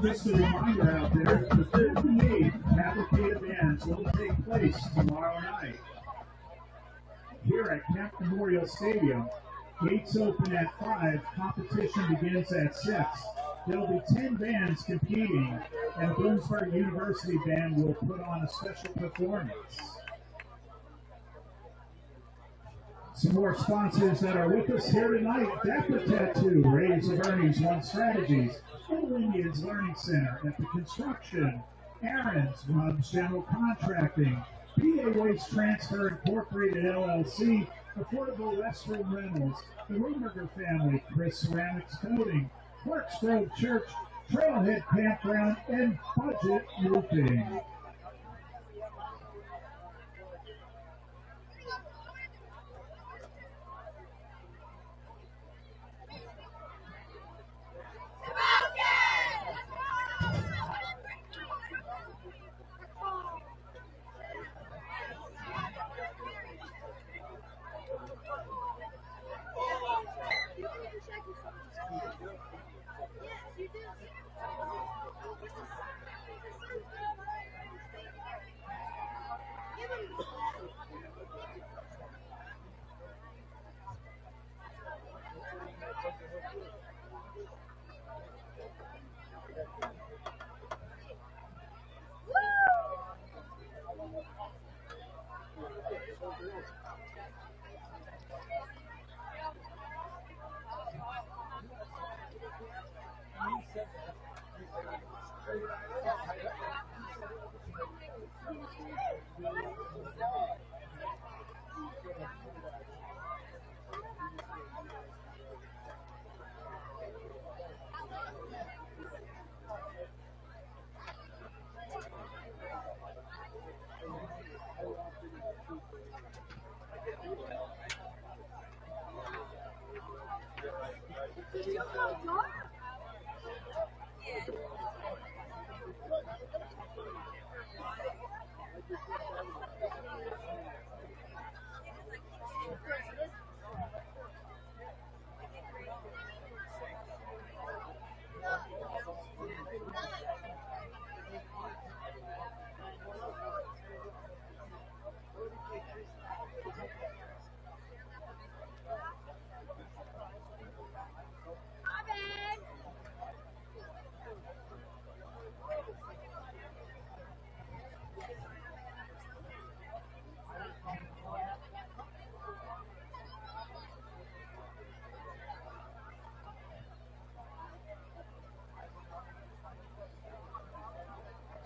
Just a reminder out there, the 58 Cavalcade Bands will take place tomorrow night here at Camp Memorial Stadium. Gates open at 5, competition begins at 6. There will be 10 bands competing, and the Bloomsburg University Band will put on a special performance. Some more sponsors that are with us here tonight: Dapper Tattoo, Rays of Ernie's One Strategies, Little Indians Learning Center, at the Construction, Aaron's, Rob's General Contracting, PA Waste Transfer Incorporated LLC, Affordable Restroom Rentals, the Ruberger Family, Chris Ceramics Coating, Clarks Grove Church, Trailhead Campground, and Budget Roofing.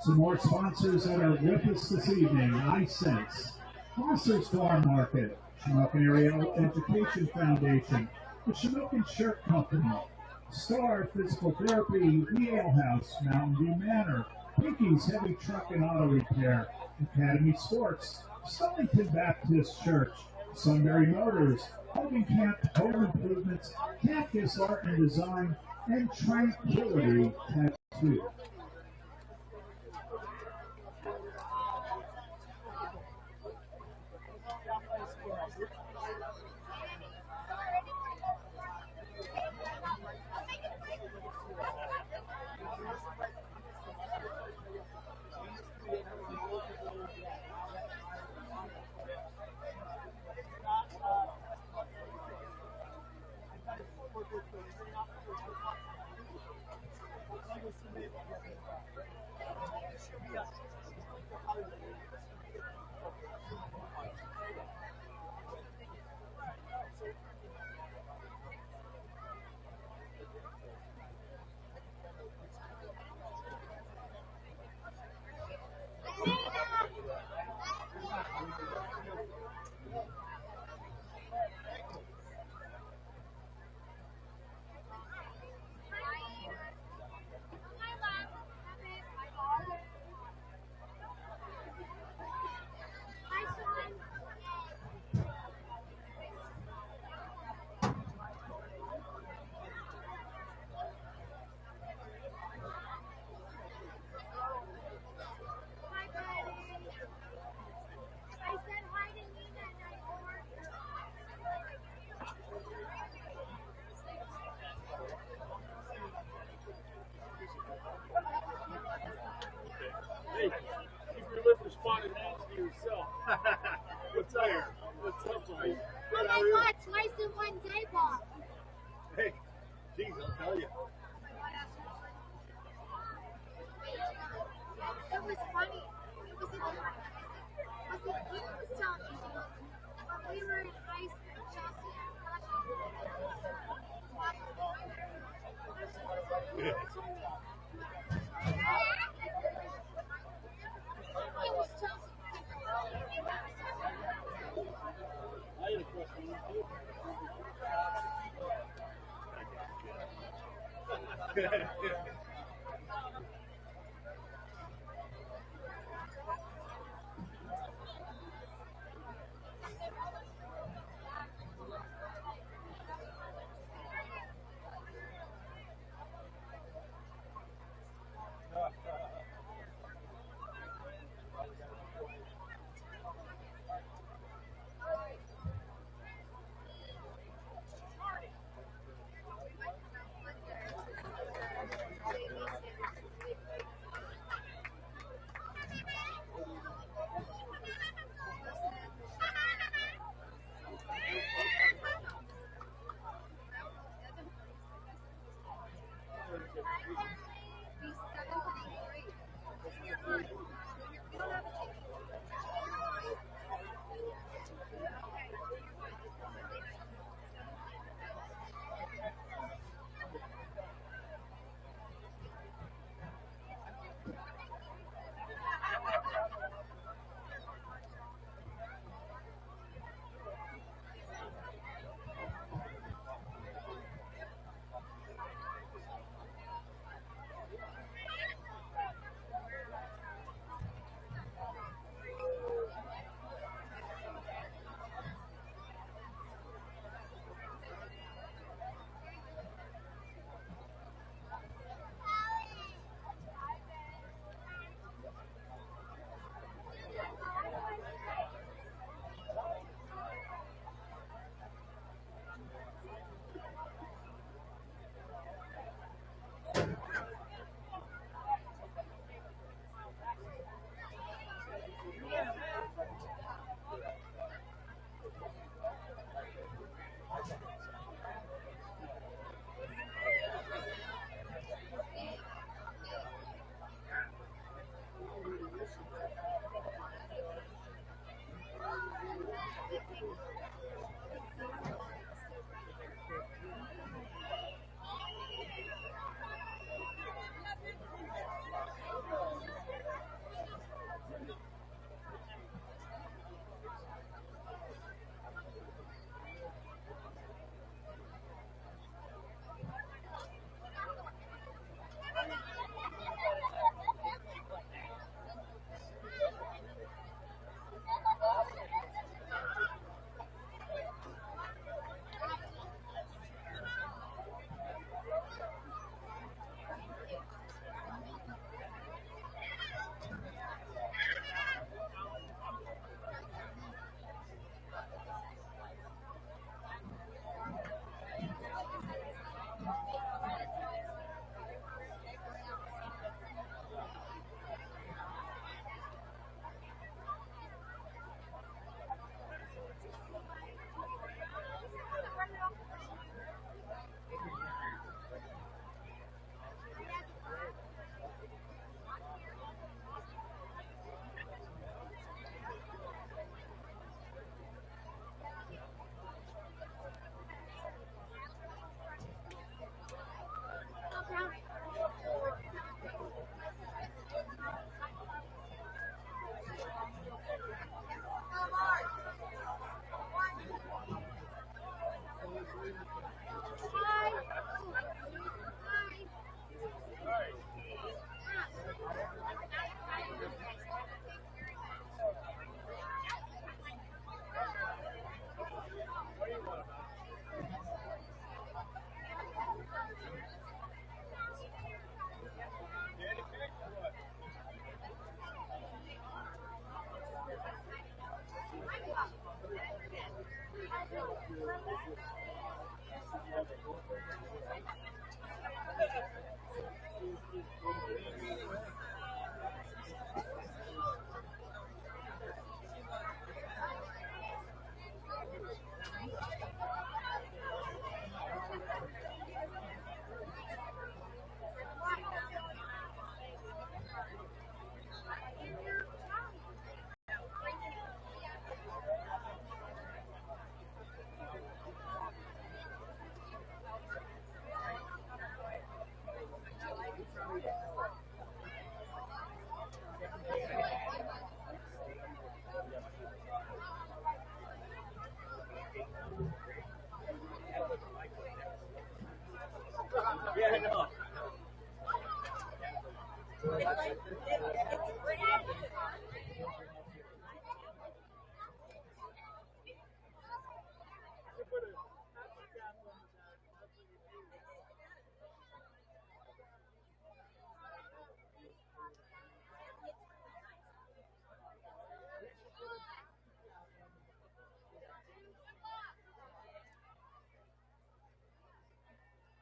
Some more sponsors that are with us this evening: iSense, Foster's Farm Market, Shamokin Area Education Foundation, the Shamokin Shirt Company, Star Physical Therapy, The Ale House, Mountain View Manor, Pinky's Heavy Truck and Auto Repair, Academy Sports, Stonington Baptist Church, Sunbury Motors, Holding Camp Home Improvements, Campus Art and Design, and Tranquility Tattoo.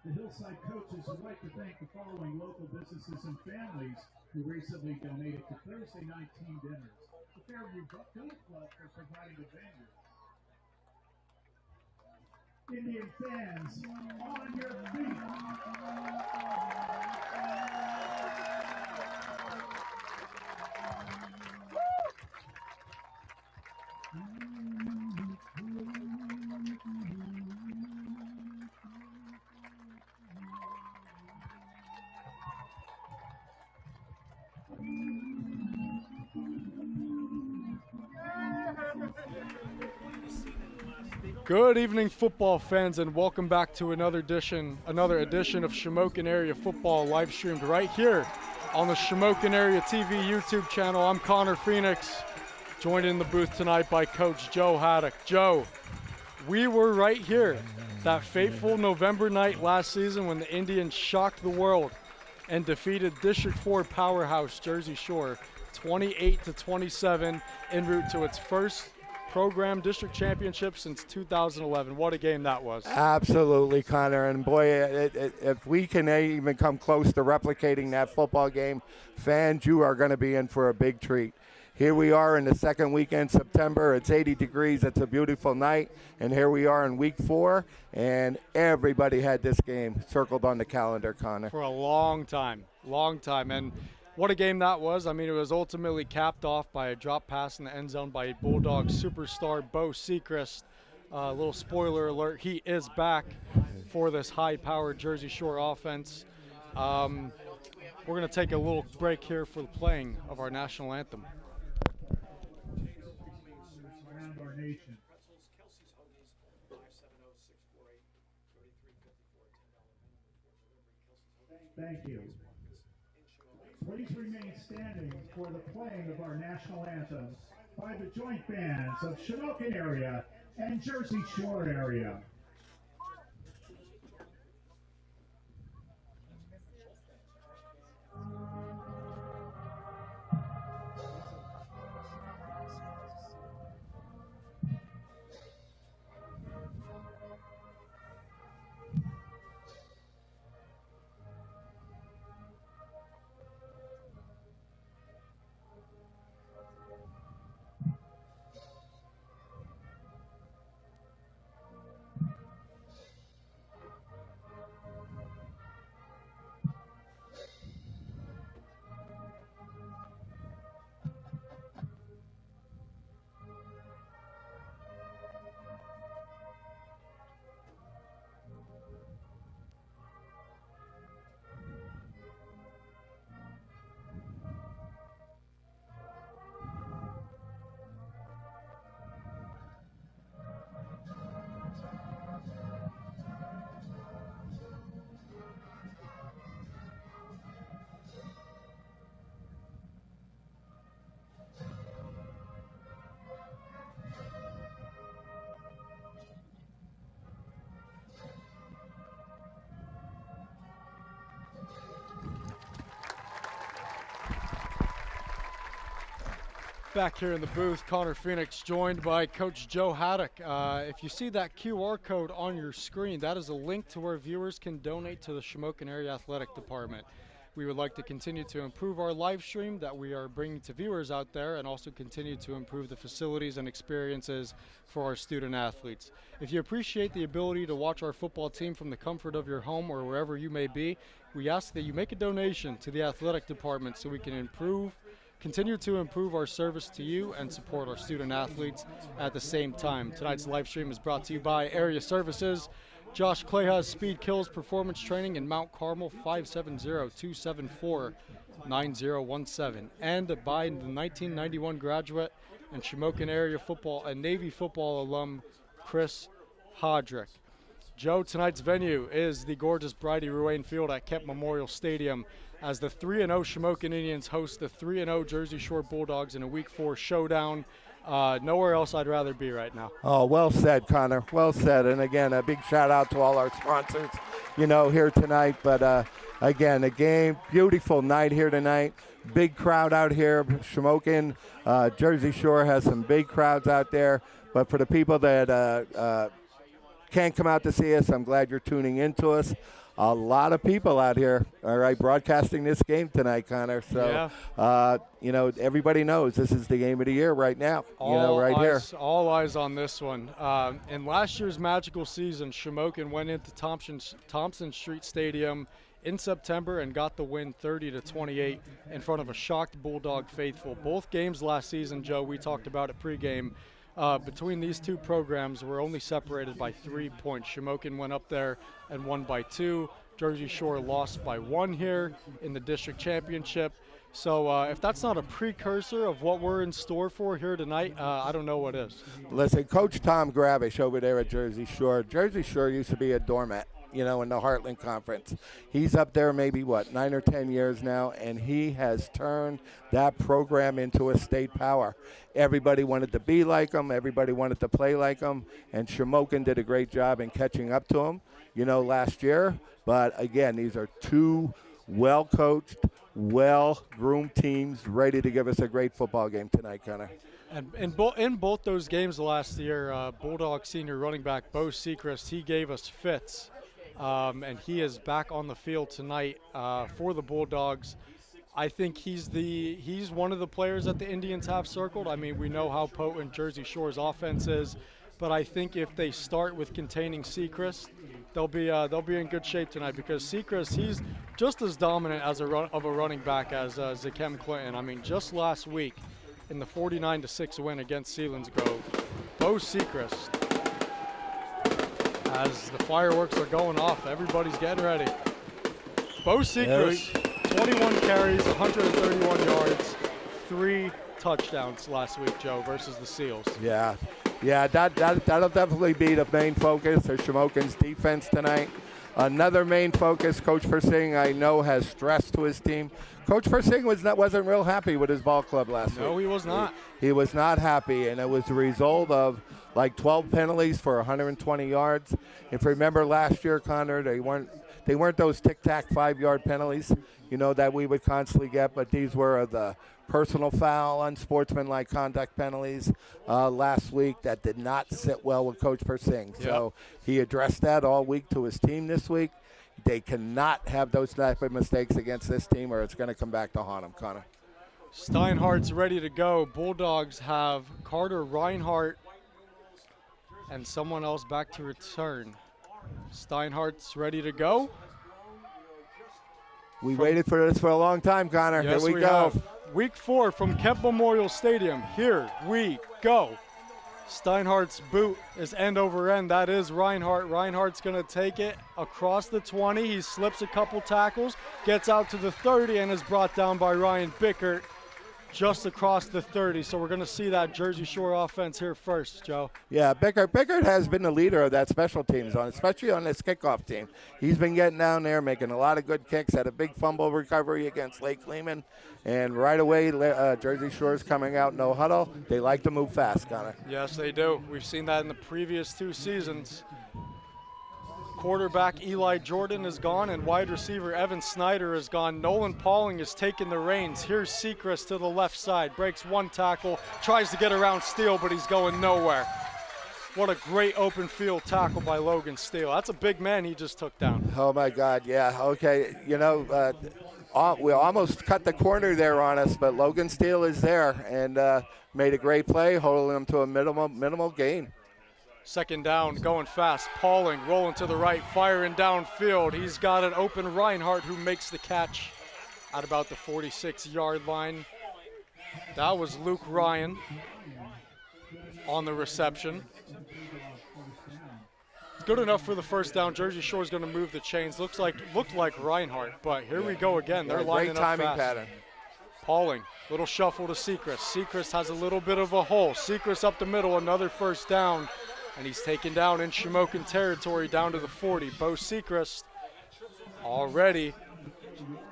The Hillside coaches would like to thank the following local businesses and families who recently donated to Thursday night team dinners. The Fairview Golf Club for providing the venue. Indian fans, on your feet. Good evening, football fans, and welcome back to another edition of Shamokin Area Football, live streamed right here on the Shamokin Area TV YouTube channel. I'm Connor Phoenix, joined in the booth tonight by Coach Joe Haddock. Joe, we were right here that fateful November night last season when the Indians shocked the world and defeated District 4 powerhouse Jersey Shore 28-27 en route to its first program district championship since 2011. What a game that was. Absolutely, Connor. And boy, if we can even come close to replicating that football game, fans, you are going to be in for a big treat. Here we are in the second weekend, September. It's 80 degrees. It's a beautiful night. And here we are in week 4, and everybody had this game circled on the calendar, Connor. For a long time. And what a game that was. I mean, it was ultimately capped off by a drop pass in the end zone by Bulldogs superstar Bo Sechrist. Little spoiler alert, he is back for this high-powered Jersey Shore offense. We're going to take a little break here for the playing of our national anthem. Around our nation. Thank you. Please remain standing for the playing of our national anthem by the joint bands of Shamokin Area and Jersey Shore Area. Back here in the booth, Connor Phoenix joined by Coach Joe Haddock. If you see that QR code on your screen, that is a link to where viewers can donate to the Shamokin Area Athletic Department. We would like to continue to improve our live stream that we are bringing to viewers out there, and also continue to improve the facilities and experiences for our student athletes. If you appreciate the ability to watch our football team from the comfort of your home or wherever you may be, we ask that you make a donation to the athletic department so we can continue to improve our service to you and support our student athletes at the same time. Tonight's live stream is brought to you by Area Services, Josh Clay has Speed Kills Performance Training in Mount Carmel, 570-274-9017. And by the 1991 graduate and Shamokin area football and Navy football alum, Chris Hodrick. Joe, tonight's venue is the gorgeous Bridie Ruane Field at Kemp Memorial Stadium as the 3-0 Shamokin Indians host the 3-0 Jersey Shore Bulldogs in a Week 4 showdown. Nowhere else I'd rather be right now. Oh, well said, Connor. Well said. And again, a big shout out to all our sponsors, here tonight. But again, a game, beautiful night here tonight. Big crowd out here. Shamokin, Jersey Shore has some big crowds out there. But for the people that can't come out to see us, I'm glad you're tuning in to us. A lot of people out here, all right, broadcasting this game tonight, Connor. So, everybody knows this is the game of the year right now, here. All eyes on this one. In last year's magical season, Shamokin went into Thompson Street Stadium in September and got the win 30-28 in front of a shocked Bulldog faithful. Both games last season, Joe, we talked about at pregame. Between these two programs, we're only separated by 3 points. Shamokin went up there and won by 2. Jersey Shore lost by 1 here in the district championship. So if that's not a precursor of what we're in store for here tonight, I don't know what is. Listen, Coach Tom Gravish over there at Jersey Shore. Jersey Shore used to be a doormat, in the Heartland Conference. He's up there maybe, 9 or 10 years now, and he has turned that program into a state power. Everybody wanted to be like him. Everybody wanted to play like him, and Shamokin did a great job in catching up to him, last year. But, again, these are two well-coached, well-groomed teams ready to give us a great football game tonight, Connor. And in both those games last year, Bulldog senior running back Bo Sechrist, he gave us fits. And he is back on the field tonight for the Bulldogs. I think he's one of the players that the Indians have circled. I mean, we know how potent Jersey Shore's offense is, but I think if they start with containing Sechrist, they'll be in good shape tonight because Sechrist, he's just as dominant as a running back as Zakem Clinton. I mean, just last week in the 49-6 win against Selinsgrove, Bo Sechrist. As the fireworks are going off, everybody's getting ready. Bo Sechrist, 21 carries, 131 yards, 3 touchdowns last week, Joe, versus the Seals. Yeah, that'll definitely be the main focus of Shamokin's defense tonight. Another main focus, Coach Persing, I know, has stress to his team. Coach Persing wasn't real happy with his ball club last week. No, he was not. He was not happy, and it was the result of 12 penalties for 120 yards. If you remember last year, Connor, they weren't those tic-tac 5-yard penalties, that we would constantly get, but these were the personal foul, unsportsmanlike conduct penalties last week that did not sit well with Coach Persing. Yep. So he addressed that all week to his team this week. They cannot have those type of mistakes against this team or it's going to come back to haunt them, Connor. Steinhardt's ready to go. Bulldogs have Carter Reinhardt and someone else back to return. Steinhardt's ready to go. We waited for this for a long time, Connor. Yes, Here we go. Have. Week 4 from Kemp Memorial Stadium. Here we go. Steinhardt's boot is end over end. That is Reinhardt. Reinhardt's going to take it across the 20. He slips a couple tackles, gets out to the 30, and is brought down by Ryan Bickert just across the 30. So we're going to see that Jersey Shore offense here first, Joe. Yeah, Bickert has been the leader of that special teams, especially on this kickoff team. He's been getting down there, making a lot of good kicks, had a big fumble recovery against Lake Lehman. And right away, Jersey Shore's coming out no huddle. They like to move fast, Connor. Yes, they do. We've seen that in the previous 2 seasons. Quarterback Eli Jordan is gone, and wide receiver Evan Snyder is gone. Nolan Pauling is taking the reins. Here's Sechrist to the left side. Breaks 1 tackle, tries to get around Steele, but he's going nowhere. What a great open field tackle by Logan Steele. That's a big man he just took down. Oh, my God, yeah. Okay, we almost cut the corner there on us, but Logan Steele is there and made a great play, holding him to a minimal gain. Second down, going fast. Pauling rolling to the right, firing downfield. He's got an open Reinhardt who makes the catch at about the 46-yard line. That was Luke Ryan on the reception. good enough for the first down. Jersey Shore is going to move the chains. Looked like Reinhardt, but here we go again. They're lining great timing up fast. pattern. Pauling, little shuffle to Sechrist. Sechrist has a little bit of a hole. Sechrist up the middle, another first down, and he's taken down in Shamokin territory down to the 40. Bo Sechrist already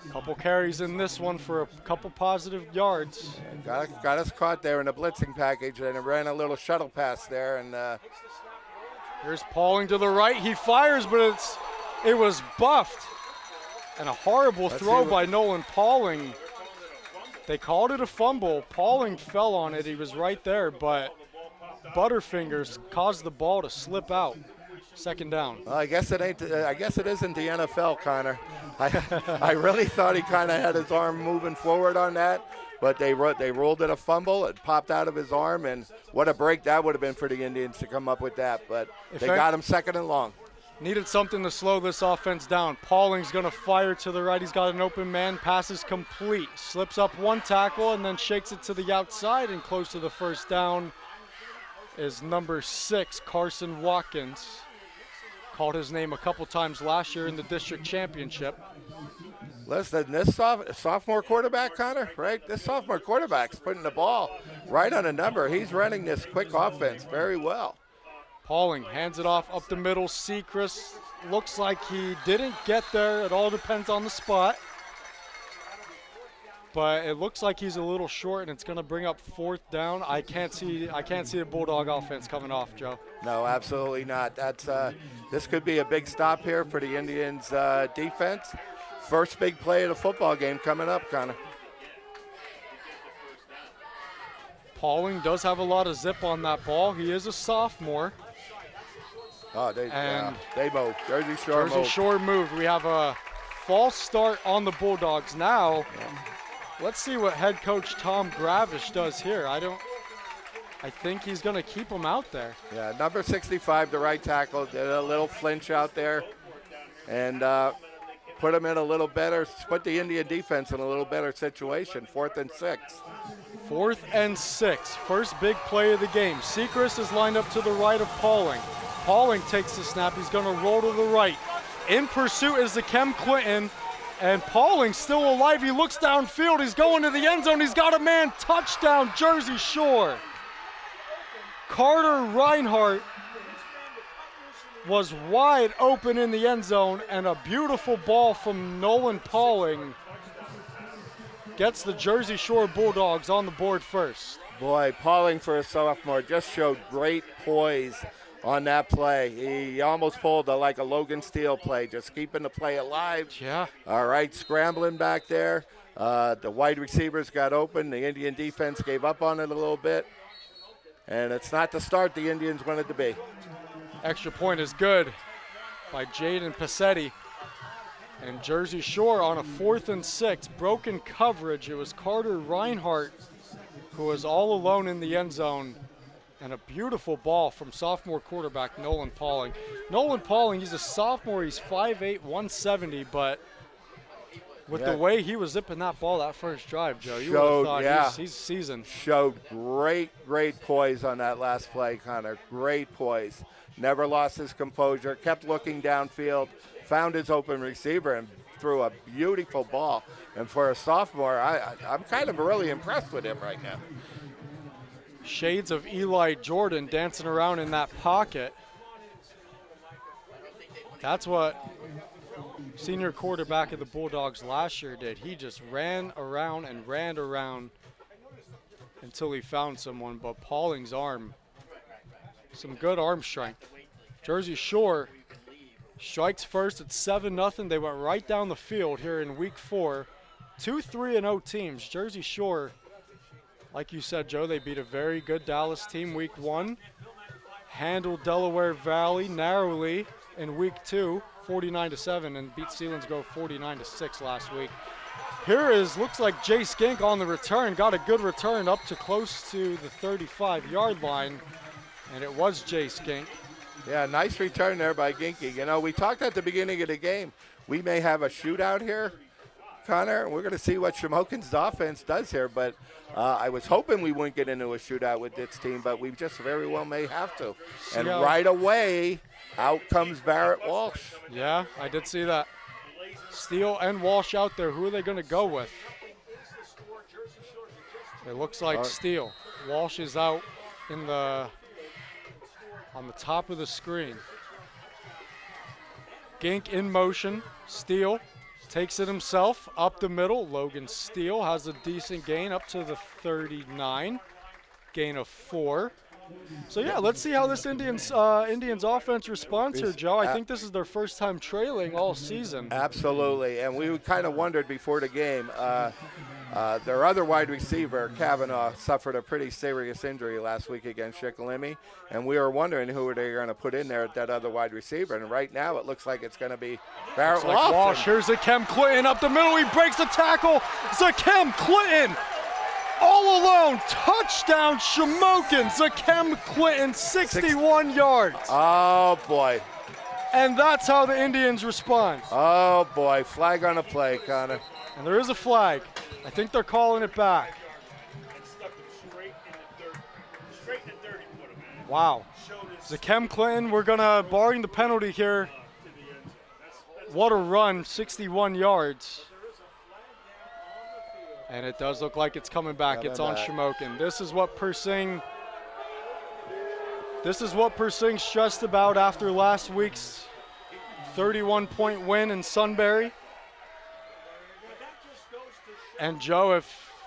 a couple carries in this one for a couple positive yards. Got us caught there in a blitzing package, and it ran a little shuttle pass there. And here's Pauling to the right. He fires, but it was buffed. And a horrible throw by Nolan Pauling. They called it a fumble. Pauling fell on it. He was right there, but Butterfingers caused the ball to slip out. Second down. Well, I guess it ain't. I guess it isn't the NFL, Connor. I really thought he kind of had his arm moving forward on that, but they rolled it a fumble. It popped out of his arm, and what a break that would have been for the Indians to come up with that. But they got him second and long. Needed something to slow this offense down. Pauling's going to fire to the right. He's got an open man. Pass is complete. Slips up one tackle and then shakes it to the outside, and close to the first down is number 6, Carson Watkins. Called his name a couple times last year in the district championship. Listen, this sophomore quarterback, Connor, right? This sophomore quarterback's putting the ball right on a number. He's running this quick offense very well. Pauling hands it off up the middle. Sechrist looks like he didn't get there. It all depends on the spot. But it looks like he's a little short, and it's going to bring up fourth down. I can't see the Bulldog offense coming off, Joe. No, absolutely not. That's this could be a big stop here for the Indians' defense. First big play of the football game coming up, Connor. Pauling does have a lot of zip on that ball. He is a sophomore. Oh, they moved. Jersey Shore moved. We have a false start on the Bulldogs now. Yeah. Let's see what head coach Tom Gravish does here. I think he's going to keep him out there. Yeah, number 65, the right tackle, did a little flinch out there and put him in a little better, put the Indian defense in a little better situation. 4th and 6. 4th and 6. First big play of the game. Sechrist is lined up to the right of Pauling. Pauling takes the snap. He's going to roll to the right. In pursuit is the Kem Clinton. And Pauling's still alive. He looks downfield. He's going to the end zone. He's got a man. Touchdown, Jersey Shore. Carter Reinhardt was wide open in the end zone, and a beautiful ball from Nolan Pauling gets the Jersey Shore Bulldogs on the board first. Boy, Pauling for a sophomore just showed great poise on that play. He almost pulled like a Logan Steele play, just keeping the play alive. Yeah. All right, scrambling back there. The wide receivers got open. The Indian defense gave up on it a little bit. And it's not the start the Indians wanted to be. Extra point is good by Jaden Passetti. And Jersey Shore on a 4th and 6. Broken coverage. It was Carter Reinhardt who was all alone in the end zone. And a beautiful ball from sophomore quarterback Nolan Pauling. Nolan Pauling, he's a sophomore. He's 5'8", 170, but with the way he was zipping that ball that first drive, Joe, you would have thought he's seasoned. Showed great poise on that last play, Connor. Great poise. Never lost his composure. Kept looking downfield. Found his open receiver and threw a beautiful ball. And for a sophomore, I'm kind of really impressed with him right now. Shades of Eli Jordan dancing around in that pocket. That's what senior quarterback of the Bulldogs last year did. He just ran around until he found someone. But Pauling's arm, some good arm strength. Jersey Shore strikes first at 7-0. They went right down the field here in week 4. 2 3-0 teams. Jersey Shore, like you said, Joe, they beat a very good Dallas team week 1. Handled Delaware Valley narrowly in week 2, 49-7, and beat Selinsgrove 49-6 last week. Looks like Jay Skink on the return. Got a good return up to close to the 35-yard line, and it was Jay Skink. Yeah, nice return there by Ginky. You know, we talked at the beginning of the game, we may have a shootout here. Connor. We're going to see what Shamokin's offense does here, but I was hoping we wouldn't get into a shootout with this team, but we just very well may have to. And right away, out comes Barrett Walsh. Yeah, I did see that. Steele and Walsh out there. Who are they going to go with? It looks like Steele. Walsh is out on the top of the screen. Gink in motion. Steele takes it himself up the middle. Logan Steele has a decent gain up to the 39. Gain of 4. So yeah, let's see how this Indians offense responds here, Joe. I think this is their first time trailing all season. Absolutely, and we kind of wondered before the game. Their other wide receiver, Kavanaugh, suffered a pretty serious injury last week against Shikalimi, and we were wondering who they were going to put in there at that other wide receiver. And right now, it looks like it's going to be Barrett Walsh. Here's Zakem Clinton up the middle. He breaks the tackle. Zakem Clinton all alone. Touchdown, Shamokin. Zakem Clinton, 61 yards. Oh, boy. And that's how the Indians respond. Oh, boy. Flag on the play, Connor. And there is a flag. I think they're calling it back. Wow. Zakem Clinton, we're going to, barring the penalty here, what a run, 61 yards. And it does look like it's coming back. It's on Shamokin. This is what Persing stressed about after last week's 31-point win in Sunbury. And Joe,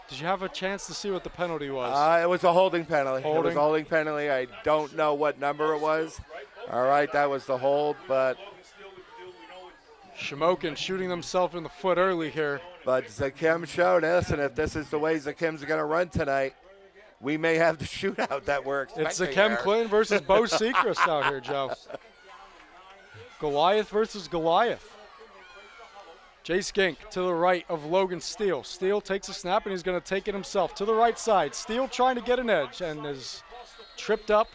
did you have a chance to see what the penalty was? It was a holding penalty. Holding. It was a holding penalty. I don't know what number it was. All right, that was the hold, but Shamokin shooting himself in the foot early here. But Zakem showed us, and if this is the way Zakem's going to run tonight, we may have the shootout that we're expecting. It's Zakem Clinton versus Bo Sechrist out here, Joe. Goliath versus Goliath. Jace Gink to the right of Logan Steele. Steele takes a snap, and he's going to take it himself to the right side. Steele trying to get an edge and is tripped up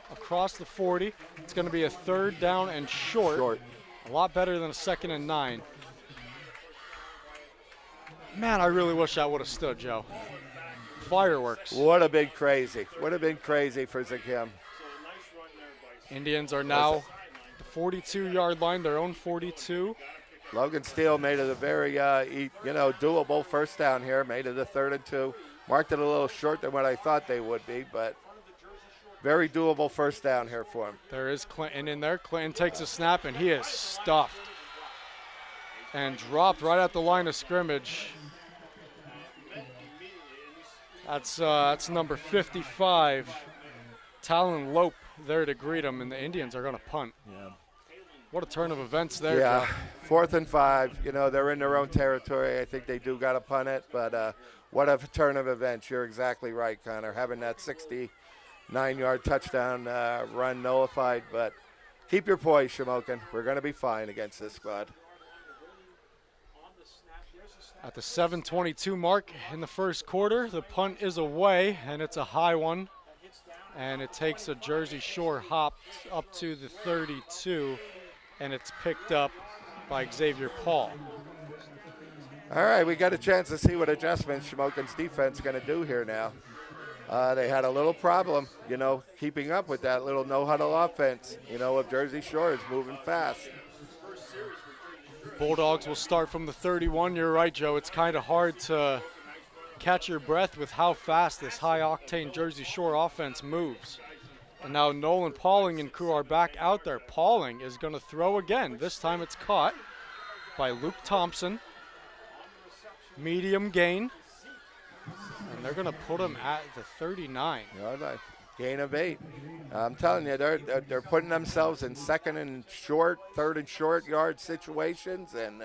across the 40. It's going to be a 3rd down and short. A lot better than a 2nd and 9. Man, I really wish I would have stood, Joe. Fireworks. Would have been crazy. Would have been crazy for Zakem. Indians are now the 42-yard line, their own 42. Logan Steele made it a very, doable first down here. Made it a 3rd and 2. Marked it a little short than what I thought they would be, but very doable first down here for him. There is Clinton in there. Clinton takes a snap, and he is stuffed and dropped right at the line of scrimmage. That's number 55, Talon Lope, there to greet him, and the Indians are going to punt. Yeah. What a turn of events there. Yeah, 4th and 5. They're in their own territory. I think they do got to punt it, but what a turn of events. You're exactly right, Connor. Having that 69-yard touchdown run nullified, but keep your poise, Shamokin. We're going to be fine against this squad. At the 7:22 mark in the first quarter, the punt is away, and it's a high one. And it takes a Jersey Shore hop up to the 32, and it's picked up by Xavier Paul. All right, we got a chance to see what adjustments Shamokin's defense is going to do here now. They had a little problem, keeping up with that little no-huddle offense, of Jersey Shore is moving fast. Bulldogs will start from the 31. You're right, Joe. It's kind of hard to catch your breath with how fast this high-octane Jersey Shore offense moves. And now Nolan Pauling and crew are back out there. Pauling is going to throw again. This time it's caught by Luke Thompson. Medium gain. And they're going to put him at the 39. Gain of 8. I'm telling you, they're putting themselves in 2nd and short, 3rd and short yard situations, and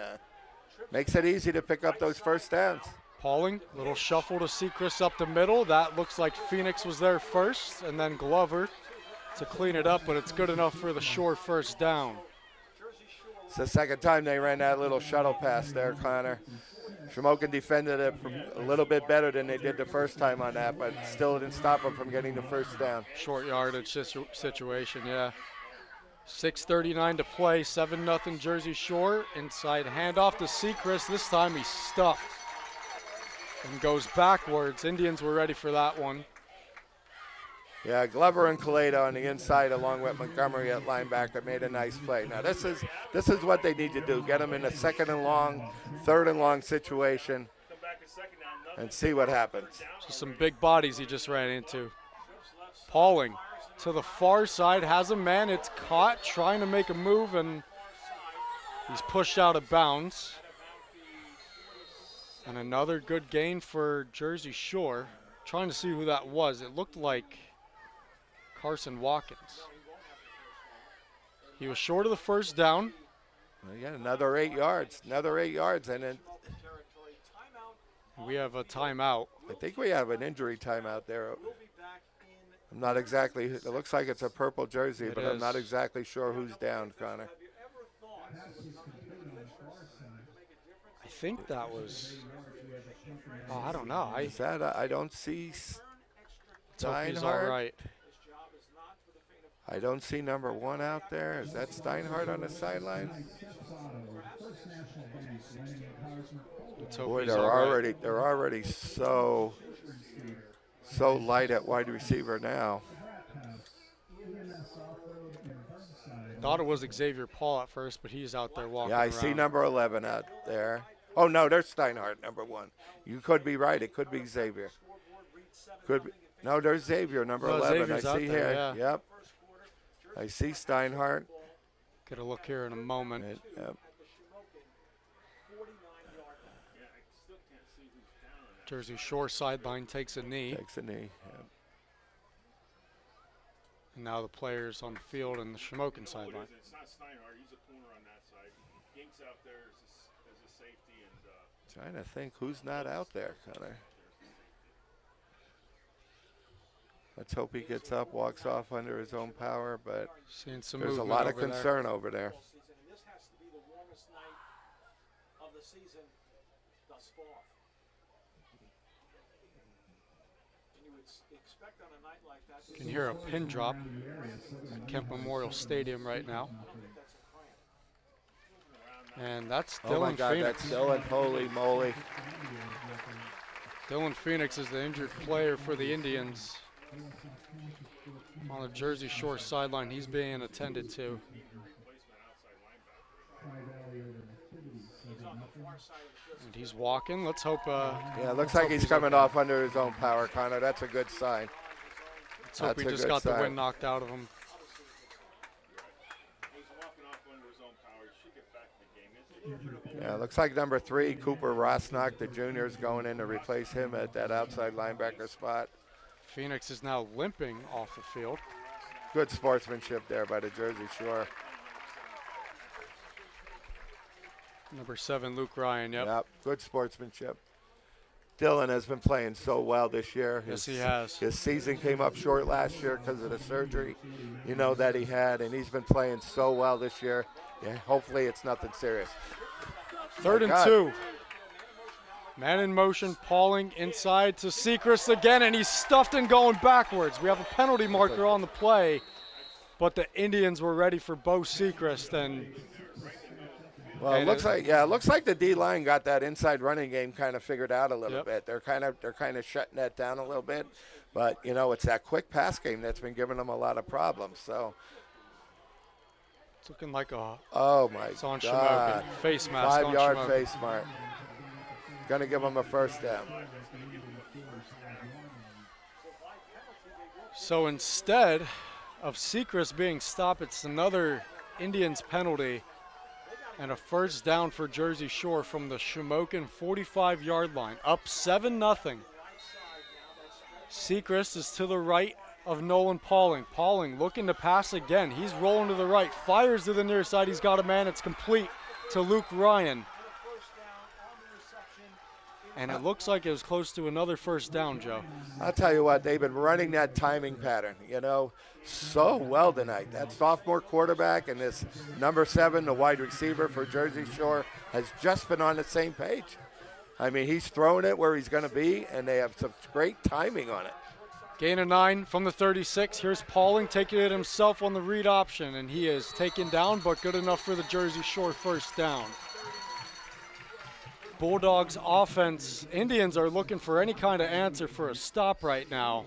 makes it easy to pick up those first downs. Pauling, little shuffle to Sechrist up the middle. That looks like Phoenix was there first, and then Glover to clean it up, but it's good enough for the Shore first down. It's the second time they ran that little shuttle pass there, Connor. Shamokin defended it a little bit better than they did the first time on that, but still didn't stop them from getting the first down. Short yardage situation, yeah. 6:39 to play, 7-0 Jersey Shore. Inside handoff to Sechrist. This time he's stuffed and goes backwards. Indians were ready for that one. Yeah, Glover and Kaleda on the inside along with Montgomery at linebacker made a nice play. Now this is what they need to do. Get them in a 2nd and long, 3rd and long situation and see what happens. So some big bodies he just ran into. Pauling to the far side, has a man, it's caught, trying to make a move, and he's pushed out of bounds. And another good gain for Jersey Shore. Trying to see who that was. It looked like Carson Watkins. He was short of the first down. Well, yeah, another 8 yards, and then We have a timeout. I think we have an injury timeout there. I'm not exactly, it looks like it's a purple jersey, but I'm not exactly sure who's down, Connor. I think that was, I don't know. I don't see He's all Steinhardt. right. I don't see number 1 out there. Is that Steinhardt on the sideline? Let's hope Boy, he's all right. they're already so light at wide receiver now. Thought it was Xavier Paul at first, but he's out there walking Yeah, I around. see number 11 out there. Oh no, there's Steinhardt, number 1. You could be right. It could be Xavier. Could be. No, there's Xavier, number 11. Xavier's I out see there, here. yeah. Yep. I see Steinhardt. Get a look here in a moment. Yep. Jersey Shore sideline takes a knee. Takes a knee. Yep. And now the players on the field and the Shamokin sideline. It's not Steinhardt. He's a corner on that side. Gink's out there as a safety. And Trying to think who's not out there, Connor. Let's hope he gets up, walks off under his own power, but Seeing some there's a movement lot of over there. concern over there. This has to be the warmest night of the season thus far. And you would expect on a night like that. You can hear a pin drop at Kemp Memorial Stadium right now. And that's Dylan Oh my God, Phoenix. that's Dylan. Holy moly. Dylan Phoenix is the injured player for the Indians. On the Jersey Shore sideline, he's being attended to. And he's walking. Let's hope. Yeah, it looks like he's coming off under his own power, Connor. That's a good sign. Let's hope That's he a just good got the sign. wind knocked out of him. he's walking off under his own power. He should get back to the game. Yeah, it looks like number 3, Cooper Rosnock, the junior, is going in to replace him at that outside linebacker spot. Phoenix is now limping off the field. Good sportsmanship there by the Jersey Shore. Number 7, Luke Ryan. Yep. Good sportsmanship. Dylan has been playing so well this year. Yes, he has. His season came up short last year because of the surgery, that he had, and he's been playing so well this year. Yeah, hopefully it's nothing serious. 3rd and God. 2. Man in motion, Pauling inside to Sechrist again, and he's stuffed and going backwards. We have a penalty marker on the play, but the Indians were ready for Bo Sechrist, and Well, it looks like the D line got that inside running game kind of figured out a little Yep. bit. They're kind of shutting that down a little bit, but it's that quick pass game that's been giving them a lot of problems. So, it's looking like oh my it's on God, Shamokin. Face mask on 5-yard Shamokin. face mark. Gonna give them a first down. So instead of Sechrist being stopped, it's another Indians penalty and a first down for Jersey Shore from the Shamokin 45-yard line. Up 7-0. Sechrist is to the right of Nolan Pauling. Pauling looking to pass again. He's rolling to the right, fires to the near side. He's got a man. It's complete to Luke Ryan. And it looks like it was close to another first down, Joe. I'll tell you what, they've been running that timing pattern, so well tonight. That sophomore quarterback and this number 7, the wide receiver for Jersey Shore, has just been on the same page. I mean, he's throwing it where he's going to be, and they have some great timing on it. Gain of 9 from the 36. Here's Pauling taking it himself on the read option, and he is taken down, but good enough for the Jersey Shore first down. Bulldogs offense, Indians are looking for any kind of answer for a stop right now.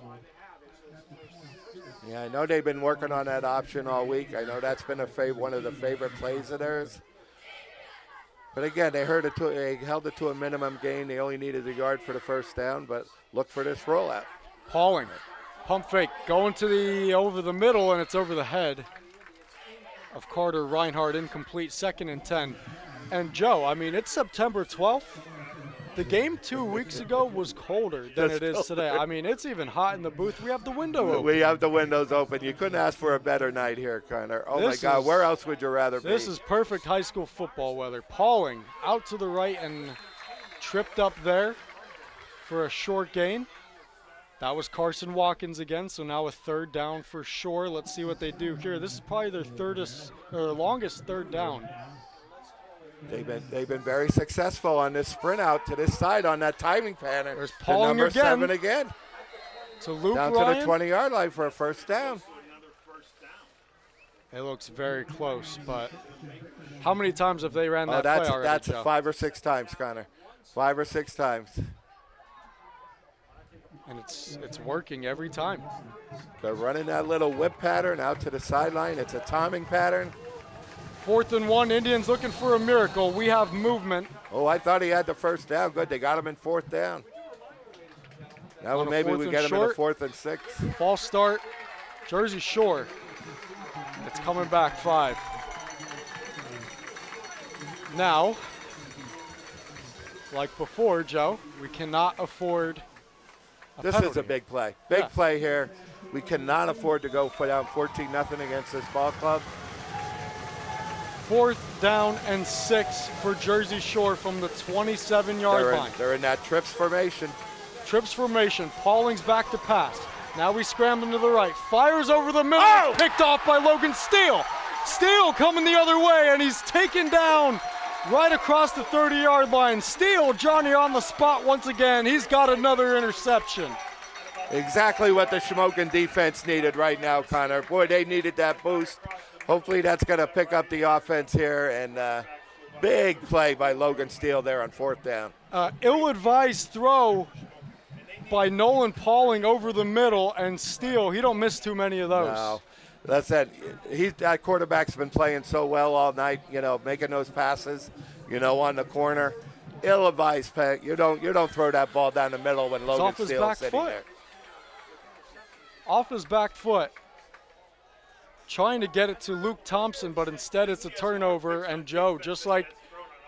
Yeah, I know they've been working on that option all week. I know that's been one of the favorite plays of theirs. But again, they held it to a minimum gain. They only needed a yard for the first down, but look for this rollout. Pauling, pump fake, going to the over the middle, and it's over the head of Carter Reinhardt, incomplete, 2nd and 10. And Joe, I mean, it's September 12th. The game 2 weeks ago was colder than it is today. I mean, it's even hot in the booth. We have the window open. We have the windows open. You couldn't ask for a better night here, Connor. Oh, my God, where else would you rather be? This is perfect high school football weather. Pauling out to the right and tripped up there for a short gain. That was Carson Watkins again, so now a 3rd down for Shore. Let's see what they do here. This is probably their longest 3rd down. They've been very successful on this sprint out to this side on that timing pattern. There's Pauling number 7 again. To Luke down Ryan. To the 20-yard line for a first down. It looks very close, but how many times have they ran that play already, That's Joe? 5 or 6 times, Connor. 5 or 6 times. And it's working every time. They're running that little whip pattern out to the sideline. It's a timing pattern. 4th and 1, Indians looking for a miracle. We have movement. Oh, I thought he had the first down. Good, they got him in 4th down. Now maybe we get him in a 4th and 6. False start, Jersey Shore. It's coming back 5. Now, like before, Joe, we cannot afford This penalty. is a big play. Big play here. We cannot afford to go down 14-0 against this ball club. 4th down and 6 for Jersey Shore from the 27-yard line. They're in that trips formation. Trips formation. Pauling's back to pass. Now we scrambling to the right. Fires over the middle. Oh! Picked off by Logan Steele. Steele coming the other way, and he's taken down right across the 30-yard line. Steele, Johnny on the spot once again. He's got another interception. Exactly what the Shamokin defense needed right now, Connor. Boy, they needed that boost. Hopefully that's going to pick up the offense here. And big play by Logan Steele there on 4th down. Ill-advised throw by Nolan Pauling over the middle, and Steele, he don't miss too many of those. No. That's it. That quarterback's been playing so well all night, making those passes, on the corner. Ill-advised play. You don't throw that ball down the middle when Logan Steele's sitting there. Off his back foot. Trying to get it to Luke Thompson, but instead it's a turnover. And Joe, just like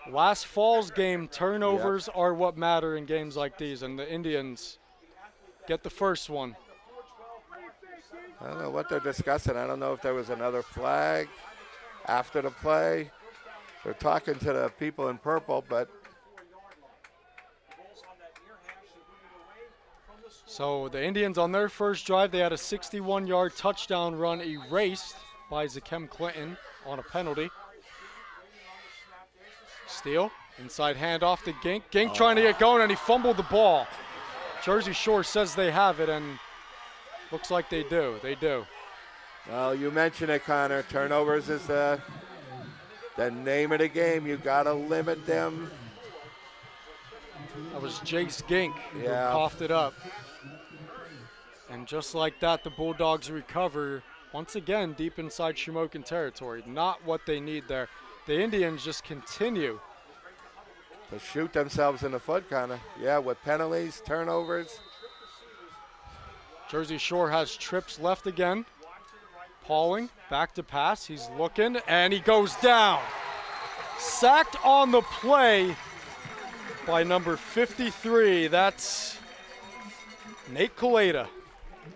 last fall's game, turnovers are what matter in games like these, and the Indians get the first one. I don't know what they're discussing. I don't know if there was another flag after the play. They're talking to the people in purple, but. So the Indians on their first drive, they had a 61-yard touchdown run erased by Zakem Clinton on a penalty. Steele, inside handoff to Gink. Gink trying to get going, and he fumbled the ball. Jersey Shore says they have it, and looks like they do. They do. Well, you mentioned it, Connor. Turnovers is the name of the game. You got to limit them. That was Jace Gink who coughed it up. And just like that, the Bulldogs recover once again deep inside Shamokin territory. Not what they need there. The Indians just continue to shoot themselves in the foot, Connor. Yeah, with penalties, turnovers. Jersey Shore has trips left again. Pauling back to pass. He's looking, and he goes down. Sacked on the play by number 53. That's Nate Kaleda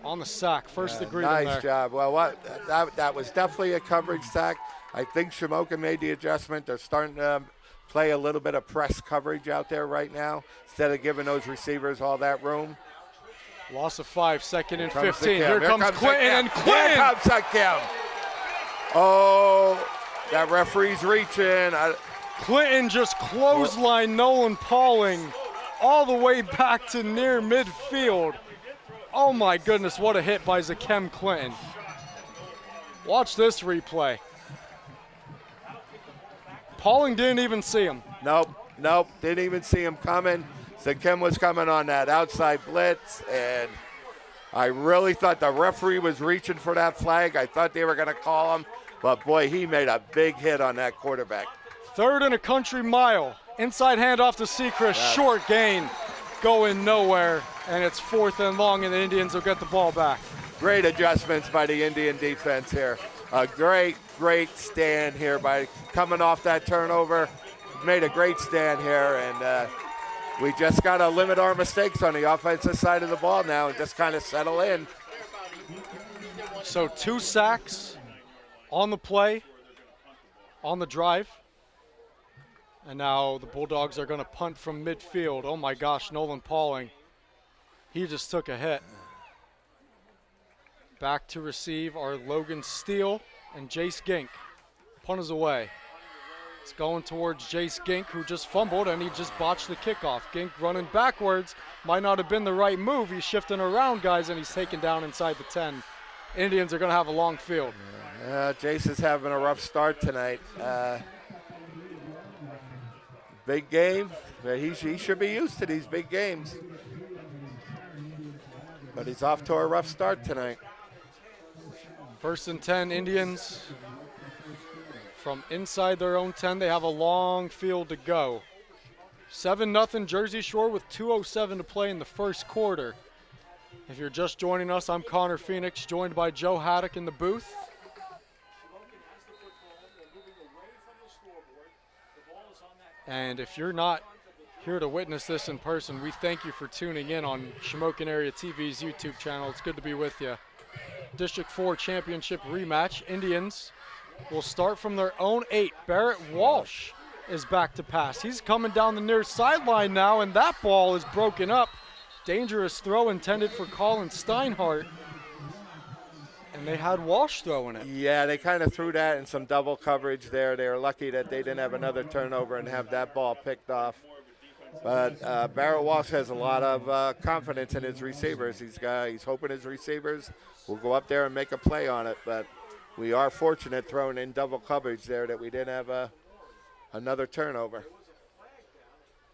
on the sack. First degree there. Nice job. Well, that was definitely a coverage sack. I think Shamokin made the adjustment. They're starting to play a little bit of press coverage out there right now instead of giving those receivers all that room. Loss of 5, 2nd and 15. Here comes Quentin, and Quentin. Here comes Zakem. Oh, that referee's reaching. Clinton just clotheslined Nolan Pauling all the way back to near midfield Oh my goodness, what a hit by Zakem Clinton. Watch this replay. Pauling didn't even see him. Nope, didn't even see him coming. Zakem was coming on that outside blitz, and I really thought the referee was reaching for that flag. I thought they were going to call him, but boy, he made a big hit on that quarterback. 3rd and a country mile. Inside handoff to Sechrist, short gain, going nowhere, and it's 4th and long, and the Indians will get the ball back. Great adjustments by the Indian defense here. A great stand here by coming off that turnover. Made a great stand here, and we just got to limit our mistakes on the offensive side of the ball now and just kind of settle in. So 2 sacks on the play, on the drive. And now the Bulldogs are going to punt from midfield. Oh my gosh, Nolan Pauling. He just took a hit. Back to receive are Logan Steele and Jace Gink. Punt is away. It's going towards Jace Gink, who just fumbled, and he just botched the kickoff. Gink running backwards. Might not have been the right move. He's shifting around, guys, and he's taken down inside the 10. Indians are going to have a long field. Jace is having a rough start tonight. Big game. He should be used to these big games. But he's off to a rough start tonight. 1st and 10, Indians. From inside their own 10, they have a long field to go. 7-0 Jersey Shore with 2:07 to play in the first quarter. If you're just joining us, I'm Connor Phoenix, joined by Joe Haddock in the booth. And if you're not here to witness this in person, we thank you for tuning in on Shamokin Area TV's YouTube channel. It's good to be with you. District 4 championship rematch. Indians will start from their own 8. Barrett Walsh is back to pass. He's coming down the near sideline now, and that ball is broken up. Dangerous throw intended for Colin Steinhardt. And they had Walsh throwing it. Yeah, they kind of threw that in some double coverage there. They were lucky that they didn't have another turnover and have that ball picked off. But Barrett Walsh has a lot of confidence in his receivers. He's hoping his receivers will go up there and make a play on it. But we are fortunate throwing in double coverage there that we didn't have another turnover.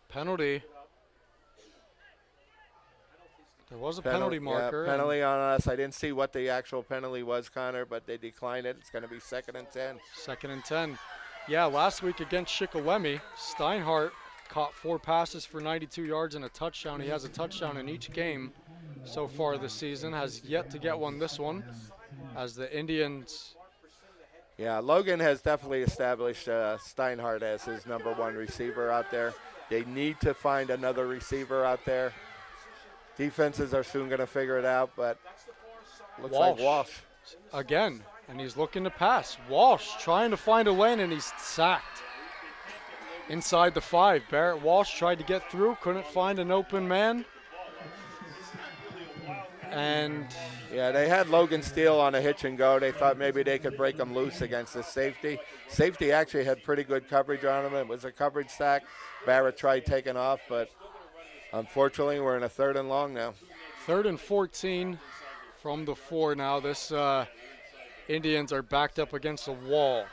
Penalty. There was a penalty marker. Yeah, penalty on us. I didn't see what the actual penalty was, Connor, but they declined it. It's going to be 2nd and 10. 2nd and 10. Yeah, last week against Shikellamy, Steinhardt caught 4 passes for 92 yards and a touchdown. He has a touchdown in each game so far this season. Has yet to get one this one as the Indians. Yeah, Logan has definitely established Steinhardt as his #1 receiver out there. They need to find another receiver out there. Defenses are soon going to figure it out, but looks like Walsh. Again, and he's looking to pass. Walsh trying to find a lane, and he's sacked. Inside the 5, Barrett Walsh tried to get through, couldn't find an open man. And yeah, they had Logan Steele on a hitch and go. They thought maybe they could break him loose against the safety. Safety actually had pretty good coverage on him. It was a coverage sack. Barrett tried taking off, but unfortunately, we're in a 3rd and long now. 3rd and 14 from the 4 now. This Indians are backed up against a wall.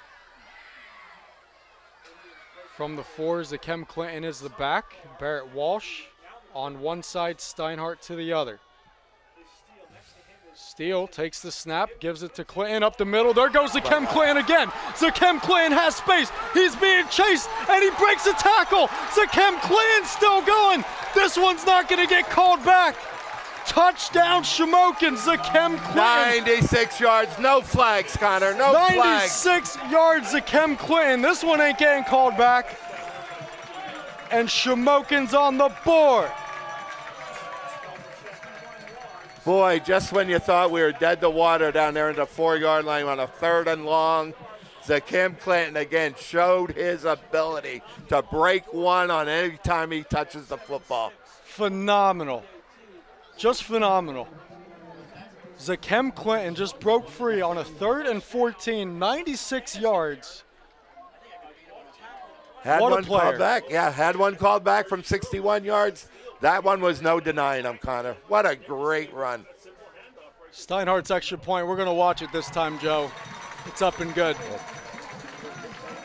From the 4, Zakem Clinton is the back. Barrett Walsh on one side, Steinhardt to the other. Steele takes the snap, gives it to Clinton up the middle. There goes Zakem Clinton again. Zakem Clinton has space. He's being chased, and he breaks a tackle. Zakem Clinton still going. This one's not going to get called back. Touchdown, Shamokin. Zakem Clinton. 96 yards, no flags, Connor, no flags. 96 yards, Zakem Clinton. This one ain't getting called back. And Shamokin's on the board. Boy, just when you thought we were dead to water down there in the 4-yard line on a 3rd and long, Zakem Clinton again showed his ability to break one on any time he touches the football. Phenomenal. Just phenomenal. Zakem Clinton just broke free on a 3rd and 14, 96 yards. Had What a one player. called back. Yeah, had one called back from 61 yards. That one was no denying him, Connor. What a great run. Steinhardt's extra point. We're going to watch it this time, Joe. It's up and good.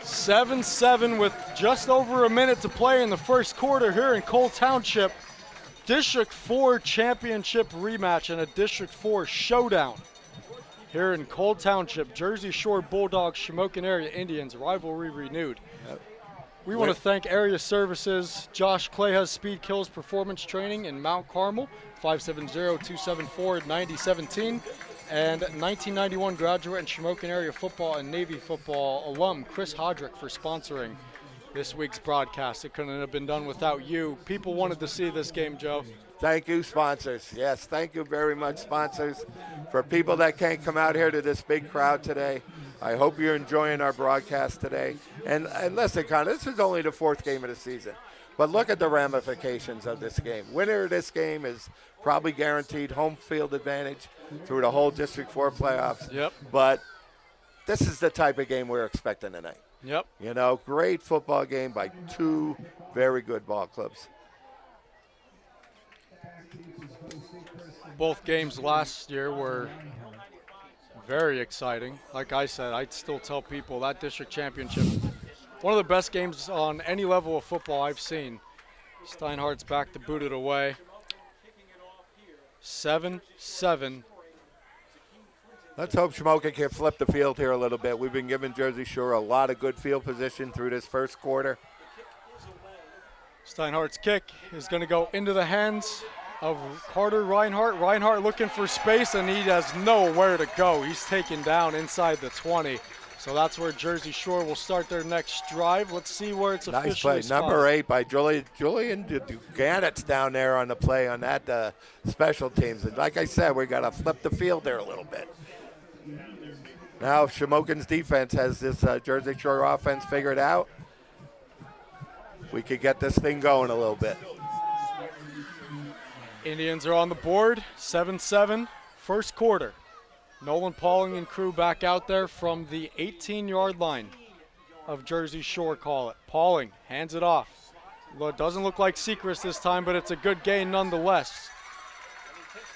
7-7 with just over a minute to play in the first quarter here in Cole Township. District 4 championship rematch and a District 4 showdown here in Cole Township. Jersey Shore Bulldogs, Shamokin Area Indians, rivalry renewed. Yep. We want to thank Area Services, Josh Clay has Speed Kills Performance Training in Mount Carmel, 570-274-9017, and 1991 graduate in Shamokin Area football and Navy football alum Chris Hodrick for sponsoring this week's broadcast. It couldn't have been done without you. People wanted to see this game, Joe. Thank you, sponsors. Yes, thank you very much, sponsors. For people that can't come out here to this big crowd today, I hope you're enjoying our broadcast today. And listen, Connor, this is only the 4th game of the season. But look at the ramifications of this game. Winner of this game is probably guaranteed home field advantage through the whole District 4 playoffs. Yep. But this is the type of game we're expecting tonight. Yep. You know, great football game by 2 very good ball clubs. Both games last year were very exciting. Like I said, I'd still tell people that district championship, one of the best games on any level of football I've seen. Steinhardt's back to boot it away. 7-7. Let's hope Shamokin can flip the field here a little bit. We've been giving Jersey Shore a lot of good field position through this first quarter. Steinhardt's kick is going to go into the hands of Carter Reinhardt. Reinhardt looking for space, and he has nowhere to go. He's taken down inside the 20. So that's where Jersey Shore will start their next drive. Let's see where it's Nice officially play. spotted. Number 8 by Julian Duganit's down there on the play on that special teams. And like I said, we got to flip the field there a little bit. Now Shamokin's defense has this Jersey Shore offense figured out. We could get this thing going a little bit. Indians are on the board, 7-7, first quarter. Nolan Pauling and crew back out there from the 18-yard line of Jersey Shore, call it. Pauling hands it off. Well, it doesn't look like Sechrist this time, but it's a good gain nonetheless.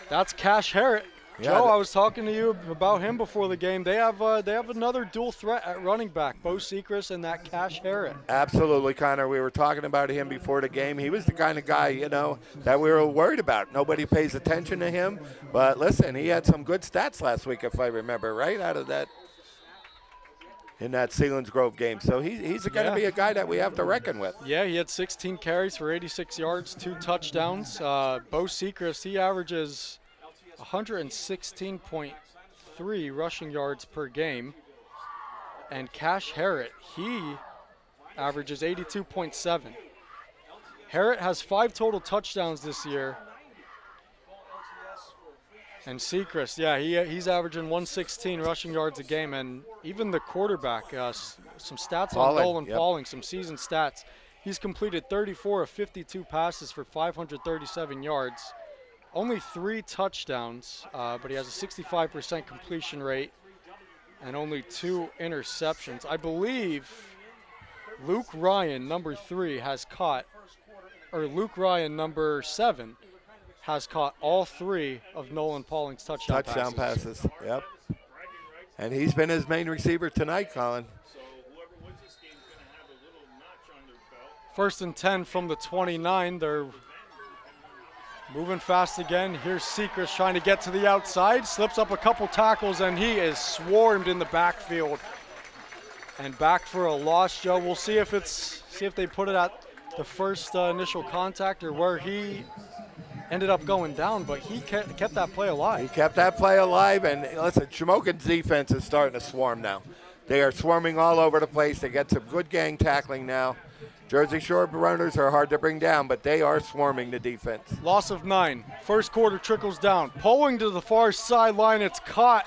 That's Cash Harrett. Yeah, Joe, I was talking to you about him before the game. They have another dual threat at running back, Bo Sechrist and that Cash Harrett. Absolutely, Connor. We were talking about him before the game. He was the kind of guy, you know, that we were worried about. Nobody pays attention to him. But listen, he had some good stats last week, if I remember, right, out of that in that Sealands Grove game. So he's going to be a guy that we have to reckon with. Yeah, he had 16 carries for 86 yards, 2 touchdowns. Bo Sechrist, he averages 116.3 rushing yards per game. And Cash Harrett, he averages 82.7. Harrett has 5 total touchdowns this year. And Sechrist, yeah, he's averaging 116 rushing yards a game. And even the quarterback, some stats on Nolan Pauling, some season stats. He's completed 34 of 52 passes for 537 yards. Only 3 touchdowns, but he has a 65% completion rate and only 2 interceptions. I believe Luke Ryan, number 3, Luke Ryan, number 7, has caught all 3 of Nolan Pauling's touchdown passes. Yep. And he's been his main receiver tonight, Colin. So whoever wins this game is going to have a little notch on their belt. First and 10 from the 29. They're moving fast again. Here's Sechrist trying to get to the outside. Slips up a couple tackles, and he is swarmed in the backfield. And back for a loss, Joe. We'll see if they put it at the first initial contact or where he ended up going down, but he kept that play alive. He kept that play alive, and listen, Shamokin's defense is starting to swarm now. They are swarming all over the place. They get some good gang tackling now. Jersey Shore runners are hard to bring down, but they are swarming the defense. Loss of 9. First quarter trickles down. Pulling to the far sideline. It's caught.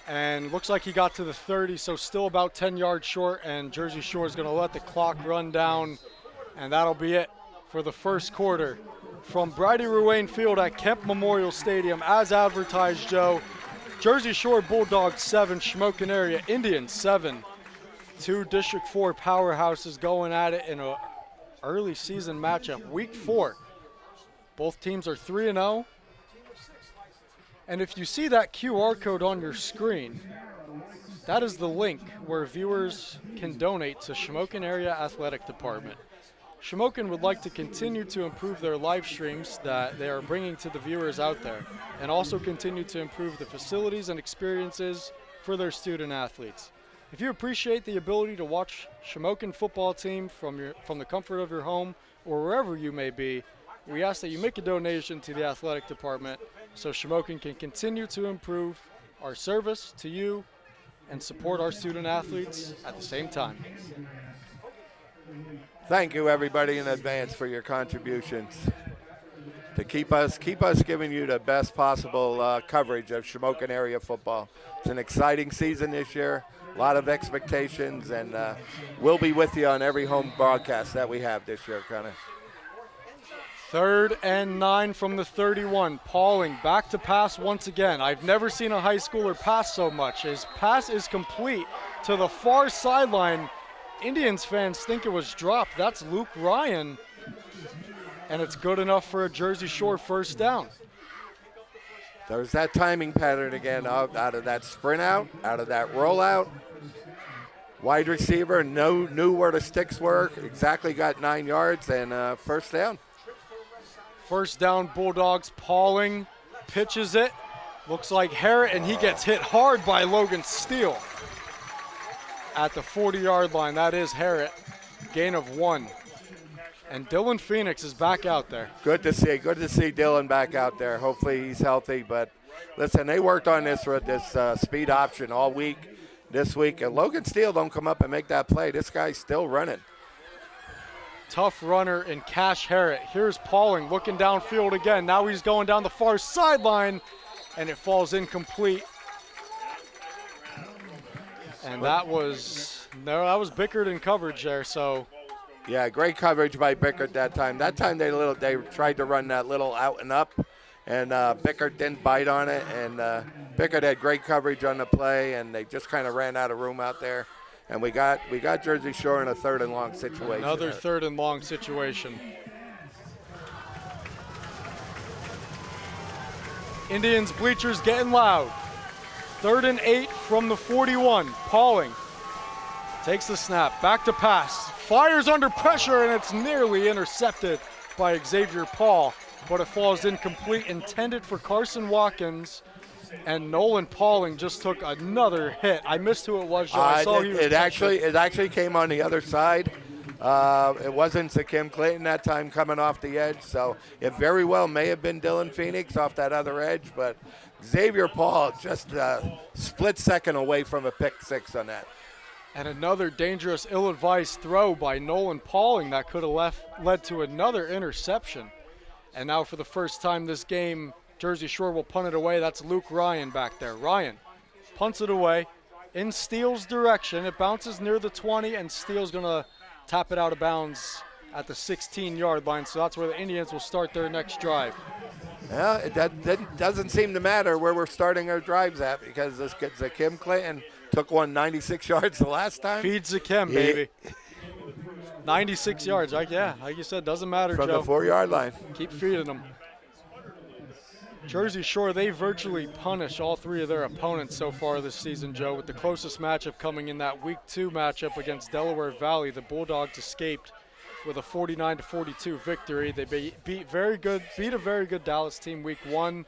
And looks like he got to the 30, so still about 10 yards short, and Jersey Shore is going to let the clock run down, and that'll be it for the first quarter. From Bridie Ruane Field at Kemp Memorial Stadium, as advertised, Joe, Jersey Shore Bulldogs 7, Shamokin Area Indians 7. 2 District 4 powerhouses going at it in an early season matchup. Week 4. Both teams are 3-0. And if you see that QR code on your screen, that is the link where viewers can donate to Shamokin Area Athletic Department. Shamokin would like to continue to improve their live streams that they are bringing to the viewers out there, and also continue to improve the facilities and experiences for their student athletes. If you appreciate the ability to watch Shamokin football team from the comfort of your home or wherever you may be, we ask that you make a donation to the athletic department so Shamokin can continue to improve our service to you and support our student athletes at the same time. Thank you, everybody, in advance for your contributions to keep us giving you the best possible coverage of Shamokin area football. It's an exciting season this year, a lot of expectations, and we'll be with you on every home broadcast that we have this year, Connor. 3rd and 9 from the 31. Pauling back to pass once again. I've never seen a high schooler pass so much. His pass is complete to the far sideline. Indians fans think it was dropped. That's Luke Ryan, and it's good enough for a Jersey Shore first down. There's that timing pattern again out of that sprint out of that rollout. Wide receiver knew where the sticks were, exactly got 9 yards, and first down. First down, Bulldogs. Pauling pitches it. Looks like Harrett, and he gets hit hard by Logan Steele at the 40-yard line. That is Harrett. Gain of 1. And Dylan Phoenix is back out there. Good to see Dylan back out there. Hopefully he's healthy. But listen, they worked on this speed option all week. This week, and Logan Steele don't come up and make that play. This guy's still running. Tough runner in Cash Harrett. Here's Pauling looking downfield again. Now he's going down the far sideline, and it falls incomplete. And that was Bickert in coverage there. So, yeah, great coverage by Bickert that time. That time they tried to run that little out and up, and Bickert didn't bite on it. And Bickert had great coverage on the play, and they just kind of ran out of room out there. And we got Jersey Shore in a 3rd and long situation. Another 3rd and long situation. Indians bleachers getting loud. 3rd and 8 from the 41. Pauling takes the snap, back to pass, fires under pressure, and it's nearly intercepted by Xavier Paul, but it falls incomplete, intended for Carson Watkins. And Nolan Pauling just took another hit. I missed who it was, Joe. I saw he was it actually came on the other side. It wasn't Zakim Clayton that time coming off the edge, so it very well may have been Dylan Phoenix off that other edge, but Xavier Paul just a split second away from a pick 6 on that. And another dangerous, ill-advised throw by Nolan Pauling that could have led to another interception. And now for the first time this game, Jersey Shore will punt it away. That's Luke Ryan back there. Ryan punts it away in Steele's direction. It bounces near the 20, and Steele's going to tap it out of bounds at the 16-yard line. So that's where the Indians will start their next drive. Well, that doesn't seem to matter where we're starting our drives at, because this kid Zakim Clayton took 96 yards the last time. Feed Zakim, baby. 96 yards. Like you said, doesn't matter, from Joe. The 4-yard line. Keep feeding them. Jersey Shore, they virtually punish all 3 of their opponents so far this season, Joe, with the closest matchup coming in that Week 2 matchup against Delaware Valley. The Bulldogs escaped with a 49-42 victory. They beat a very good Dallas team Week 1,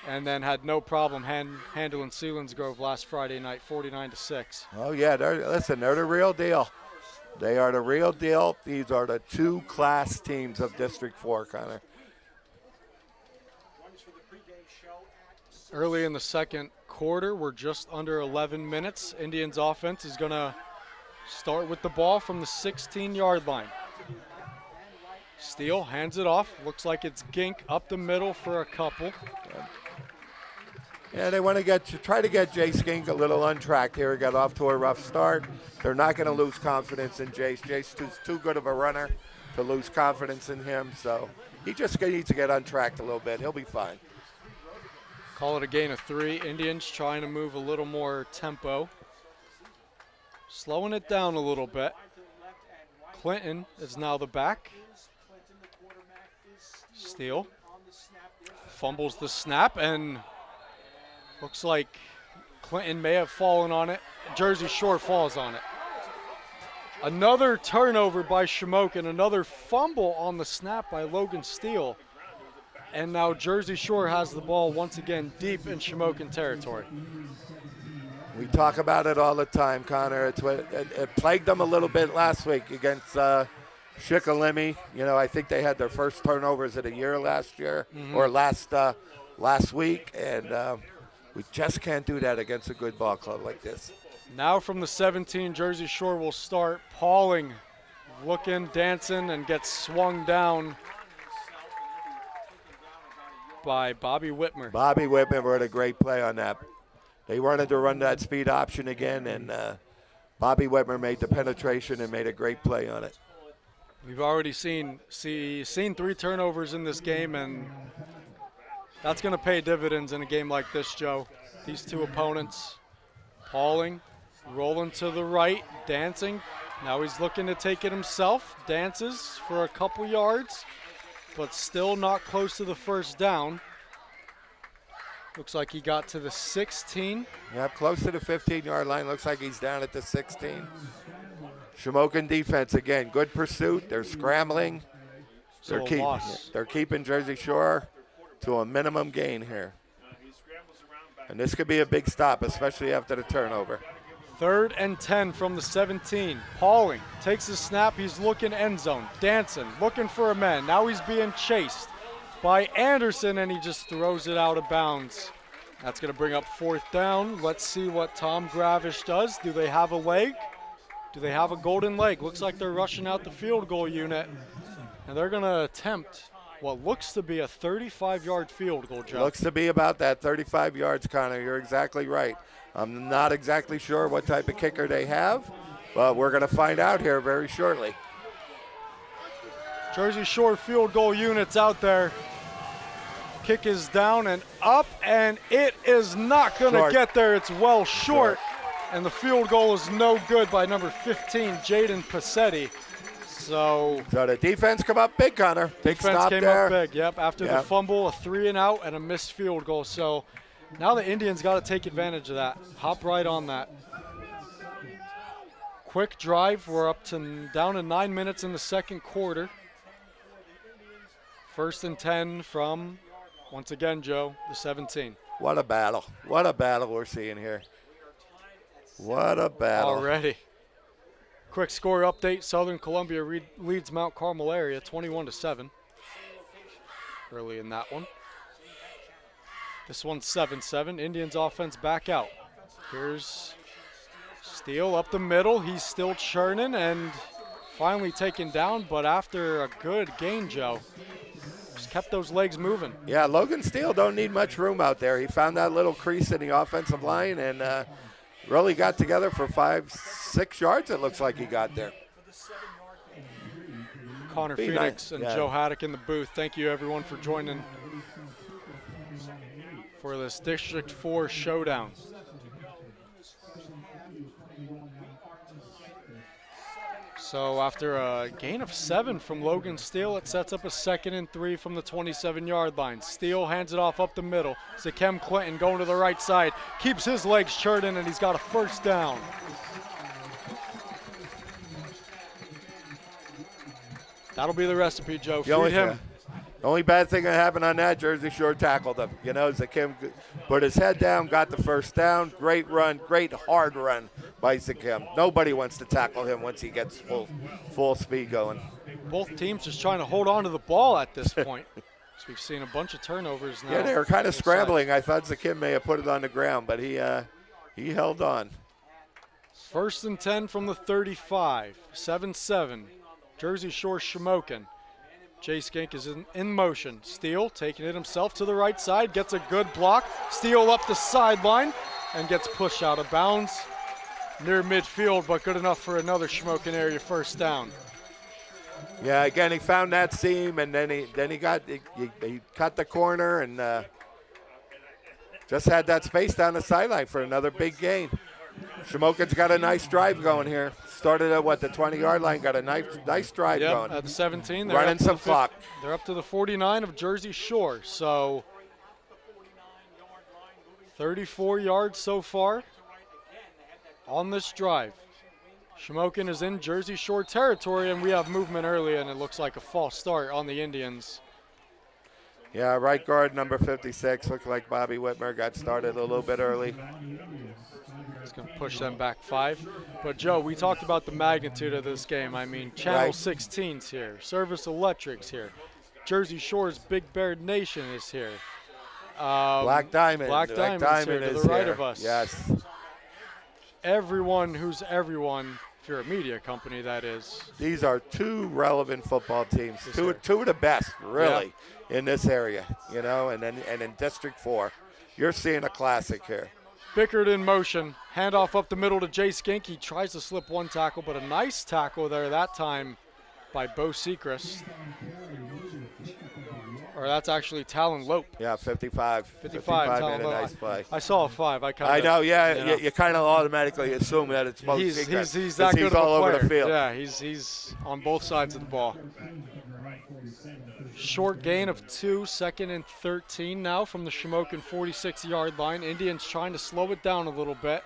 and then had no problem handling Selinsgrove last Friday night, 49-6. Oh yeah, they're the real deal. They are the real deal. These are the 2 class teams of District 4, Connor. Early in the second quarter, we're just under 11 minutes. Indians offense is going to start with the ball from the 16-yard line. Steele hands it off. Looks like it's Gink up the middle for a couple. Yeah, they want to try to get Jace Gink a little untracked here. He got off to a rough start. They're not going to lose confidence in Jace. Jace is too good of a runner to lose confidence in him, so he just needs to get untracked a little bit. He'll be fine. Call it a gain of 3. Indians trying to move a little more tempo. Slowing it down a little bit. Clinton is now the back. Steele fumbles the snap, and Looks like Clinton may have fallen on it. Jersey Shore falls on it. Another turnover by Shamokin, another fumble on the snap by Logan Steele. And now Jersey Shore has the ball once again deep in Shamokin territory. We talk about it all the time, Connor. It plagued them a little bit last week against Shikalimi. You know, I think they had their first turnovers of the year last year, or last week, and we just can't do that against a good ball club like this. Now from the 17, Jersey Shore will start. Pauling, looking, dancing, and gets swung down by Bobby Whitmer. Bobby Whitmer had a great play on that. They wanted to run that speed option again, and Bobby Whitmer made the penetration and made a great play on it. We've already seen 3 turnovers in this game, and that's going to pay dividends in a game like this, Joe. These two opponents, Pauling, rolling to the right, dancing. Now he's looking to take it himself, dances for a couple yards, but still not close to the first down. Looks like he got to the 16. Yep, close to the 15-yard line. Looks like he's down at the 16. Shamokin defense again, good pursuit. They're scrambling. They're keeping Jersey Shore to a minimum gain here. And this could be a big stop, especially after the turnover. 3rd and 10 from the 17. Pauling takes the snap. He's looking end zone, dancing, looking for a man. Now he's being chased by Anderson, and he just throws it out of bounds. That's going to bring up 4th down. Let's see what Tom Gravish does. Do they have a leg? Do they have a golden leg? Looks like they're rushing out the field goal unit, and they're going to attempt what looks to be a 35-yard field goal, Joe. Looks to be about that, 35 yards, Connor. You're exactly right. I'm not exactly sure what type of kicker they have, but we're going to find out here very shortly. Jersey Shore field goal units out there. Kick is down and up, and it is not going to get there. It's well short, and the field goal is no good by number 15, Jaden Passetti. So the defense come up big, Connor. Big stop there. Defense came up big, yep. After the fumble, a 3-and-out, and a missed field goal. So now the Indians got to take advantage of that. Hop right on that. Quick drive. We're up to down to 9 minutes in the second quarter. 1st and 10 from, once again, Joe, the 17. What a battle. What a battle we're seeing here. What a battle. Already. Quick score update. Southern Columbia leads Mount Carmel area 21-7. Early in that one. This one's 7-7. Indians offense back out. Here's Steele up the middle. He's still churning and finally taken down, but after a good gain, Joe. Just kept those legs moving. Yeah, Logan Steele don't need much room out there. He found that little crease in the offensive line and really got together for 5-6 yards, it looks like he got there. Connor Phoenix and Joe Haddock in the booth. Thank you, everyone, for joining for this District 4 showdown. So after a gain of 7 from Logan Steele, it sets up a 2nd and 3 from the 27-yard line. Steele hands it off up the middle. Zakem Clinton going to the right side. Keeps his legs churning, and he's got a 1st down. That'll be the recipe, Joe. Feed him. The only bad thing that happened on that, Jersey Shore tackled him. You know, Zakem put his head down, got the 1st down. Great run, great hard run by Zakem. Nobody wants to tackle him once he gets full speed going. Both teams just trying to hold on to the ball at this point. So we've seen a bunch of turnovers now. Yeah, they were kind of scrambling. I thought Zakem may have put it on the ground, but he held on. 1st and 10 from the 35. 7-7. Jersey Shore Shamokin. Jay Skink is in motion. Steele taking it himself to the right side, gets a good block. Steele up the sideline and gets pushed out of bounds near midfield, but good enough for another Shamokin area 1st down. Yeah, again, he found that seam, and then he cut the corner and just had that space down the sideline for another big gain. Shamokin's got a nice drive going here. Started at, the 20-yard line, got a nice drive going. At the 17. Running some clock. They're up to the 49 of Jersey Shore. So 34 yards so far on this drive. Shamokin is in Jersey Shore territory, and we have movement early, and it looks like a false start on the Indians. Yeah, right guard number 56. Looked like Bobby Whitmer got started a little bit early. It's going to push them back 5. But, Joe, we talked about the magnitude of this game. I mean, Channel 16's here. Service Electric's here. Jersey Shore's Big Bear Nation is here. Black Diamond. Black Diamond's here to the right of us. Yes. Everyone who's everyone, if you're a media company, that is. These are 2 relevant football teams. Two of the best, really, in this area, you know, and in District 4. You're seeing a classic here. Bickert in motion. Handoff up the middle to Jay Skink. He tries to slip one tackle, but a nice tackle there that time by Bo Sechrist. Or that's actually Talon Lope. Yeah, 55. 55 made a nice play. I saw a 5. I know, yeah. You kind of automatically assume that it's Bo Sechrist. He's that good of a all player. Over the field. Yeah, he's on both sides of the ball. Short gain of 2, 2nd and 13 now from the Shamokin 46-yard line. Indians trying to slow it down a little bit.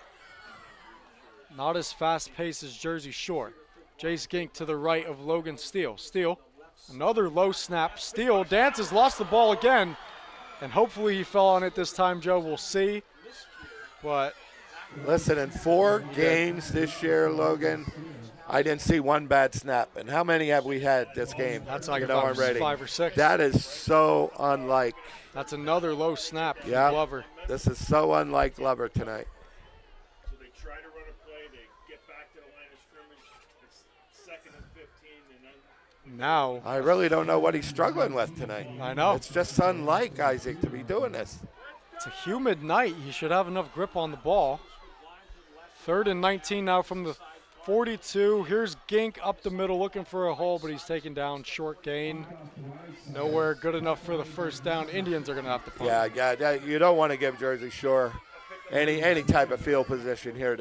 Not as fast-paced as Jersey Shore. Jay Skink to the right of Logan Steele. Steele, another low snap. Steele dances, lost the ball again, and hopefully he fell on it this time, Joe. We'll see. But listen, in 4 games this year, Logan, I didn't see one bad snap. And how many have we had this game? That's like already 5 or 6. That is so unlike. That's another low snap from Yeah, Glover. This is so unlike Glover tonight. So they try to run a play, they get back to the line of scrimmage. It's 2nd and 15, and then Now I really don't know what he's struggling with tonight. I know. It's just unlike Isaac to be doing this. It's a humid night. He should have enough grip on the ball. 3rd and 19 now from the 42. Here's Gink up the middle looking for a hole, but he's taken down. Short gain. Nowhere good enough for the first down. Indians are going to have to punt. Yeah, you don't want to give Jersey Shore any type of field position here.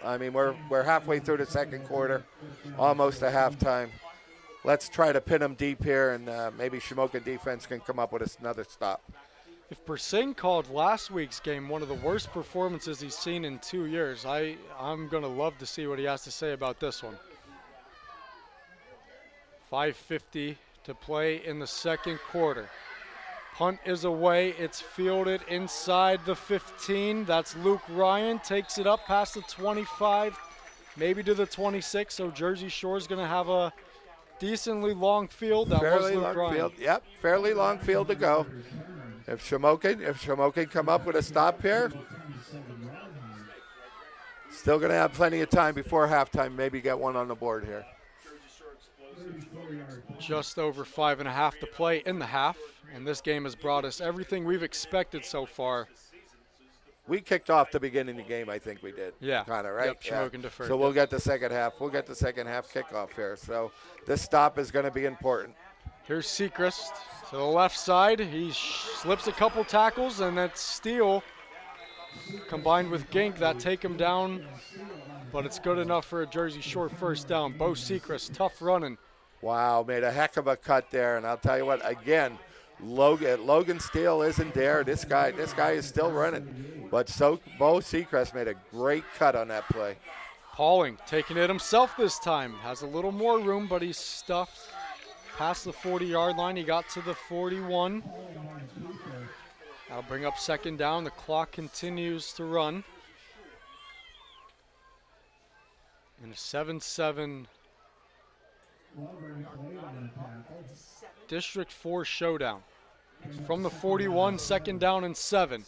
I mean, we're halfway through the 2nd quarter, almost to halftime. Let's try to pin them deep here, and maybe Shamokin defense can come up with another stop. If Persing called last week's game one of the worst performances he's seen in 2 years, I'm going to love to see what he has to say about this one. 5:50 to play in the 2nd quarter. Punt is away. It's fielded inside the 15. That's Luke Ryan. Takes it up past the 25, maybe to the 26. So Jersey Shore's going to have a decently long field. That was Luke Ryan. Field. Yep, fairly long field to go. If Shamokin come up with a stop here, still going to have plenty of time before halftime. Maybe get one on the board here. Just over 5.5 to play in the half, and this game has brought us everything we've expected so far. We kicked off the beginning of the game, I think we did. Yeah. Kind of, right? Yep, Shamokin deferred. So we'll get the second half. We'll get the second half kickoff here. So this stop is going to be important. Here's Sechrist to the left side. He slips a couple tackles, and that's Steele combined with Gink that take him down, but it's good enough for a Jersey Shore first down. Bo Sechrist, tough running. Wow, made a heck of a cut there, and I'll tell you what, again, Logan Steele isn't there. This guy is still running, but Bo Sechrist made a great cut on that play. Pauling taking it himself this time. Has a little more room, but he's stuffed past the 40-yard line. He got to the 41. That'll bring up 2nd down. The clock continues to run. And a 7-7 District 4 showdown. From the 41, 2nd down and 7.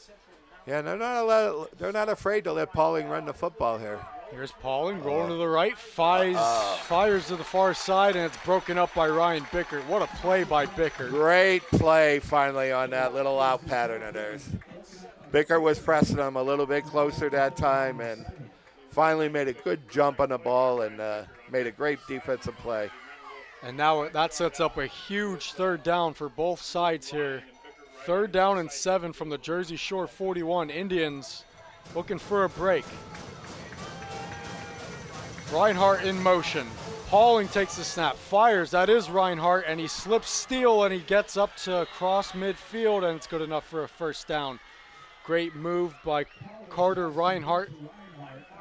Yeah, they're not afraid to let Pauling run the football here. Here's Pauling rolling to the right, fires to the far side, and it's broken up by Ryan Bickert. What a play by Bickert. Great play finally on that little out pattern of theirs. Bickert was pressing him a little bit closer that time and finally made a good jump on the ball and made a great defensive play. And now that sets up a huge 3rd down for both sides here. 3rd down and 7 from the Jersey Shore 41. Indians looking for a break. Reinhardt in motion. Pauling takes the snap, fires. That is Reinhardt, and he slips Steele, and he gets up to cross midfield, and it's good enough for a first down. Great move by Carter Reinhardt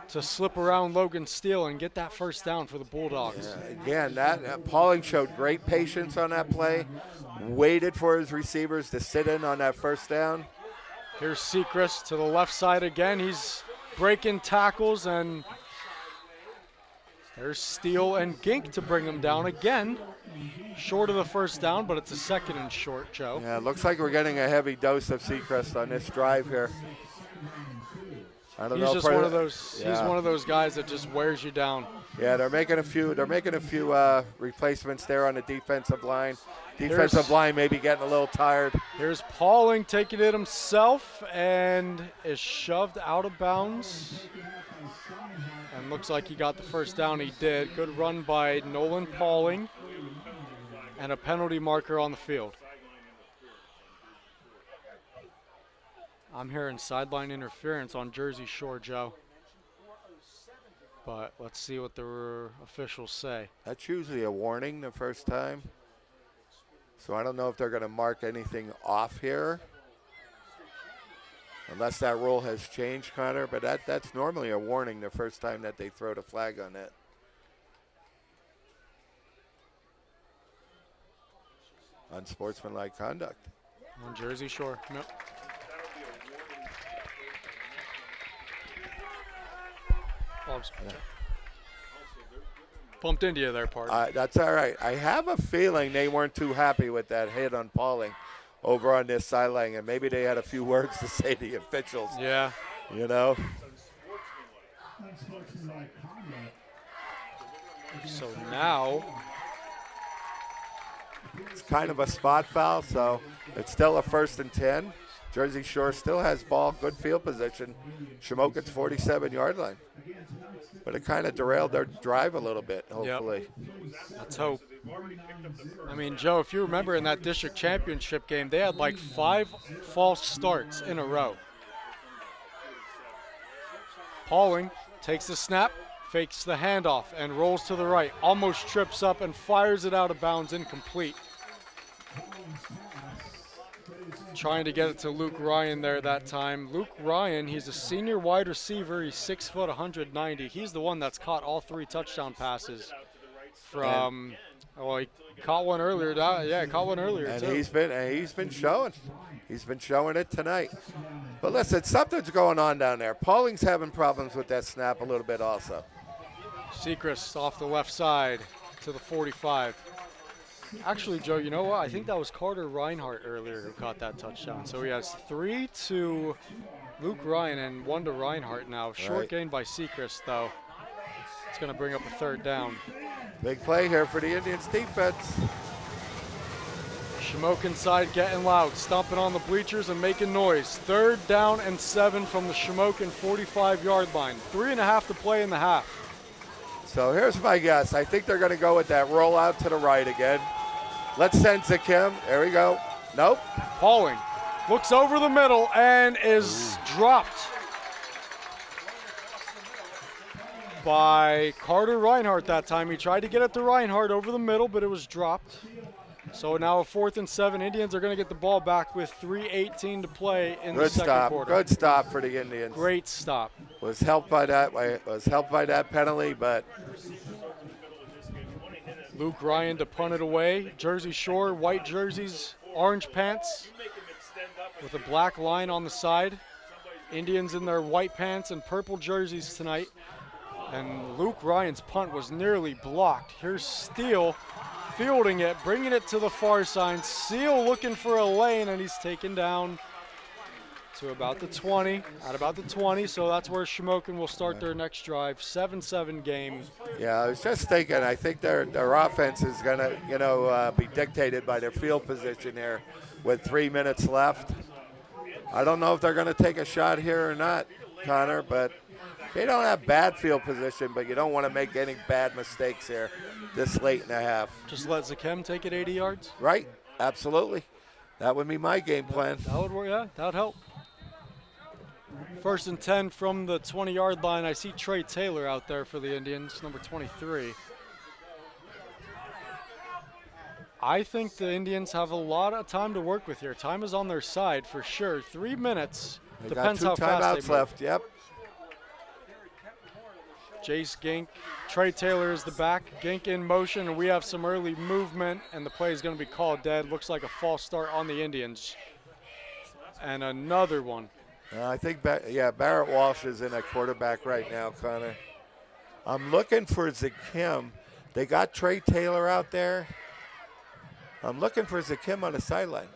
to slip around Logan Steele and get that first down for the Bulldogs. Again, that Pauling showed great patience on that play, waited for his receivers to sit in on that first down. Here's Sechrist to the left side again. He's breaking tackles, and there's Steele and Gink to bring him down again. Short of the first down, but it's a second and short, Joe. Yeah, it looks like we're getting a heavy dose of Sechrist on this drive here. I don't know. He's just one of those. Yeah. He's one of those guys that just wears you down. Yeah, they're making a few replacements there on the defensive line. Defensive line maybe getting a little tired. Here's Pauling taking it himself and is shoved out of bounds. And looks like he got the first down. He did. Good run by Nolan Pauling. And a penalty marker on the field. I'm hearing sideline interference on Jersey Shore, Joe. But let's see what the officials say. That's usually a warning the first time. So I don't know if they're going to mark anything off here. Unless that rule has changed, Connor. But that's normally a warning the first time that they throw the flag on that. Unsportsmanlike conduct. On Jersey Shore, nope. Bumped into you there, partner. That's all right. I have a feeling they weren't too happy with that hit on Pauling over on this sideline, and maybe they had a few words to say to the officials. Yeah. You know? So now it's kind of a spot foul, so it's still a 1st and 10. Jersey Shore still has ball, good field position. Shamokin's 47-yard line. But it kind of derailed their drive a little bit, hopefully. Yep. Let's hope. I mean, Joe, if you remember in that district championship game, they had like 5 false starts in a row. Pauling takes the snap, fakes the handoff, and rolls to the right. Almost trips up and fires it out of bounds, incomplete. Trying to get it to Luke Ryan there that time. Luke Ryan, he's a senior wide receiver. He's 6 foot, 190. He's the one that's caught all 3 touchdown passes from. Well, he caught one earlier. Yeah, caught one earlier and too. He's been showing. He's been showing it tonight. But listen, something's going on down there. Pauling's having problems with that snap a little bit also. Sechrist off the left side to the 45. Actually, Joe, you know what? I think that was Carter Reinhardt earlier who caught that touchdown. So he has 3 to Luke Ryan and 1 to Reinhardt now. Short gain by Sechrist, though. It's going to bring up a 3rd down. Big play here for the Indians defense. Shamokin side getting loud, stomping on the bleachers and making noise. 3rd down and 7 from the Shamokin 45-yard line. 3.5 to play in the half. So here's my guess. I think they're going to go with that rollout to the right again. Let's send Zakim. There we go. Nope. Pauling looks over the middle and is dropped by Carter Reinhardt that time. He tried to get it to Reinhardt over the middle, but it was dropped. So now a 4th and 7. Indians are going to get the ball back with 3:18 to play in the second quarter. Good stop for the Indians. Great stop. Was helped by that penalty, but Luke Ryan to punt it away. Jersey Shore, white jerseys, orange pants with a black line on the side. Indians in their white pants and purple jerseys tonight. And Luke Ryan's punt was nearly blocked. Here's Steele fielding it, bringing it to the far side. Steele looking for a lane, and he's taken down to about the 20, at about the 20, so that's where Shamokin will start their next drive. 7-7 game. Yeah, I was just thinking, I think their offense is going to, be dictated by their field position here with 3 minutes left. I don't know if they're going to take a shot here or not, Connor, but they don't have bad field position, but you don't want to make any bad mistakes here this late in the half. Just let Zakem take it 80 yards? Right, absolutely. That would be my game plan. That would work, yeah, that would help. 1st and 10 from the 20-yard line. I see Trey Taylor out there for the Indians, number 23. I think the Indians have a lot of time to work with here. Time is on their side for sure. 3 minutes They Depends got how two fast they timeouts move. left. Yep. Jace Gink, Trey Taylor is the back. Gink in motion, and we have some early movement, and the play is going to be called dead. Looks like a false start on the Indians. And another one. I think, Barrett Walsh is in at quarterback right now, Connor. I'm looking for Zakim. They got Trey Taylor out there. I'm looking for Zakim on the sideline.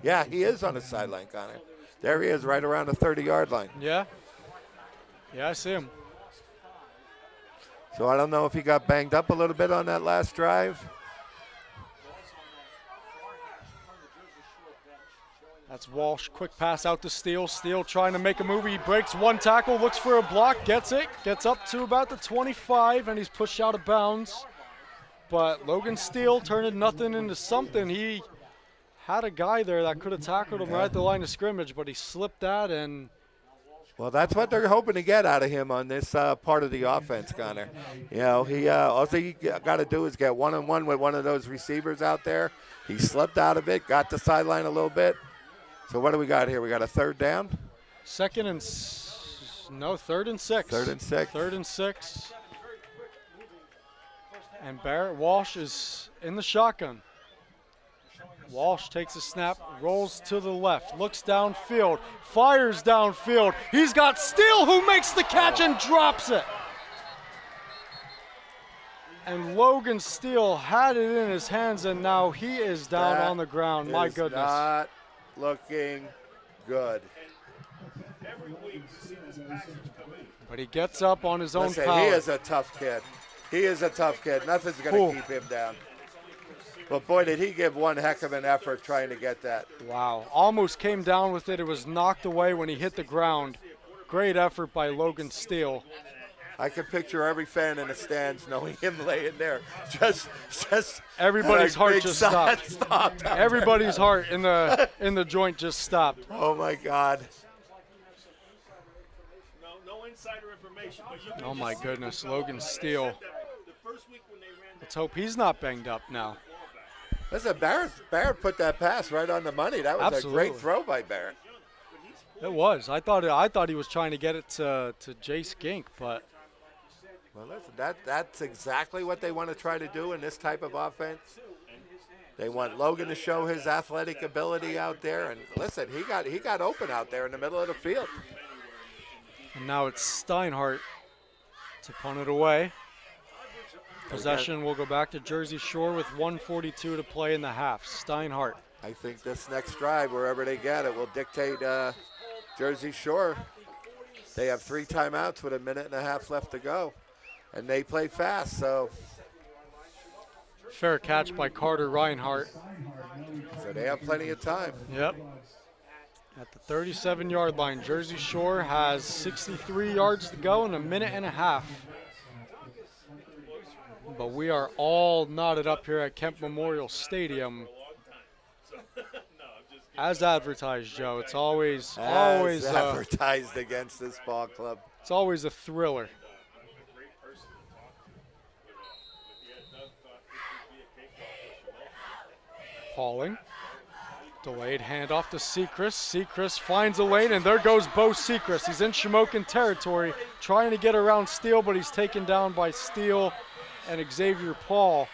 Yeah, he is on the sideline, Connor. There he is, right around the 30-yard line. Yeah? Yeah, I see him. So I don't know if he got banged up a little bit on that last drive. That's Walsh, quick pass out to Steele. Steele trying to make a move. He breaks one tackle, looks for a block, gets it, gets up to about the 25, and he's pushed out of bounds. But Logan Steele turning nothing into something. He had a guy there that could have tackled him right at the line of scrimmage, but he slipped that, and well, that's what they're hoping to get out of him on this part of the offense, Connor. You know, all he got to do is get one-on-one with one of those receivers out there. He slipped out of it, got the sideline a little bit. So what do we got here? We got a third down? third and 6. Third and 6. Third and 6. And Barrett Walsh is in the shotgun. Walsh takes a snap, rolls to the left, looks downfield, fires downfield. He's got Steele, who makes the catch and drops it. And Logan Steele had it in his hands, and now he is down on the ground. My goodness. Not looking good. But he gets up on his own Listen, power. he is a tough kid. He is a tough kid. Nothing's going to keep him down. But boy, did he give one heck of an effort trying to get that. Wow, almost came down with it. It was knocked away when he hit the ground. Great effort by Logan Steele. I can picture every fan in the stands knowing him laying there. Just everybody's heart just stopped. Everybody's heart in the joint just stopped. Oh my God. No insider information. But you Oh my goodness, Logan Steele. the first week when they ran Let's hope he's not banged up now. Listen, Barrett put that pass right on the money. That was Absolutely. a great throw by Barrett. It was. I thought he was trying to get it to Jace Gink, but Well, listen, that's exactly what they want to try to do in this type of offense. They want Logan to show his athletic ability out there, and listen, he got open out there in the middle of the field. and now it's Steinhardt to punt it away. Possession will go back to Jersey Shore with 1:42 to play in the half. Steinhardt. I think this next drive, wherever they get it, will dictate Jersey Shore. They have 3 timeouts with a minute and a half left to go, and they play fast, so Fair catch by Carter Reinhardt. they have plenty of time. Yep. At the 37-yard line, Jersey Shore has 63 yards to go in a minute and a half. But we are all knotted up here at Kemp Memorial Stadium. As advertised, Joe. It's always advertised against this ball club. it's always a thriller. Pauling. Delayed handoff to Sechrist. Sechrist finds a lane, and there goes Bo Sechrist. He's in Shamokin territory, trying to get around Steele, but he's taken down by Steele and Xavier Paul.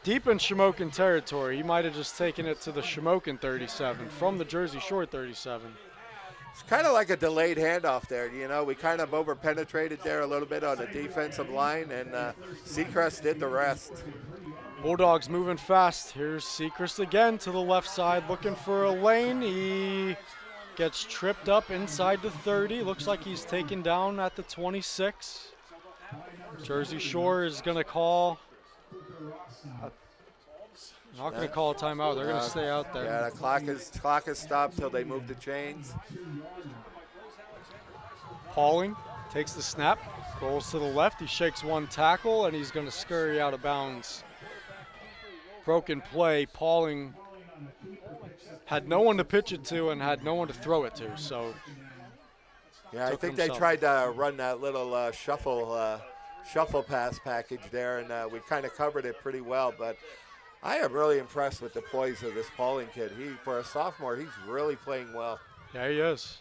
Deep in Shamokin territory, he might have just taken it to the Shamokin 37 from the Jersey Shore 37. It's kind of like a delayed handoff there. You know, we kind of over-penetrated there a little bit on the defensive line, and Sechrist did the rest. Bulldogs moving fast. Here's Sechrist again to the left side, looking for a lane. He gets tripped up inside the 30. Looks like he's taken down at the 26. Jersey Shore is going to call. Not going to call a timeout. They're going to stay out there. Yeah, the clock is stopped till they move the chains. Pauling takes the snap, rolls to the left. He shakes one tackle, and he's going to scurry out of bounds. Broken play. Pauling had no one to pitch it to and had no one to throw it to. So, yeah, I think they tried to run that little shuffle pass package there, and we kind of covered it pretty well. But I am really impressed with the poise of this Pauling kid. For a sophomore, he's really playing well. Yeah, he is.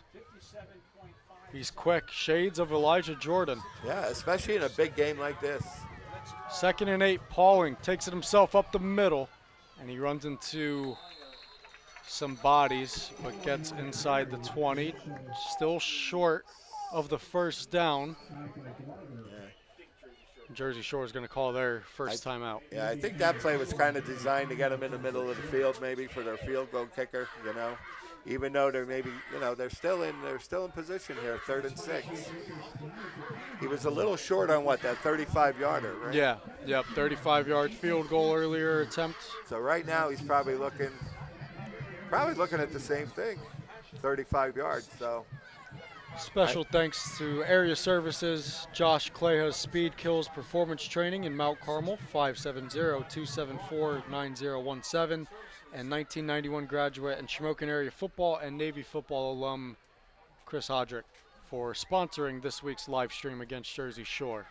He's quick. Shades of Elijah Jordan. Yeah, especially in a big game like this. 2nd and 8, Pauling takes it himself up the middle, and he runs into some bodies, but gets inside the 20. Still short of the first down. Jersey Shore is going to call their first timeout. Yeah, I think that play was kind of designed to get them in the middle of the field, maybe for their field goal kicker. Even though they're maybe, they're still in position here, 3rd and 6. He was a little short on that 35-yarder, right? Yeah, yep, 35-yard field goal earlier attempt. So right now he's probably looking at the same thing, 35 yards. So special thanks to Area Services, Josh Clayha's Speed Kills Performance Training in Mount Carmel, 570-274-9017. And 1991 graduate and Shamokin area football and Navy football alum Chris Hodrick for sponsoring this week's live stream against Jersey Shore.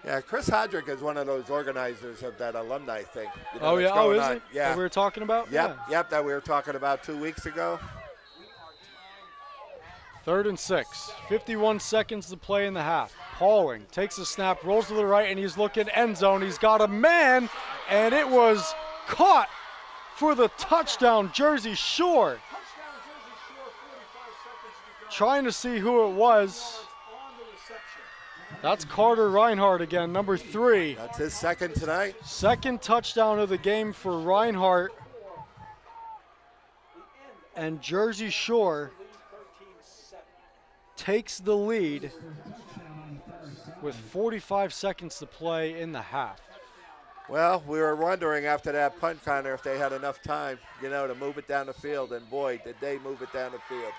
Yeah, Chris Hodrick is one of those organizers of that alumni thing. Is he? Yeah. That we were talking about? Yep, that we were talking about 2 weeks ago. 3rd and 6, 51 seconds to play in the half. Pauling takes a snap, rolls to the right, and he's looking end zone. He's got a man, and it was caught for the touchdown, Jersey Shore. Trying to see who it was. That's Carter Reinhardt again, number 3. That's his second tonight. Second touchdown of the game for Reinhardt. And Jersey Shore takes the lead with 45 seconds to play in the half. Well, we were wondering after that punt, Connor, if they had enough time, to move it down the field, and boy, did they move it down the field.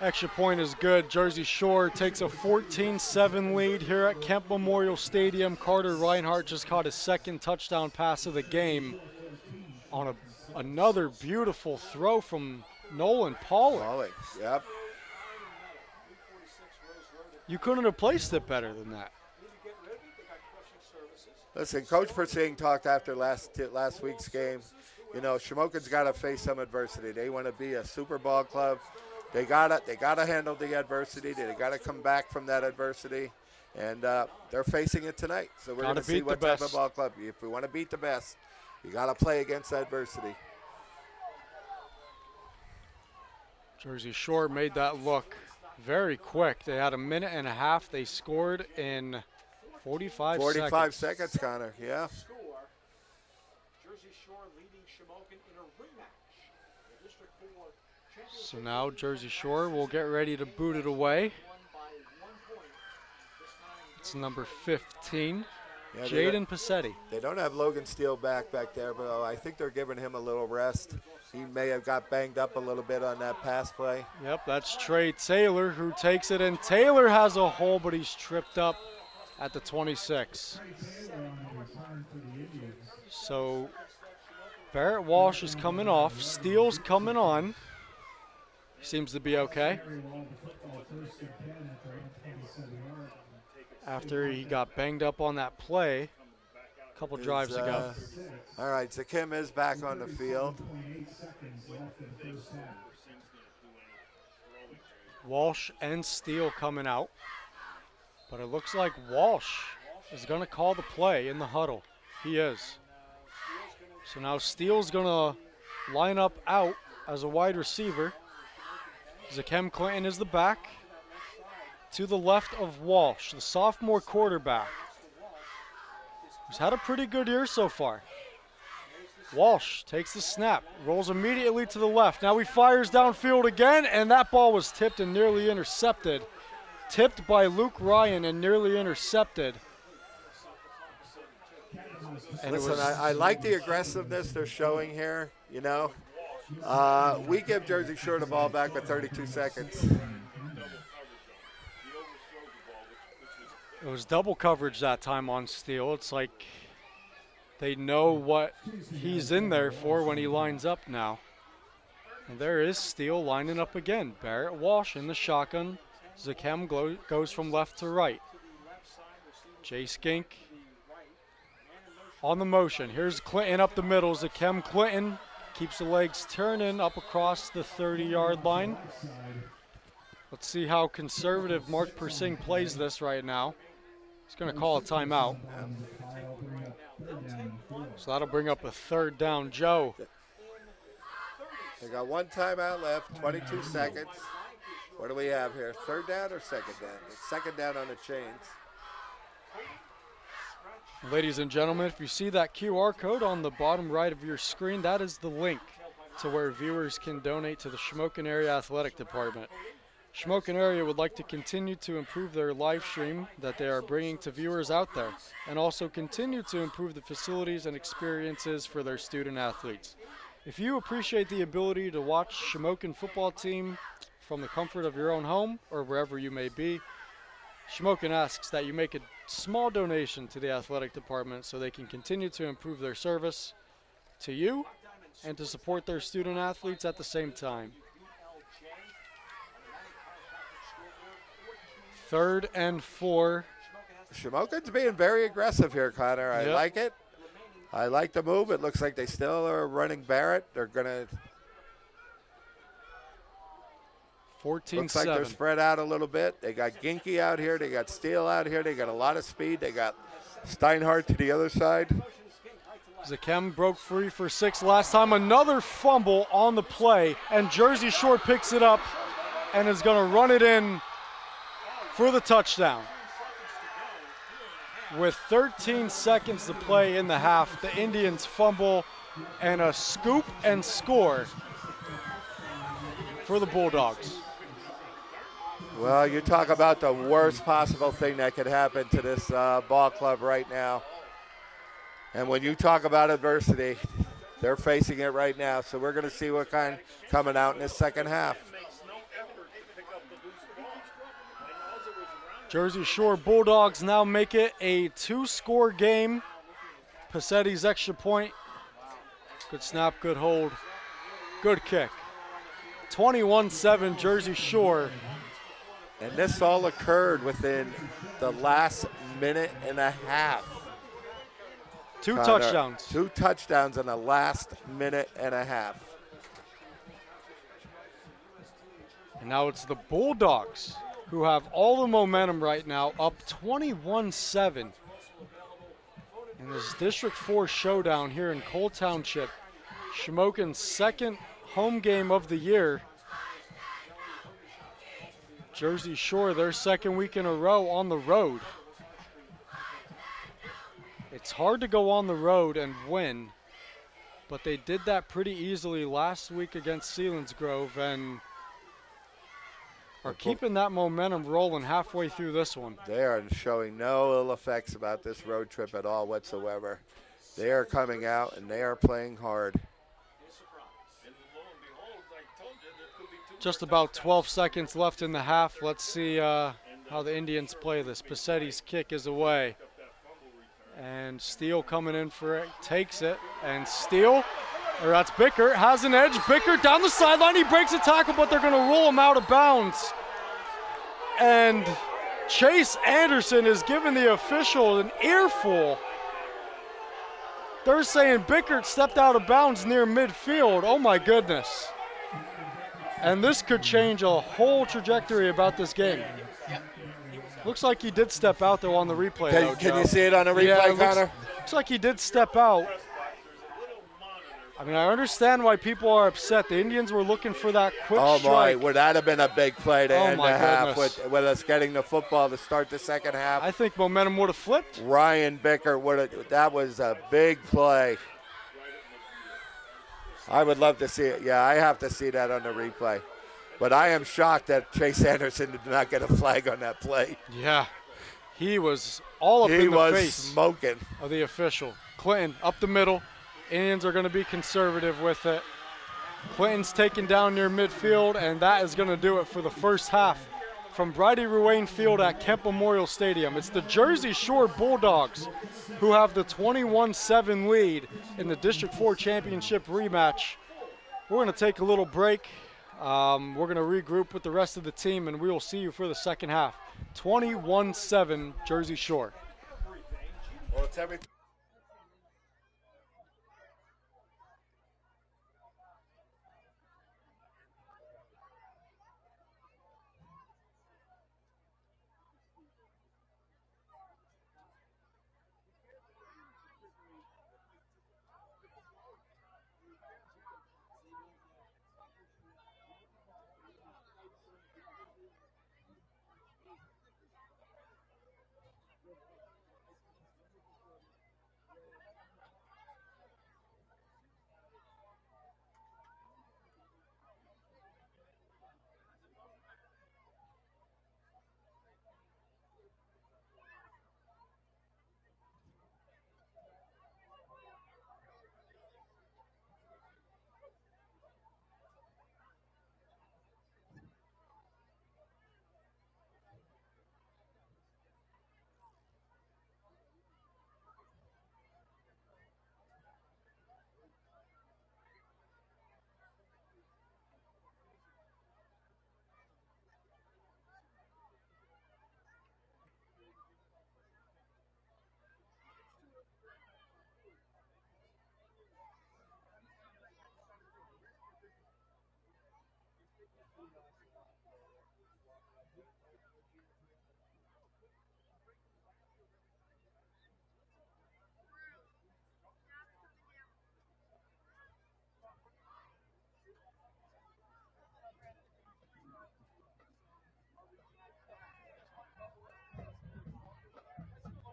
Extra point is good. Jersey Shore takes a 14-7 lead here at Kemp Memorial Stadium. Carter Reinhardt just caught his second touchdown pass of the game on another beautiful throw from Nolan Pauling. Yep. You couldn't have placed it better than that. Listen, Coach Persing talked after last week's game. Shamokin's got to face some adversity. They want to be a Super Bowl club. They gotta handle the adversity. They gotta come back from that adversity, and they're facing it tonight. So we're going to see what type of ball club. If we want to beat the best, you got to play against adversity. Jersey Shore made that look very quick. They had a minute and a half. They scored in 45 seconds. 45 seconds, Connor, yeah. Jersey Shore leading Shamokin in a rematch. The District 4 championship. So now Jersey Shore will get ready to boot it away. It's number 15, yeah, Jaden Passetti. They don't have Logan Steele back there, but I think they're giving him a little rest. He may have got banged up a little bit on that pass play. Yep, that's Trey Taylor who takes it, and Taylor has a hole, but he's tripped up at the 26. So Barrett Walsh is coming off. Steele's coming on. Seems to be okay. After he got banged up on that play a couple drives ago. All right, so Kim is back on the field. Walsh and Steele coming out. But it looks like Walsh is going to call the play in the huddle. He is. So now Steele's going to line up out as a wide receiver. Zakem Clinton is the back. To the left of Walsh, the sophomore quarterback, who's had a pretty good year so far. Walsh takes the snap, rolls immediately to the left. Now he fires downfield again, and that ball was tipped and nearly intercepted. Tipped by Luke Ryan and nearly intercepted. And listen, I like the aggressiveness they're showing here, We give Jersey Shore the ball back with 32 seconds. It was double coverage that time on Steele. It's like they know what he's in there for when he lines up now. And there is Steele lining up again. Barrett Walsh in the shotgun. Zakem goes from left to right. Jay Skink On the motion, here's Clinton up the middle. Zakem Clinton keeps the legs turning up across the 30-yard line. Let's see how conservative Mark Persing plays this right now. He's going to call a timeout. So that'll bring up a 3rd down. Joe. They got 1 timeout left, 22 seconds. What do we have here? 3rd down or 2nd down? It's 2nd down on the chains. Ladies and gentlemen, if you see that QR code on the bottom right of your screen, that is the link to where viewers can donate to the Shamokin Area Athletic Department. Shamokin Area would like to continue to improve their live stream that they are bringing to viewers out there, and also continue to improve the facilities and experiences for their student athletes. If you appreciate the ability to watch Shamokin football team from the comfort of your own home or wherever you may be, Shamokin asks that you make a small donation to the athletic department so they can continue to improve their service to you and to support their student athletes at the same time. 3rd and 4. Shamokin's being very aggressive here, Connor. I like it. I like the move. It looks like they still are running Barrett. They're going to 14-7. Looks like they're spread out a little bit. They got Ginky out here. They got Steele out here. They got a lot of speed. They got Steinhardt to the other side. Zakem broke free for 6 last time. Another fumble on the play, and Jersey Shore picks it up and is going to run it in for the touchdown. With 13 seconds to play in the half, the Indians fumble and a scoop and score for the Bulldogs. Well, you talk about the worst possible thing that could happen to this ball club right now. And when you talk about adversity, they're facing it right now. So we're going to see what kind coming out in this second half. Jersey Shore Bulldogs now make it a 2-score game. Passetti's extra point. Good snap, good hold, good kick. 21-7 Jersey Shore. And this all occurred within the last minute and a half. 2 touchdowns. 2 touchdowns in the last minute and a half. And now it's the Bulldogs who have all the momentum right now, up 21-7 in this District 4 showdown here in Cole Township. Shamokin's 2nd home game of the year. Jersey Shore, their 2nd week in a row on the road. It's hard to go on the road and win, but they did that pretty easily last week against Selinsgrove and are keeping that momentum rolling halfway through this one. They are showing no ill effects about this road trip at all whatsoever. They are coming out and they are playing hard. Just about 12 seconds left in the half. Let's see how the Indians play this. Passetti's kick is away. And Steele coming in for it, takes it, and Steele, or that's Bickert, has an edge. Bickert down the sideline, he breaks a tackle, but they're gonna roll him out of bounds. And Chase Anderson is giving the official an earful. They're saying Bickert stepped out of bounds near midfield. Oh my goodness. And this could change a whole trajectory about this game. Looks like he did step out though on the replay. Can you see it on the replay, Connor? Looks like he did step out. I mean, I understand why people are upset. The Indians were looking for that quick strike. Oh, my, would that have been a big play to end the half with us getting the football to start the second half? I think momentum would have flipped. Ryan Bickert would have. That was a big play. I would love to see it. Yeah, I have to see that on the replay. But I am shocked that Chase Anderson did not get a flag on that play. Yeah, he was all up in the face. He was smoking. Of the official. Clinton up the middle. Indians are going to be conservative with it. Clinton's taken down near midfield, and that is going to do it for the first half from Bridie Ruane Field at Kemp Memorial Stadium. It's the Jersey Shore Bulldogs who have the 21-7 lead in the District 4 Championship rematch. We're going to take a little break. We're going to regroup with the rest of the team, and we will see you for the second half. 21-7 Jersey Shore. Well, it's everything.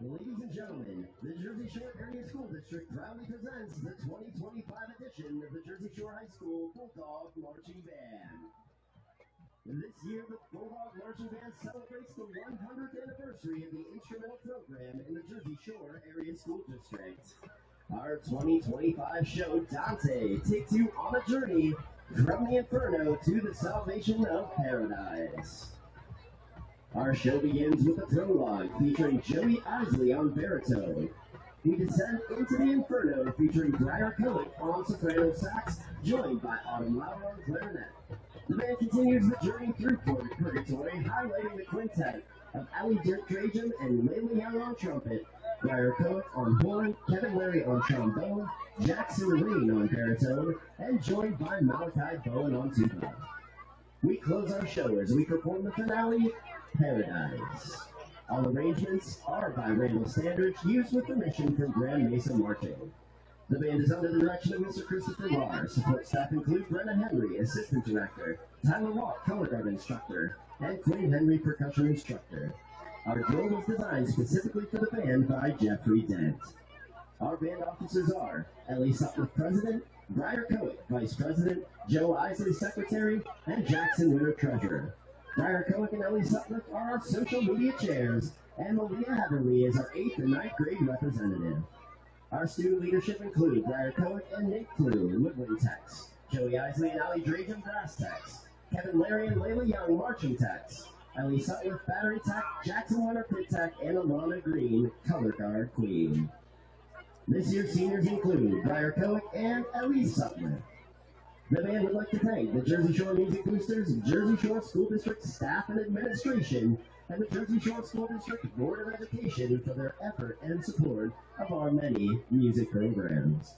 Ladies and gentlemen, the Jersey Shore Area School District proudly presents the 2025 edition of the Jersey Shore High School Bulldog Marching Band. This year, the Bulldog Marching Band celebrates the 100th anniversary of the instrumental program in the Jersey Shore Area School District. Our 2025 show, Dante, takes you on a journey from the Inferno to the salvation of paradise. Our show begins with a prologue featuring Joey Isley on baritone. We descend into the Inferno featuring Briar Cohen on soprano sax, joined by Autumn Lauer on clarinet. The band continues the journey through Purgatory, highlighting the quintet of Ali Trajan and Layla Young on trumpet, Briar Cohen on horn, Kevin Larry on trombone, Jackson Rain on baritone, and joined by Malachi Bowen on tuba. We close our show as we perform the finale, Paradise. All arrangements are by Randall Standards, used with permission from Grand Mesa Marching. The band is under the direction of Mr. Christopher Lahr. Support staff include Brenna Henry, Assistant Director, Tyler Walk, Color Guard Instructor, and Quinn Henry, Percussion Instructor. Our drill was designed specifically for the band by Jeffrey Dent. Our band officers are Ellie Sutcliffe, President, Briar Cohen, Vice President, Joe Isley, Secretary, and Jackson Winter, Treasurer. Briar Cohen and Ellie Sutcliffe are our social media chairs, and Malia Heatherly is our 8th and 9th grade representative. Our student leadership include Briar Cohen and Nick Clue, Woodwind Techs, Joey Isley and Ali Drajan, Brass Techs, Kevin Larry and Layla Young, Marching Techs, Ellie Sutcliffe, Battery Tech, Jackson Winter, Pit Tech, and Alana Green, Color Guard Queen. This year's seniors include Briar Cohen and Ellie Sutcliffe. The band would like to thank the Jersey Shore Music Boosters, Jersey Shore School District staff and administration, and the Jersey Shore School District Board of Education for their effort and support of our many music programs.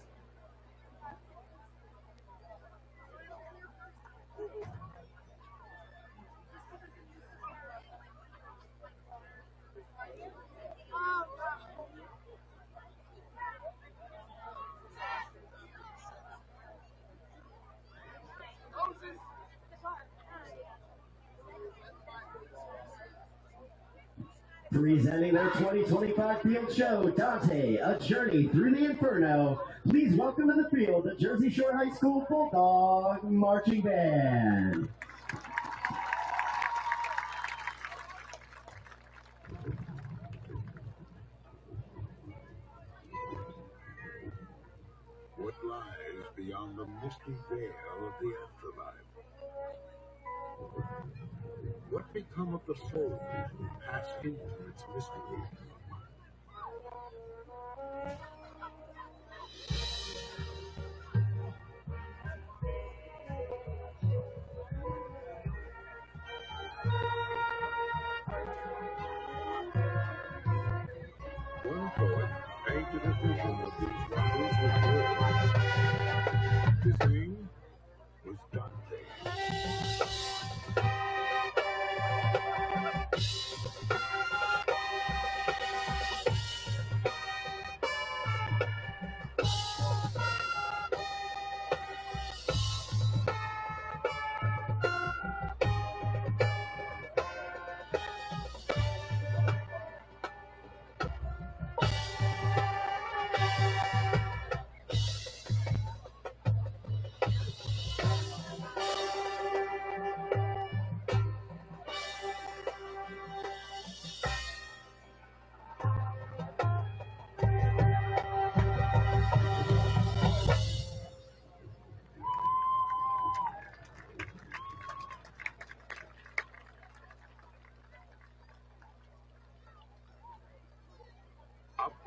Presenting their 2025 field show, Dante, A Journey Through the Inferno. Please welcome to the field the Jersey Shore High School Bulldog Marching Band. What lies beyond the misty veil of the afterlife? What become of the soul who pass into its mysteries? One poet painted a vision of these wonders with words. His name was Dante.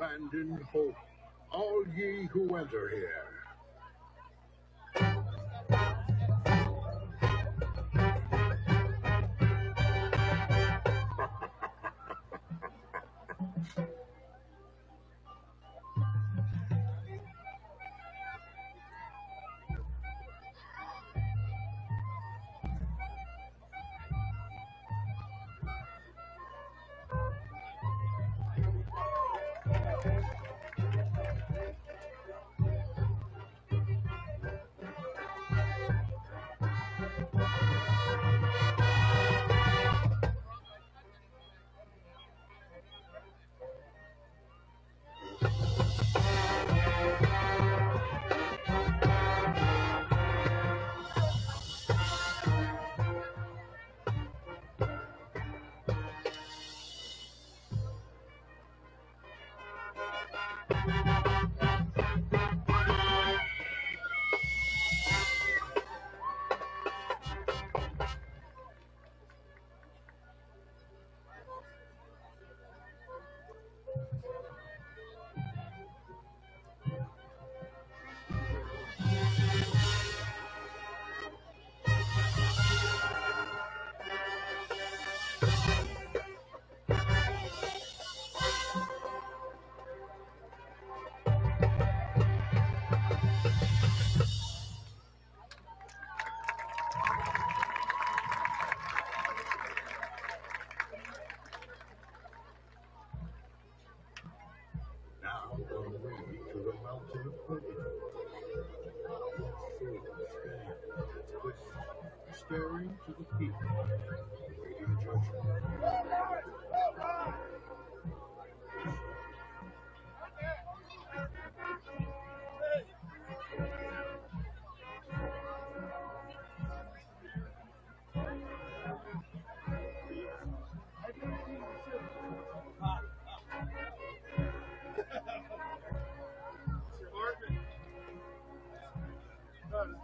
Abandon hope, all ye who enter here. to the podium. Forward, stand, twist, staring to the people. Radio judgment.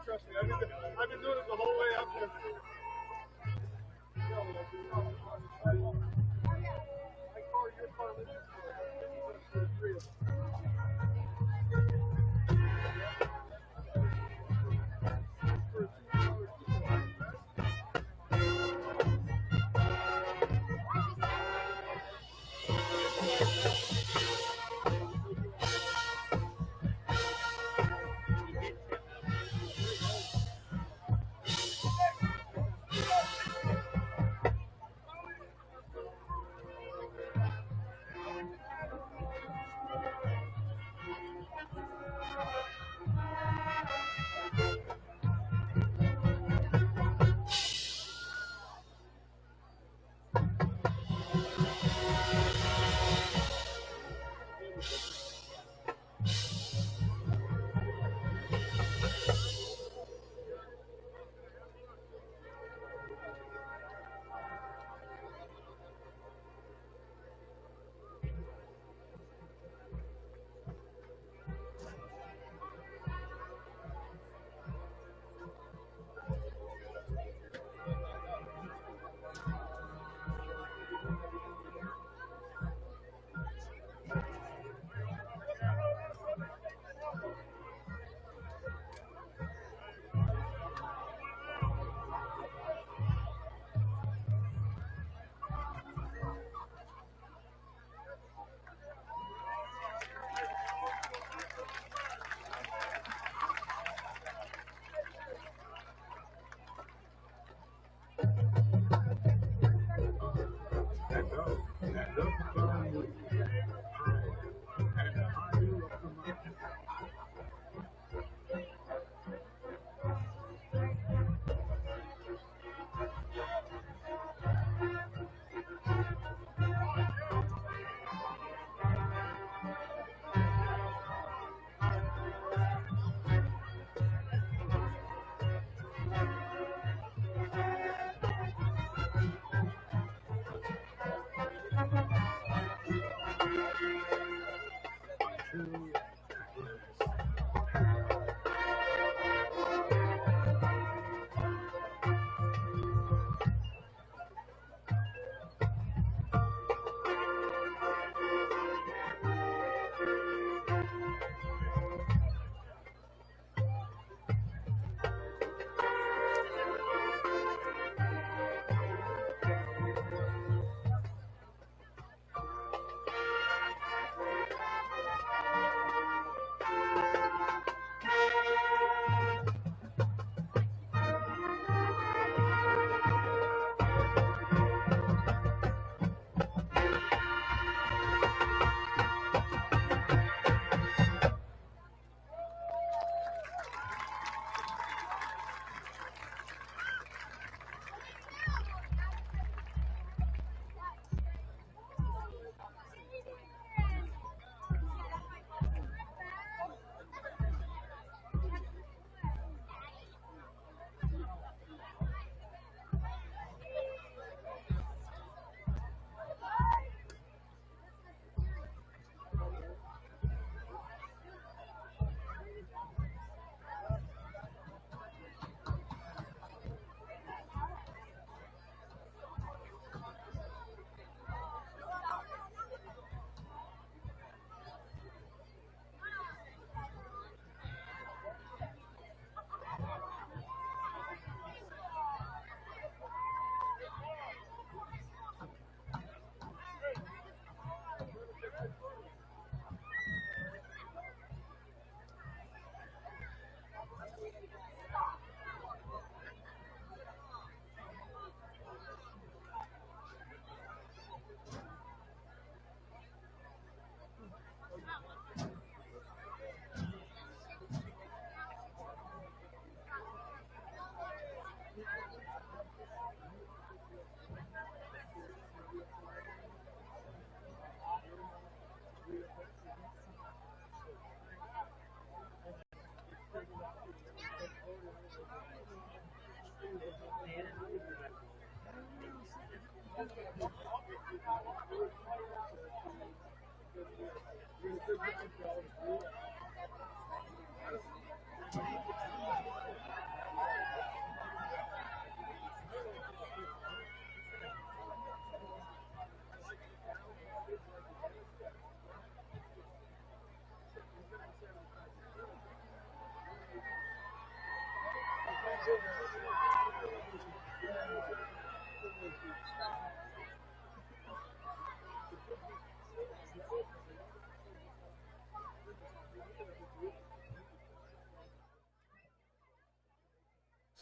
Trust me, I've been doing it the whole way up here.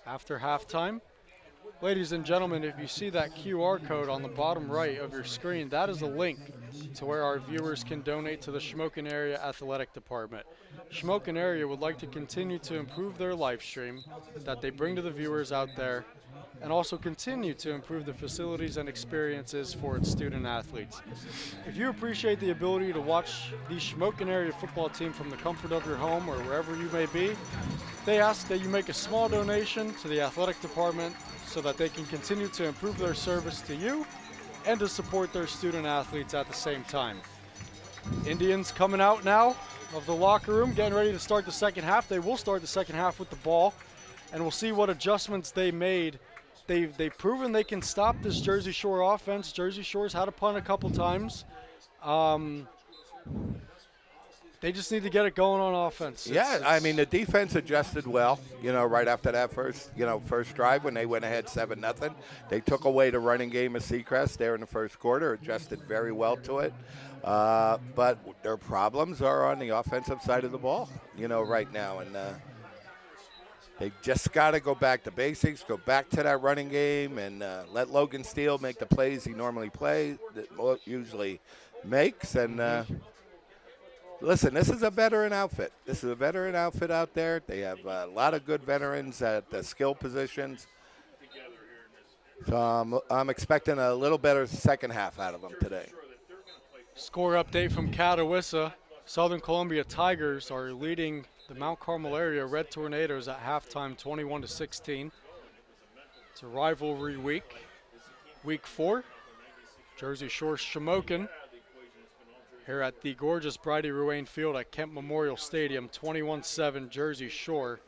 After halftime, ladies and gentlemen, if you see that QR code on the bottom right of your screen, that is a link to where our viewers can donate to the Shamokin Area Athletic Department. Shamokin Area would like to continue to improve their live stream that they bring to the viewers out there, and also continue to improve the facilities and experiences for its student athletes. If you appreciate the ability to watch the Shamokin Area football team from the comfort of your home or wherever you may be, they ask that you make a small donation to the athletic department so that they can continue to improve their service to you and to support their student athletes at the same time. Indians coming out now of the locker room, getting ready to start the second half. They will start the second half with the ball, and we'll see what adjustments they made. They've proven they can stop this Jersey Shore offense. Jersey Shore's had a punt a couple times. They just need to get it going on offense. I mean, the defense adjusted well, right after that first drive when they went ahead 7-0. They took away the running game of Seacrest there in the first quarter, adjusted very well to it. But their problems are on the offensive side of the ball, right now. And they just got to go back to basics, go back to that running game, and let Logan Steele make the plays he normally usually makes. And listen, this is a veteran outfit. This is a veteran outfit out there. They have a lot of good veterans at the skill positions. So I'm expecting a little better second half out of them today. Score update from Catawissa. Southern Columbia Tigers are leading the Mount Carmel area Red Tornadoes at halftime 21-16. It's a rivalry week. Week 4. Jersey Shore Shamokin here at the gorgeous Bridie Ruane Field at Kemp Memorial Stadium, 21-7 Jersey Shore.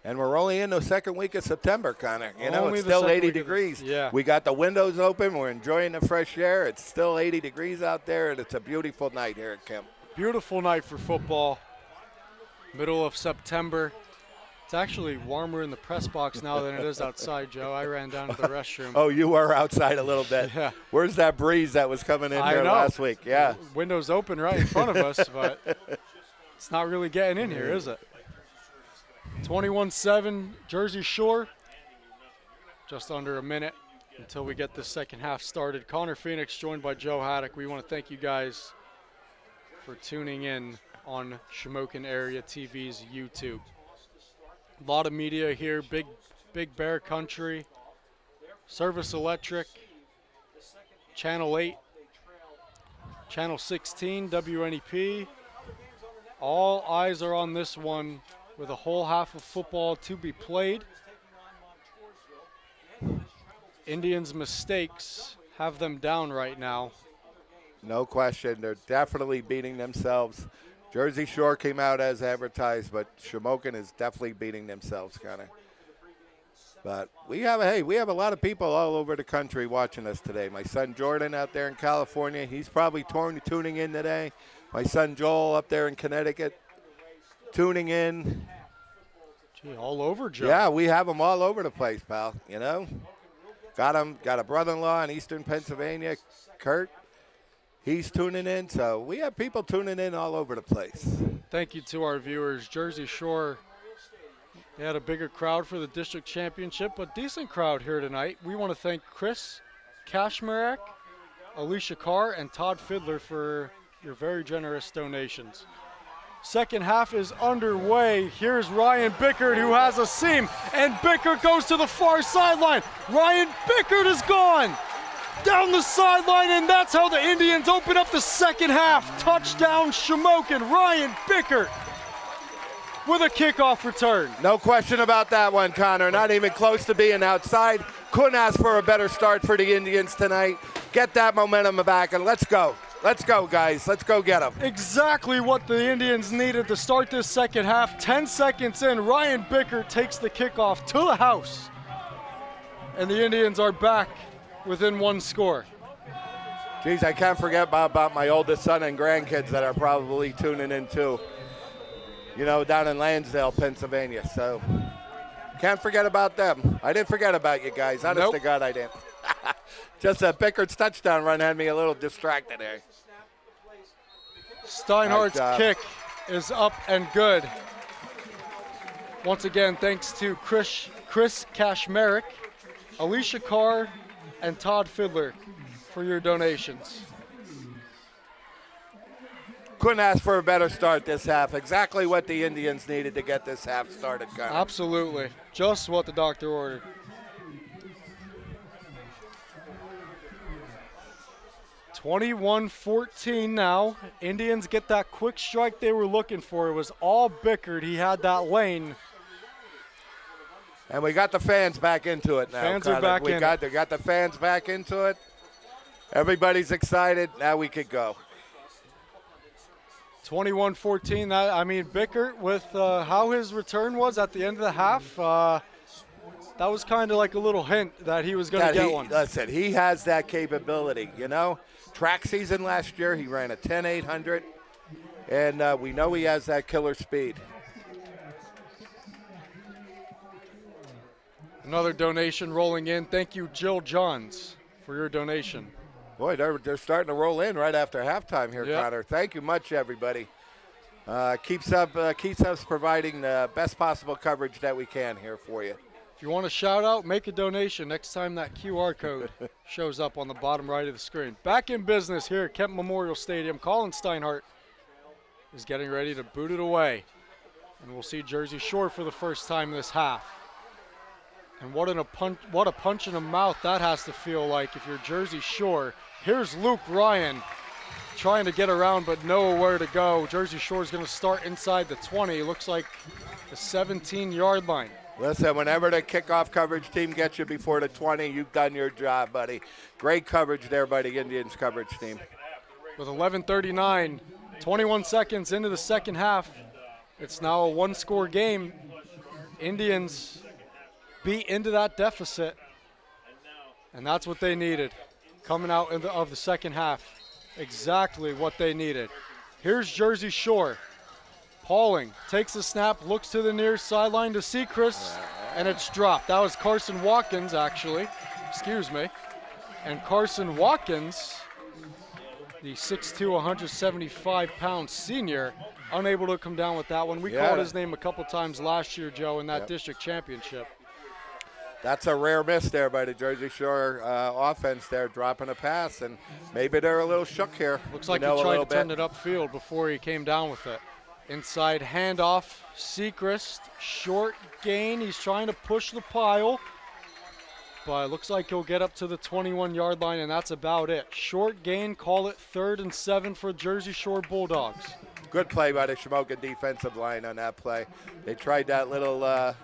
And we're only in the second week of September, Connor. Only it's still 80 degrees. Yeah. We got the windows open. We're enjoying the fresh air. It's still 80 degrees out there, and it's a beautiful night here at Kemp. Beautiful night for football. Middle of September. It's actually warmer in the press box now than it is outside, Joe. I ran down to the restroom. Oh, you were outside a little bit. Yeah. Where's that breeze that was coming in here last week? Yeah. Windows open right in front of us, but it's not really getting in here, is it? 21-7 Jersey Shore. Just under a minute until we get the second half started. Connor Phoenix joined by Joe Haddock. We want to thank you guys for tuning in on Shamokin Area TV's YouTube. A lot of media here, Big Bear Country, Service Electric, Channel 8, Channel 16, WNEP. All eyes are on this one with a whole half of football to be played. Indians' mistakes have them down right now. No question. They're definitely beating themselves. Jersey Shore came out as advertised, but Shamokin is definitely beating themselves, Connor. But we have a lot of people all over the country watching us today. My son Jordan out there in California, he's probably tuning in today. My son Joel up there in Connecticut, tuning in. Gee, all over, Joe. Yeah, we have them all over the place, pal. Got a brother-in-law in Eastern Pennsylvania, Kurt. He's tuning in, so we have people tuning in all over the place. Thank you to our viewers. Jersey Shore, they had a bigger crowd for the district championship, but decent crowd here tonight. We want to thank Chris Kashmarak, Alicia Carr, and Todd Fiddler for your very generous donations. Second half is underway. Here's Ryan Bickert, who has a seam, and Bickert goes to the far sideline. Ryan Bickert is gone down the sideline, and that's how the Indians open up the second half. Touchdown Shamokin. Ryan Bickert with a kickoff return. No question about that one, Connor. Not even close to being outside. Couldn't ask for a better start for the Indians tonight. Get that momentum back, and let's go. Let's go, guys. Let's go get them. Exactly what the Indians needed to start this second half. 10 seconds in, Ryan Bickert takes the kickoff to the house. And the Indians are back within one score. Geez, I can't forget about my oldest son and grandkids that are probably tuning in too. You know, down in Lansdale, Pennsylvania. So can't forget about them. I didn't forget about you guys. Honest to God, I didn't. Just a Bickert's touchdown run had me a little distracted there. Steinhardt's kick is up and good. Once again, thanks to Chris Kashmerick, Alicia Carr, and Todd Fiddler for your donations. Couldn't ask for a better start this half. Exactly what the Indians needed to get this half started, Connor. Absolutely. Just what the doctor ordered. (21-14) now. Indians get that quick strike they were looking for. It was all Bickert. He had that lane. And we got the fans back into it now. Fans are back in it. They got the fans back into it. Everybody's excited. Now we could go. 21-14. I mean, Bickert with how his return was at the end of the half, that was kind of like a little hint that he was going to get one. Listen, he has that capability, you know. Track season last year, he ran a 10-800, and we know he has that killer speed. Another donation rolling in. Thank you, Jill Johns, for your donation. Boy, they're starting to roll in right after halftime here, Yep. Connor. Thank you much, everybody. Keeps us providing the best possible coverage that we can here for you. If you want a shout out, make a donation next time that QR code shows up on the bottom right of the screen. Back in business here at Kemp Memorial Stadium. Colin Steinhardt is getting ready to boot it away. And we'll see Jersey Shore for the first time this half. And what a punch in the mouth that has to feel like if you're Jersey Shore. Here's Luke Ryan trying to get around but nowhere to go. Jersey Shore is going to start inside the 20. Looks like the 17-yard line. Listen, whenever the kickoff coverage team gets you before the 20, you've done your job, buddy. Great coverage there by the Indians coverage team. With 11:39, 21 seconds into the second half, it's now a one-score game. Indians beat into that deficit, and that's what they needed coming out of the second half. Exactly what they needed. Here's Jersey Shore. Pauling takes the snap, looks to the near sideline to Sechrist, and it's dropped. That was Carson Watkins, actually. Excuse me. And Carson Watkins, the 6'2", 175-pound senior, unable to come down with that one. We called his name a couple times last year, Joe, in that district championship. That's a rare miss there by the Jersey Shore offense there, dropping a pass, and maybe they're a little shook here. Looks like he tried to turn it upfield before he came down with it. Inside handoff, Sechrist, short gain. He's trying to push the pile, but it looks like he'll get up to the 21-yard line, and that's about it. Short gain, call it 3rd and 7 for Jersey Shore Bulldogs. Good play by the Shamokin defensive line on that play. They tried that little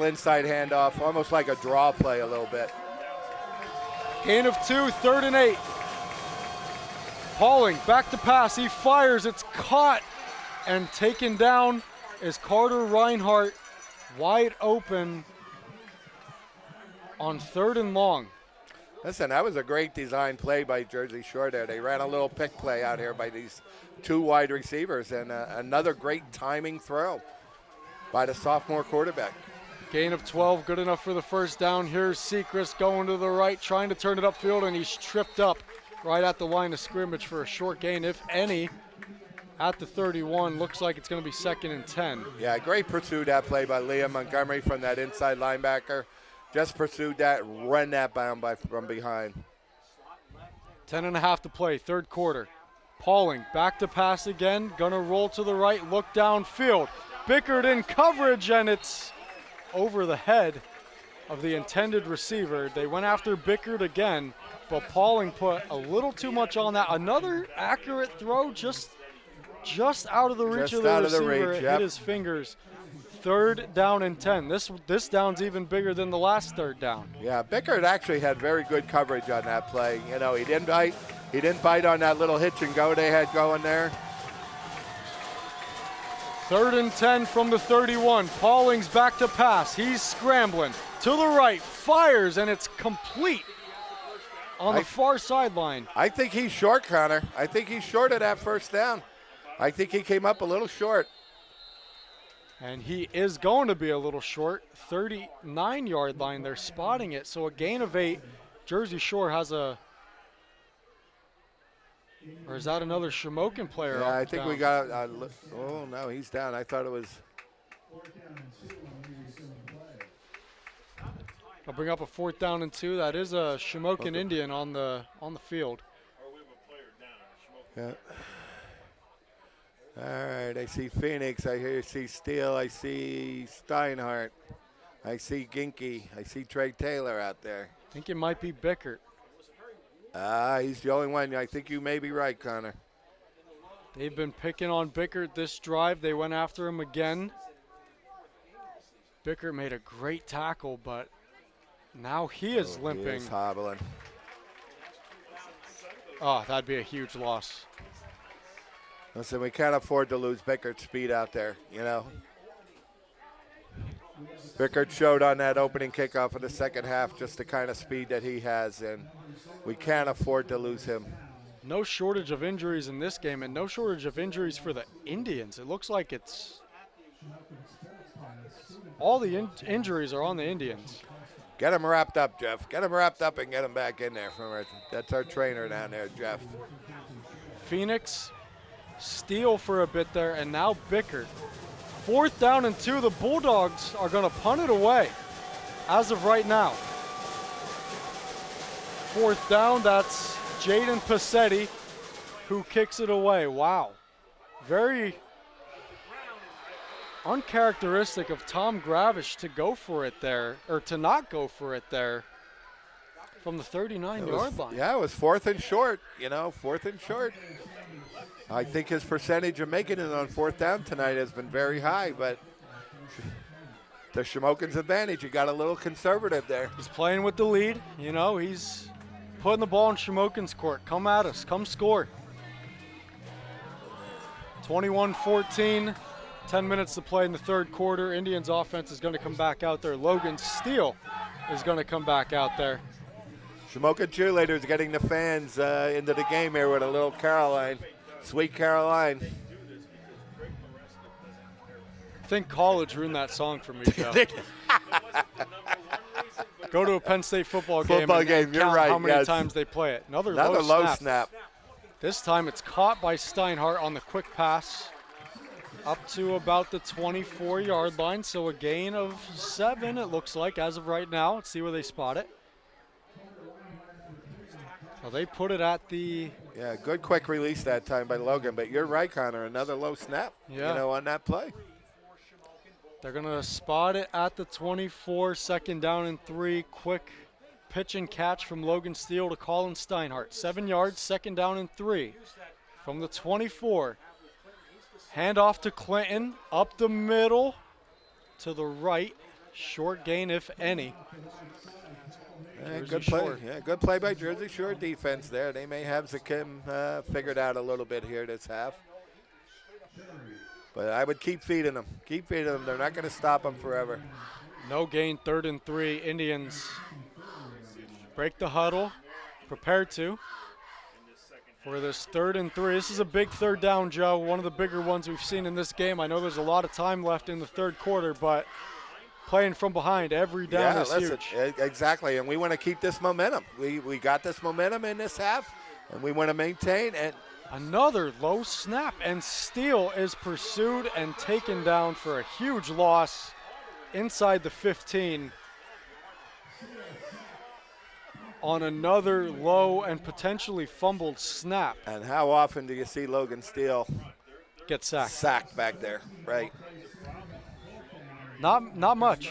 inside handoff, almost like a draw play a little bit. Gain of 2, 3rd and 8. Pauling back to pass. He fires. It's caught and taken down is Carter Reinhardt, wide open on 3rd and long. Listen, that was a great design play by Jersey Shore there. They ran a little pick play out here by these two wide receivers, and another great timing throw by the sophomore quarterback. Gain of 12, good enough for the first down. Here's Sechrist going to the right, trying to turn it upfield, and he's tripped up right at the line of scrimmage for a short gain, if any, at the 31. Looks like it's going to be 2nd and 10. Yeah, great pursuit that play by Liam Montgomery from that inside linebacker. Just pursued that, run that bound from behind. 10.5 to play, 3rd quarter. Pauling back to pass again, gonna roll to the right, look downfield. Bickert in coverage, and it's over the head of the intended receiver. They went after Bickert again, but Pauling put a little too much on that. Another accurate throw, just out of the reach of the receiver. It hit his fingers. 3rd down and 10. This down's even bigger than the last 3rd down. Yeah, Bickert actually had very good coverage on that play. You know, he didn't bite. He didn't bite on that little hitch and go they had going there. 3rd and 10 from the 31. Pauling's back to pass. He's scrambling to the right, fires, and it's complete on the far sideline. I think he's short, Connor. I think he's short of that 1st down. I think he came up a little short. And he is going to be a little short. 39-yard line, they're spotting it. So a gain of 8. Jersey Shore has a, or is that another Shamokin player? Yeah, I think down? we got, oh no, he's down. I thought it was. I'll bring up a 4th down and 2. That is a Shamokin Indian on the field. Yeah. All right, I see Phoenix. I see Steele. I see Steinhardt. I see Ginky. I see Trey Taylor out there. I think it might be Bickert. He's the only one. I think you may be right, Connor. They've been picking on Bickert this drive. They went after him again. Bickert made a great tackle, but now he is limping. He is hobbling. Oh, that'd be a huge loss. Listen, we can't afford to lose Bickert's speed out there, you know. Bickert showed on that opening kickoff of the 2nd half just the kind of speed that he has, and we can't afford to lose him. No shortage of injuries in this game, and no shortage of injuries for the Indians. It looks like it's all the injuries are on the Indians. Get him wrapped up, Jeff. Get him wrapped up and get him back in there. That's our trainer down there, Jeff. Phoenix, Steele for a bit there, and now Bickert. 4th down and 2. The Bulldogs are going to punt it away as of right now. 4th down, that's Jaden Passetti who kicks it away. Wow. Very uncharacteristic of Tom Gravish to go for it there, or to not go for it there from the 39-yard line. Yeah, it was 4th and short, you know, 4th and short. I think his percentage of making it on 4th down tonight has been very high, but the Shamokin's advantage, he got a little conservative there. He's playing with the lead. You know, he's putting the ball in Shamokin's court. Come at us. Come score. 21-14. 10 minutes to play in the 3rd quarter. Indians offense is going to come back out there. Logan Steele is going to come back out there. Shamokin cheerleaders getting the fans into the game here with a little Caroline. Sweet Caroline. I think college ruined that song for me, Joe. Go to a Penn State football game and you're count right, how many yes. times they play it. Another low snap. This time it's caught by Steinhardt on the quick pass up to about the 24-yard line. So a gain of 7, it looks like, as of right now. Let's see where they spot it. So they put it at the... Yeah, good quick release that time by Logan. But you're right, Connor. Another low snap, on that play. They're going to spot it at the 24, 2nd down and 3. Quick pitch and catch from Logan Steele to Colin Steinhardt. 7 yards, 2nd down and 3. From the 24. Hand off to Clinton. Up the middle to the right. Short gain, if any. Good play. Yeah, good play by Jersey Shore defense there. They may have Zakim figured out a little bit here this half. But I would keep feeding them. Keep feeding them. They're not going to stop them forever. No gain, 3rd and 3. Indians break the huddle. Prepared to. For this 3rd and 3. This is a big 3rd down, Joe. One of the bigger ones we've seen in this game. I know there's a lot of time left in the 3rd quarter, but playing from behind every down is huge. Exactly, and we want to keep this momentum. We got this momentum in this half, and we want to maintain. And another low snap, and Steele is pursued and taken down for a huge loss inside the 15 on another low and potentially fumbled snap. And how often do you see Logan Steele get sacked? Sacked back there, right? Not much.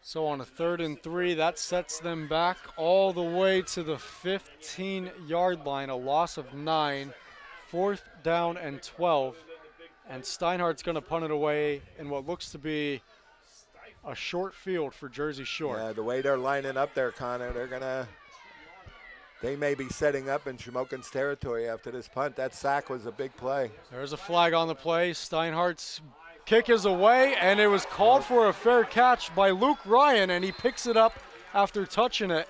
So on a 3rd and 3, that sets them back all the way to the 15-yard line, a loss of 9. 4th down and 12. And Steinhardt's going to punt it away in what looks to be a short field for Jersey Shore. Yeah, the way they're lining up there, Connor, they may be setting up in Shamokin's territory after this punt. That sack was a big play. There's a flag on the play. Steinhardt's kick is away, and it was called for a fair catch by Luke Ryan, and he picks it up after touching it.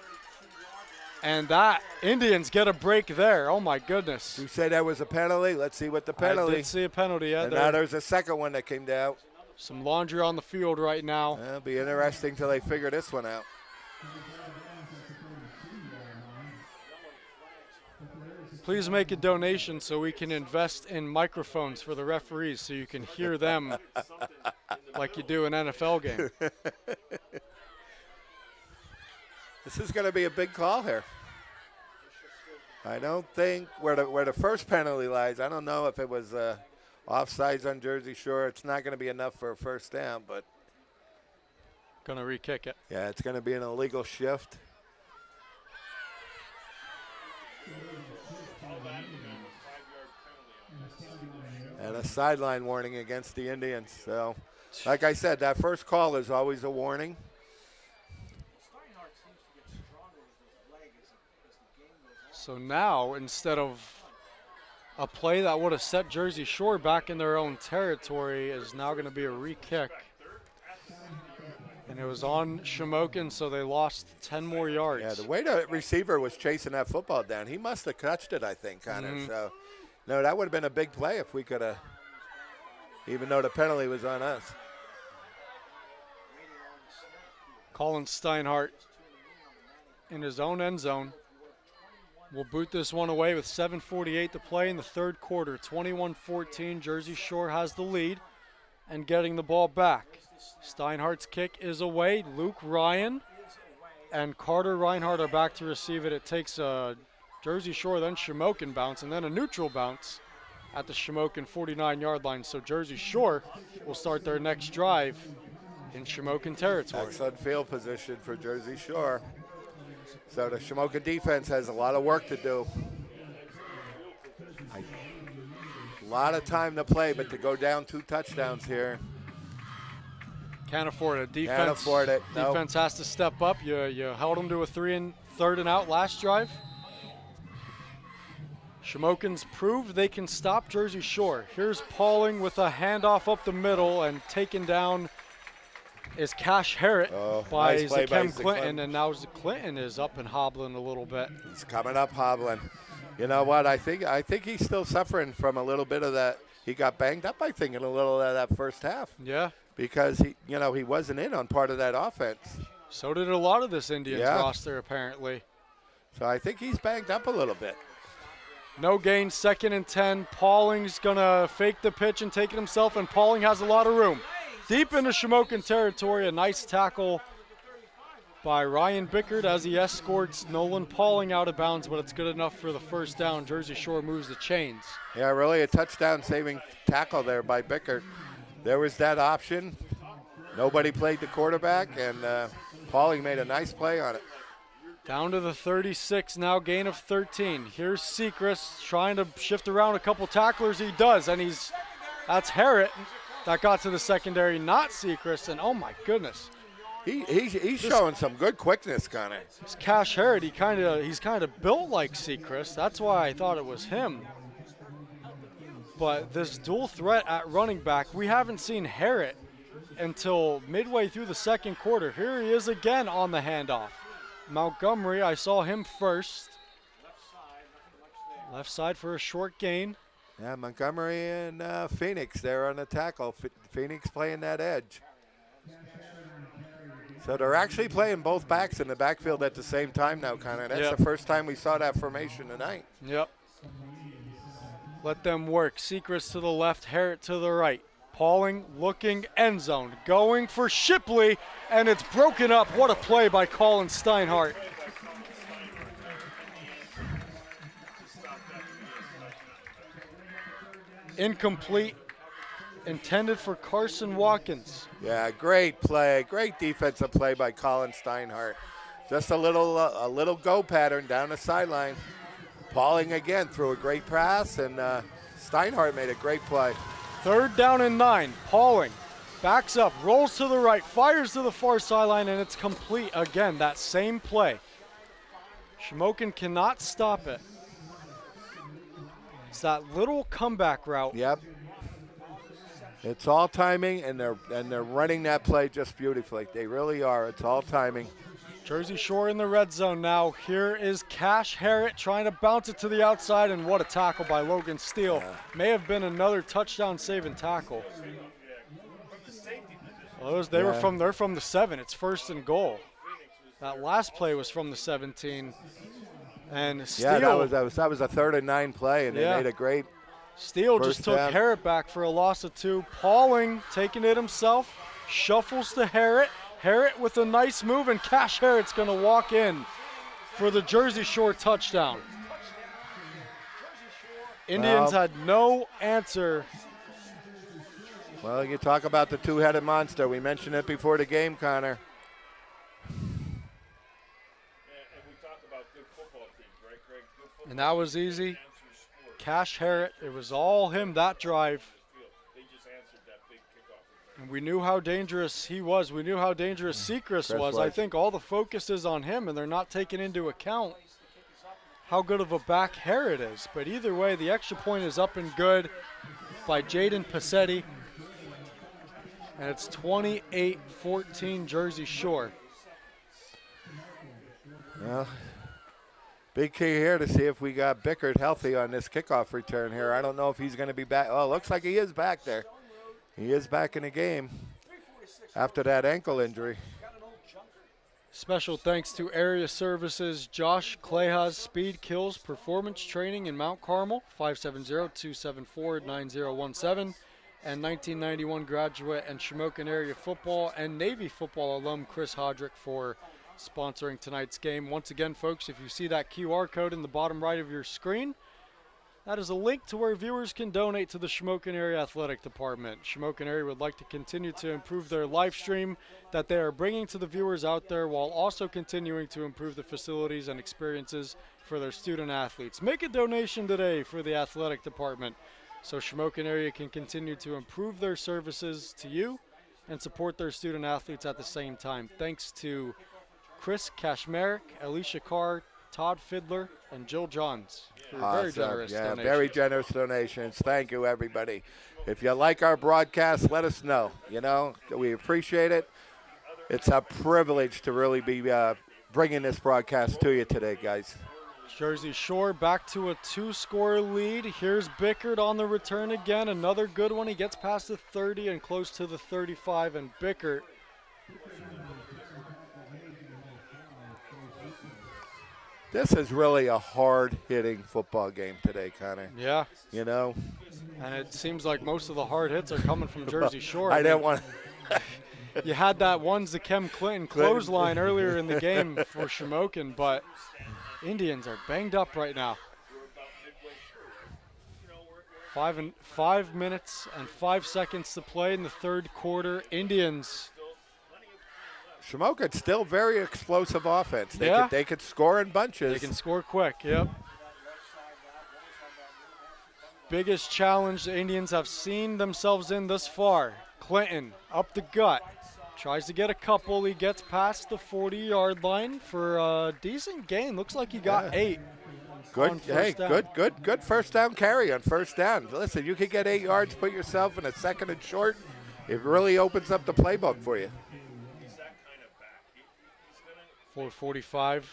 And that Indians get a break there. Oh, my goodness. You say that was a penalty? Let's see what the penalty. I did see a penalty. Yeah, and now there's a second one that came down. Some laundry on the field right now. It'll be interesting till they figure this one out. Please make a donation so we can invest in microphones for the referees so you can hear them like you do an NFL game. This is going to be a big call here. I don't think where the first penalty lies, I don't know if it was offsides on Jersey Shore. It's not going to be enough for a first down, but. Going to re-kick it. Yeah, it's going to be an illegal shift. And a sideline warning against the Indians. So, like I said, that first call is always a warning. So now, instead of a play that would have set Jersey Shore back in their own territory, is now going to be a re-kick. And it was on Shamokin, so they lost 10 more yards. Yeah, the way the receiver was chasing that football down, he must have touched it, I think, Connor. So, no, that would have been a big play if we could have, even though the penalty was on us. Colin Steinhardt in his own end zone will boot this one away with 7:48 to play in the third quarter. 21-14, Jersey Shore has the lead and getting the ball back. Steinhardt's kick is away. Luke Ryan and Carter Reinhardt are back to receive it. It takes a Jersey Shore, then Shamokin bounce, and then a neutral bounce at the Shamokin 49-yard line. So Jersey Shore will start their next drive in Shamokin territory. Excellent field position for Jersey Shore. So the Shamokin defense has a lot of work to do. A lot of time to play, but to go down 2 touchdowns here. Can't afford it. Defense, Can't afford it. Defense has to step up. You held them to a 3rd and out last drive. Shamokin's proved they can stop Jersey Shore. Here's Pauling with a handoff up the middle, and taken down is Cash Harrett by nice play by Zakem Clinton, and now Clinton is up and hobbling a little bit. He's coming up hobbling. You know what? I think he's still suffering from a little bit of that. He got banged up, I think, in a little of that first half. Yeah. Because he wasn't in on part of that offense. So did a lot of this Indians roster, apparently. So I think he's banged up a little bit. No gain, 2nd and 10. Pauling's gonna fake the pitch and take it himself, and Pauling has a lot of room. Deep into Shamokin territory, a nice tackle by Ryan Bickert as he escorts Nolan Pauling out of bounds, but it's good enough for the first down. Jersey Shore moves the chains. Yeah, really a touchdown-saving tackle there by Bickert. There was that option. Nobody played the quarterback, and Pauling made a nice play on it. Down to the 36 now, gain of 13. Here's Sechrist trying to shift around a couple tacklers. He does, and that's Harrett that got to the secondary, not Sechrist, and oh my goodness. He's showing some good quickness, Connor. This Cash Harrett, he's kind of built like Sechrist. That's why I thought it was him. But this dual threat at running back, we haven't seen Harrett until midway through the second quarter. Here he is again on the handoff. Montgomery, I saw him first. Left side for a short gain. Yeah, Montgomery and Phoenix there on the tackle. Phoenix playing that edge. So they're actually playing both backs in the backfield at the same time now, Connor. That's the first time we saw that formation tonight. Yep. Let them work. Sechrist to the left, Harrett to the right. Pauling looking end zone, going for Shipley, and it's broken up. What a play by Colin Steinhardt. Incomplete, intended for Carson Watkins. Yeah, great play, great defensive play by Colin Steinhardt. Just a little go pattern down the sideline. Pauling again threw a great pass, and Steinhardt made a great play. 3rd down and 9. Pauling backs up, rolls to the right, fires to the far sideline, and it's complete again. That same play. Shamokin cannot stop it. It's that little comeback route. Yep. It's all timing, and they're running that play just beautifully. They really are. It's all timing. Jersey Shore in the red zone now. Here is Cash Harrett trying to bounce it to the outside, and what a tackle by Logan Steele. May have been another touchdown saving tackle. Well, they're from the 7. It's 1st and goal. That last play was from the 17. And Steele. Yeah, that was a 3rd and 9 play, and they made a great. Steele just took Harrett back for a loss of 2. Pauling taking it himself, shuffles to Harrett. Harrett with a nice move, and Cash Harrett's going to walk in for the Jersey Shore touchdown. Indians had no answer. Well, you talk about the two-headed monster. We mentioned it before the game, Connor. And that was easy. Cash Harrett, it was all him that drive. And we knew how dangerous he was. We knew how dangerous Seacrest was. I think all the focus is on him, and they're not taking into account how good of a back Harrett is. But either way, the extra point is up and good by Jaden Passetti. And it's 28-14 Jersey Shore. Well, big key here to see if we got Bickert healthy on this kickoff return here. I don't know if he's going to be back. Oh, looks like he is back there. He is back in the game after that ankle injury. Special thanks to Area Services, Josh Clayha's Speed Kills Performance Training in Mount Carmel, 570-274-9017, and 1991 graduate and Shamokin area football and Navy football alum Chris Hodrick for sponsoring tonight's game. Once again, folks, if you see that QR code in the bottom right of your screen, that is a link to where viewers can donate to the Shamokin Area Athletic Department. Shamokin Area would like to continue to improve their live stream that they are bringing to the viewers out there, while also continuing to improve the facilities and experiences for their student athletes. Make a donation today for the Athletic Department so Shamokin Area can continue to improve their services to you and support their student athletes at the same time. Thanks to Chris Kashmerek, Alicia Carr, Todd Fiddler, and Jill Johns. Very generous donations. Very generous donations. Thank you, everybody. If you like our broadcast, let us know. You know, we appreciate it. It's a privilege to really be bringing this broadcast to you today, guys. Jersey Shore back to a 2-score lead. Here's Bickert on the return again. Another good one. He gets past the 30 and close to the 35, and Bickert. This is really a hard-hitting football game today, Connor. Yeah. You know? And it seems like most of the hard hits are coming from Jersey Shore. I didn't want to. You had that one Zakem Clinton clothesline earlier in the game for Shamokin, but Indians are banged up right now. 5 minutes and 5 seconds to play in the third quarter. Indians. Shamokin's still very explosive offense. They could score in bunches. They can score quick, yep. Biggest challenge the Indians have seen themselves in thus far. Clinton up the gut. Tries to get a couple. He gets past the 40-yard line for a decent gain. Looks like he got 8. Good. Hey, good first down carry on first down. Listen, you could get 8 yards, put yourself in a 2nd and short. It really opens up the playbook for you. 4:45.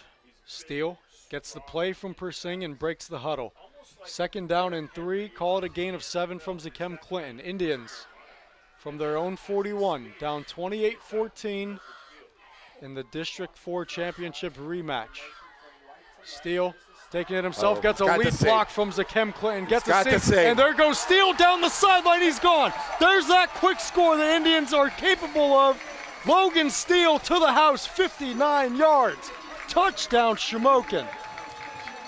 Steele gets the play from Persing and breaks the huddle. 2nd down and 3. Call it a gain of 7 from Zakem Clinton. Indians from their own 41, down 28-14 in the District 4 championship rematch. Steele taking it himself, gets a lead block from Zakem Clinton, gets a save, and there goes Steele down the sideline. He's gone. There's that quick score the Indians are capable of. Logan Steele to the house, 59 yards. Touchdown, Shamokin.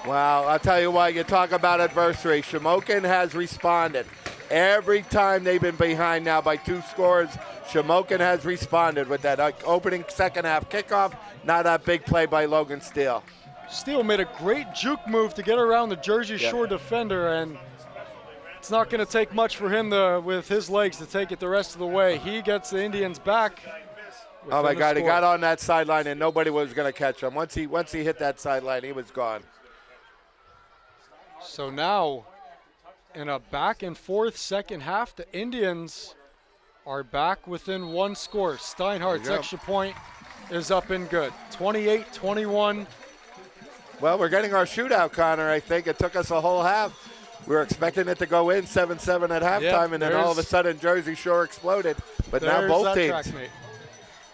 Wow, I'll tell you what, you talk about adversity. Shamokin has responded. Every time they've been behind now by 2 scores, Shamokin has responded with that opening second half kickoff, now that big play by Logan Steele. Steele made a great juke move to get around the Jersey Shore defender, and it's not going to take much for him with his legs to take it the rest of the way. He gets the Indians back. Oh my God, he got on that sideline and nobody was going to catch him. Once he hit that sideline, he was gone. So now, in a back and forth second half, the Indians are back within one score. Steinhardt's extra point is up and good. 28-21. Well, we're getting our shootout, Connor. I think it took us a whole half. We were expecting it to go in 7-7 at halftime, and then all of a sudden Jersey Shore exploded. But now both teams.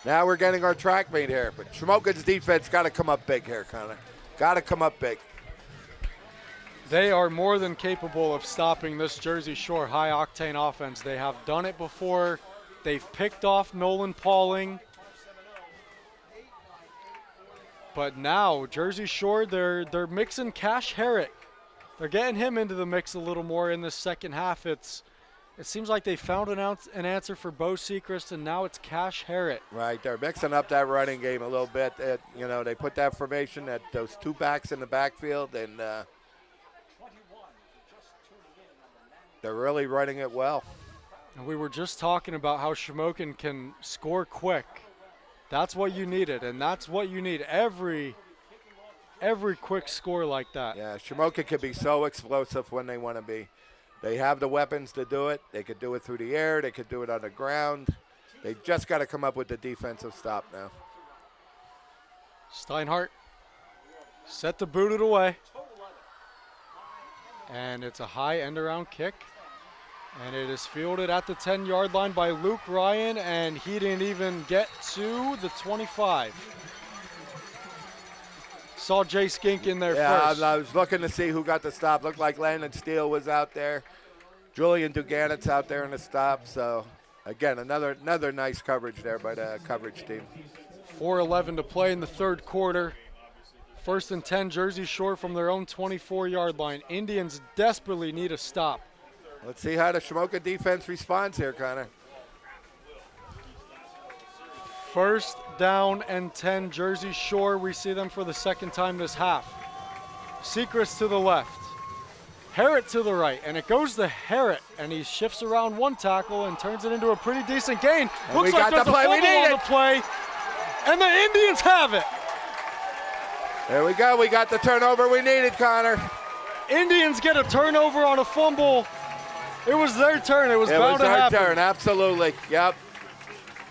Now we're getting our track meet here. But Shamokin's defense got to come up big here, Connor. Got to come up big. They are more than capable of stopping this Jersey Shore high-octane offense. They have done it before. They've picked off Nolan Pauling. But now, Jersey Shore, they're mixing Cash Herritt. They're getting him into the mix a little more in the second half. It seems like they found an answer for Bo Sechrist, and now it's Cash Herritt. Right, they're mixing up that running game a little bit. They put that formation at those two backs in the backfield, and they're really running it well. And we were just talking about how Shamokin can score quick. That's what you needed, and that's what you need every quick score like that. Yeah, Shamokin can be so explosive when they want to be. They have the weapons to do it. They could do it through the air. They could do it on the ground. They just got to come up with the defensive stop now. Steinhardt set to boot it away. And it's a high end-around kick. And it is fielded at the 10-yard line by Luke Ryan, and he didn't even get to the 25. Saw Jay Skink in there first. Yeah, I was looking to see who got the stop. Looked like Landon Steele was out there. Julian Duganit's out there in the stop. So, again, another nice coverage there by the coverage team. 4:11 to play in the third quarter. First and 10, Jersey Shore from their own 24-yard line. Indians desperately need a stop. Let's see how the Shamokin defense responds here, Connor. First down and 10, Jersey Shore. We see them for the second time this half. Sechrist to the left. Herritt to the right, and it goes to Herritt, and he shifts around one tackle and turns it into a pretty decent gain. And Looks like there's a fumble on the play, and the Indians have it. There we go. We got the turnover we needed, Connor. Indians get a turnover on a fumble. It was their turn. It was bound to happen. It was our turn, absolutely. Yep.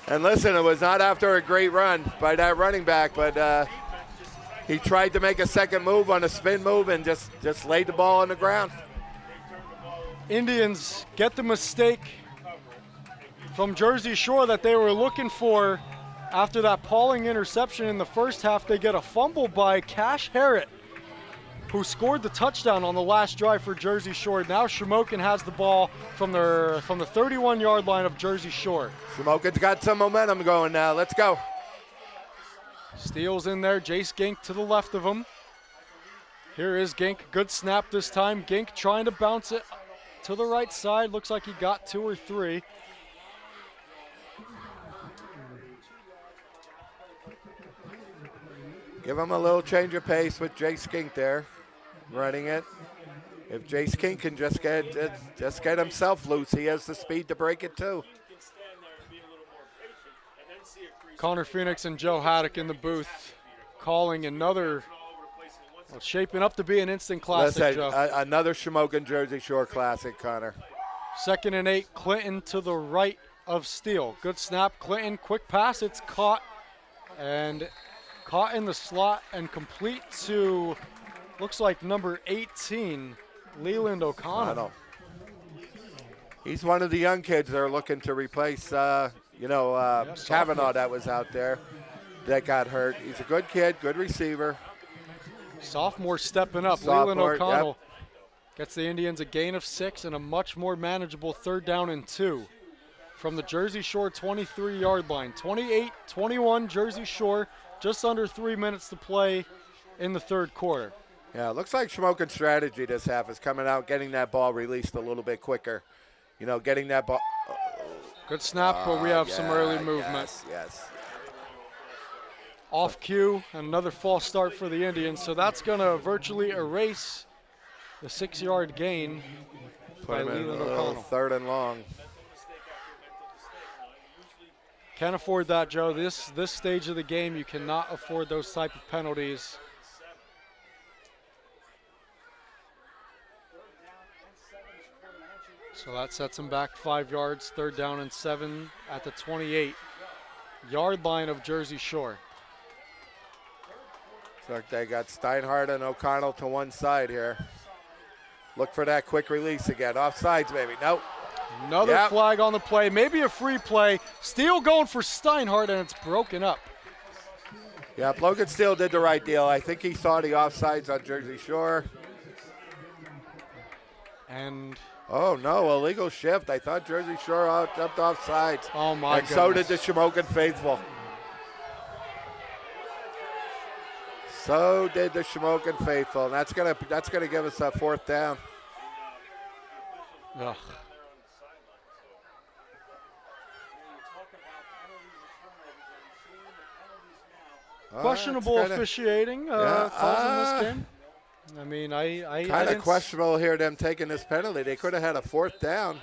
And listen, it was not after a great run by that running back, but he tried to make a second move on a spin move and just laid the ball on the ground. Indians get the mistake from Jersey Shore that they were looking for after that Pauling interception in the first half. They get a fumble by Cash Herritt, who scored the touchdown on the last drive for Jersey Shore. Now Shamokin has the ball from the 31-yard line of Jersey Shore. Shamokin's got some momentum going now. Let's go. Steele's in there. Jace Gink to the left of him. Here is Gink. Good snap this time. Gink trying to bounce it to the right side. Looks like he got 2 or 3. Give him a little change of pace with Jace Gink there, running it. If Jace Gink can just get himself loose, he has the speed to break it too. Connor Phoenix and Joe Haddock in the booth calling another, well, shaping up to be an instant classic, Listen, Joe. Another Shamokin Jersey Shore classic, Connor. 2nd and 8, Clinton to the right of Steele. Good snap, Clinton, quick pass, it's caught, and caught in the slot and complete to, looks like number 18, Leland O'Connell. He's one of the young kids that are looking to replace, Kavanaugh that was out there that got hurt. He's a good kid, good receiver. Sophomore stepping up. Leland O'Connell gets the Indians a gain of 6 and a much more manageable 3rd down and 2 from the Jersey Shore 23-yard line. 28-21 Jersey Shore, just under 3 minutes to play in the third quarter. Yeah, it looks like Shamokin's strategy this half is coming out, getting that ball released a little bit quicker. Getting that ball. Good snap, but we have some early movement. Yes. off cue, and another false start for the Indians. So that's going to virtually erase the 6-yard gain Put by him in a Leland little O'Connell. 3rd and long. Can't afford that, Joe. This stage of the game, you cannot afford those type of penalties. So that sets him back 5 yards, 3rd down and 7 at the 28-yard line of Jersey Shore. So they got Steinhardt and O'Connell to one side here. Look for that quick release again. Offsides, maybe. Nope. Another flag on the play, maybe a free play. Steele going for Steinhardt, and it's broken up. Yep, Logan Steele did the right deal. I think he saw the offsides on Jersey Shore. And oh no, illegal shift. I thought Jersey Shore jumped offsides. oh my and goodness. so did the Shamokin faithful. So did the Shamokin faithful. And that's gonna give us a 4th down. Ugh. Questionable officiating causing this game. I mean, I kind didn't of questionable here them taking this penalty. They could have had a 4th down.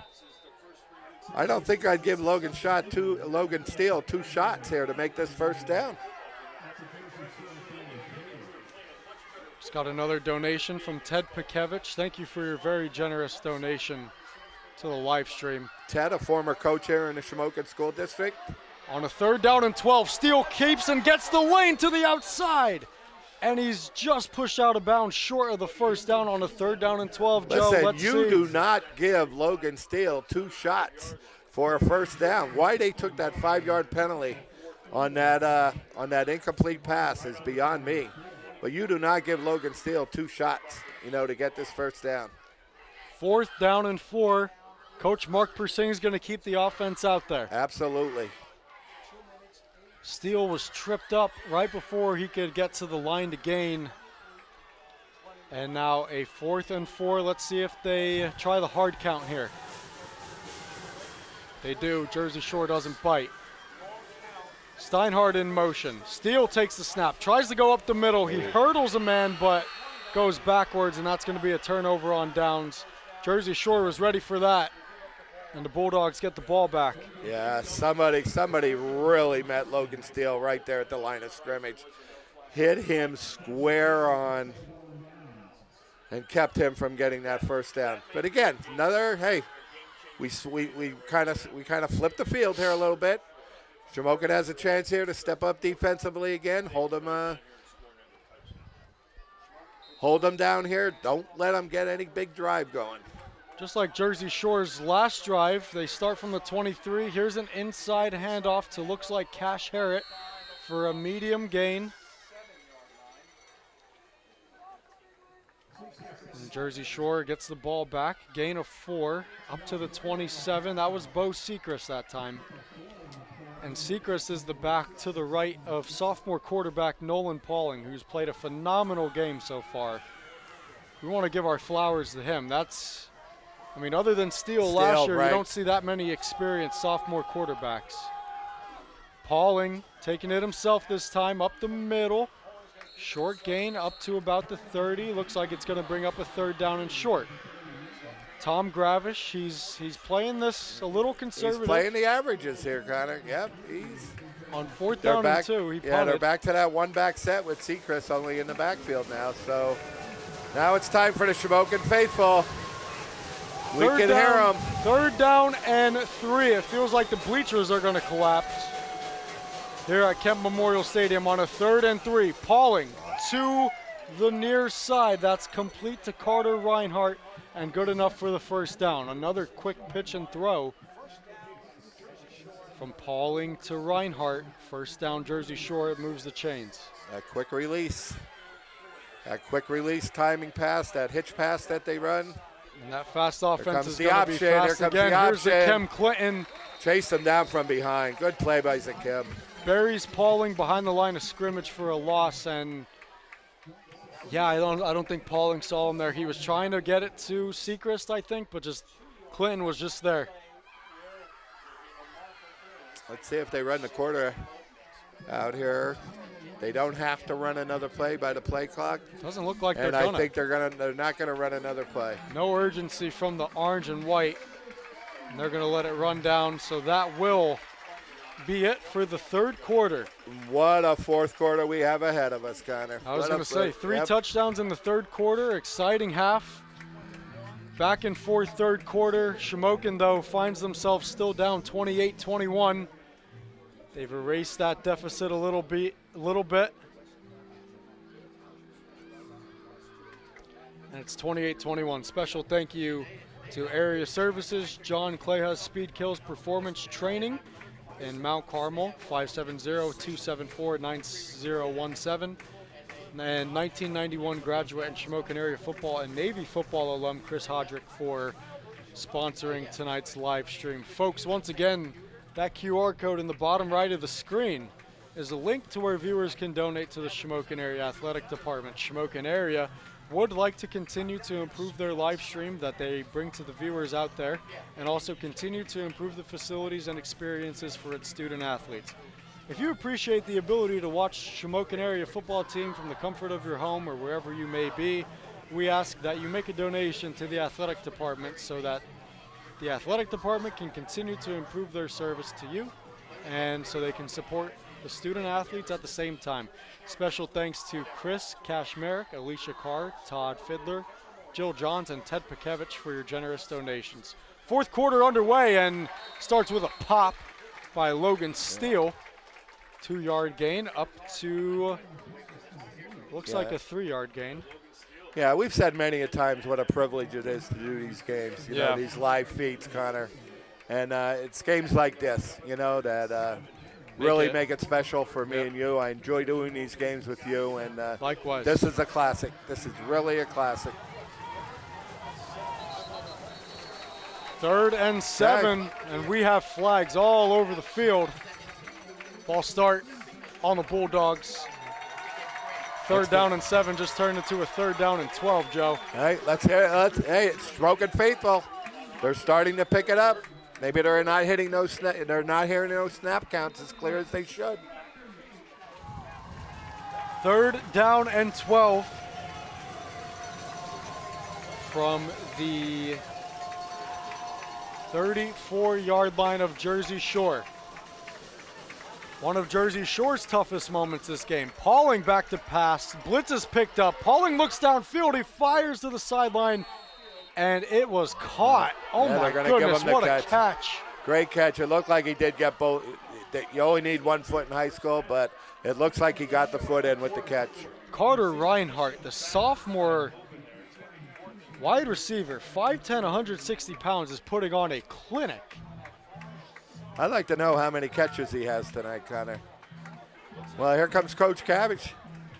I don't think I'd give Logan Steele 2 shots here to make this 1st down. Just got another donation from Ted Pikevich. Thank you for your very generous donation to the live stream. Ted, a former coach here in the Shamokin School District. On a 3rd down and 12, Steele keeps and gets the lane to the outside. And he's just pushed out of bounds short of the 1st down on a 3rd down and 12. Joe, Listen, let's you see. do not give Logan Steele 2 shots for a 1st down. Why they took that 5-yard penalty on that incomplete pass is beyond me. But you do not give Logan Steele 2 shots, to get this 1st down. 4th down and 4. Coach Mark Persing is going to keep the offense out there. Absolutely. Steele was tripped up right before he could get to the line to gain. And now a 4th and 4. Let's see if they try the hard count here. They do. Jersey Shore doesn't bite. Steinhardt in motion. Steele takes the snap, tries to go up the middle. He hurdles a man, but goes backwards, and that's going to be a turnover on downs. Jersey Shore was ready for that, and the Bulldogs get the ball back. Yeah, somebody really met Logan Steele right there at the line of scrimmage. Hit him square on and kept him from getting that 1st down. But again, we kind of flipped the field here a little bit. Shamokin has a chance here to step up defensively again. Hold them down here. Don't let them get any big drive going. Just like Jersey Shore's last drive, they start from the 23. Here's an inside handoff to looks like Cash Harrett for a medium gain. And Jersey Shore gets the ball back, gain of 4, up to the 27. That was Bo Sechrist that time. And Sechrist is the back to the right of sophomore quarterback Nolan Pauling, who's played a phenomenal game so far. We want to give our flowers to him. Other than Steele last year, right. You don't see that many experienced sophomore quarterbacks. Pauling taking it himself this time, up the middle. Short gain up to about the 30. Looks like it's going to bring up a 3rd down and short. Tom Gravish, he's playing this a little conservative. He's playing the averages here, Connor. Yep, he's on 4th down and 2. He punted. Yeah, they're back to that 1-back set with Sechrist only in the backfield now. So now it's time for the Shamokin faithful. We can hear them. 3rd down and 3. It feels like the bleachers are going to collapse here at Kemp Memorial Stadium on a 3rd and 3. Pauling to the near side. That's complete to Carter Reinhardt and good enough for the 1st down. Another quick pitch and throw from Pauling to Reinhardt. 1st down, Jersey Shore. It moves the chains. That quick release timing pass, that hitch pass that they run. And that fast offense is the going to be option. fast Here comes again. the Here's the option. Kem Clinton. Chase him down from behind. Good play by Zakim. Buries Pauling behind the line of scrimmage for a loss, and yeah, I don't think Pauling saw him there. He was trying to get it to Sechrist, I think, but just Clinton was just there. Let's see if they run the quarter out here. They don't have to run another play by the play clock. Doesn't look like And they're gonna. I think they're not gonna run another play. No urgency from the orange and white. And they're gonna let it run down, so that will be it for the third quarter. What a fourth quarter we have ahead of us, Connor. I was going to say, three touchdowns in the third quarter, exciting half. Back and forth third quarter. Shamokin, though, finds themselves still down 28-21. They've erased that deficit a little bit. And it's 28-21. Special thank you to Area Services, John Clayha's Speed Kills Performance Training in Mount Carmel, 570-274-9017. And 1991 graduate and Shamokin area football and Navy football alum Chris Hodrick for sponsoring tonight's live stream. Folks, once again, that QR code in the bottom right of the screen is a link to where viewers can donate to the Shamokin area athletic department. Shamokin area would like to continue to improve their live stream that they bring to the viewers out there, and also continue to improve the facilities and experiences for its student athletes. If you appreciate the ability to watch Shamokin area football team from the comfort of your home or wherever you may be, we ask that you make a donation to the athletic department so that the athletic department can continue to improve their service to you, and so they can support the student athletes at the same time. Special thanks to Chris Kashmerek, Alicia Carr, Todd Fiddler, Jill Johns, and Ted Pikevich for your generous donations. Fourth quarter underway and starts with a pop by Logan Steele. 2-yard gain up to, looks like a 3-yard gain. Yeah, we've said many a times what a privilege it is to do these games, you know, these live feeds, Connor. And it's games like this, you know, that really make it special for me and you. I enjoy doing these games with you. And likewise. This is a classic. This is really a classic. 3rd and 7, and we have flags all over the field. Ball start on the Bulldogs. 3rd down and 7 just turned into a 3rd down and 12, Joe. All right, let's hear it. Hey, it's Shamokin faithful. They're starting to pick it up. Maybe they're not hitting those. They're not hearing those snap counts as clear as they should. 3rd down and 12 from the 34-yard line of Jersey Shore. One of Jersey Shore's toughest moments this game. Pauling back to pass. Blitz is picked up. Pauling looks downfield. He fires to the sideline, and it was caught. Oh, my goodness, what a catch. Great catch. It looked like he did get both. You only need 1 foot in high school, but it looks like he got the foot in with the catch. Carter Reinhardt, the sophomore wide receiver, 5'10", 160 pounds, is putting on a clinic. I'd like to know how many catches he has tonight, Connor. Well, here comes Coach Cabbage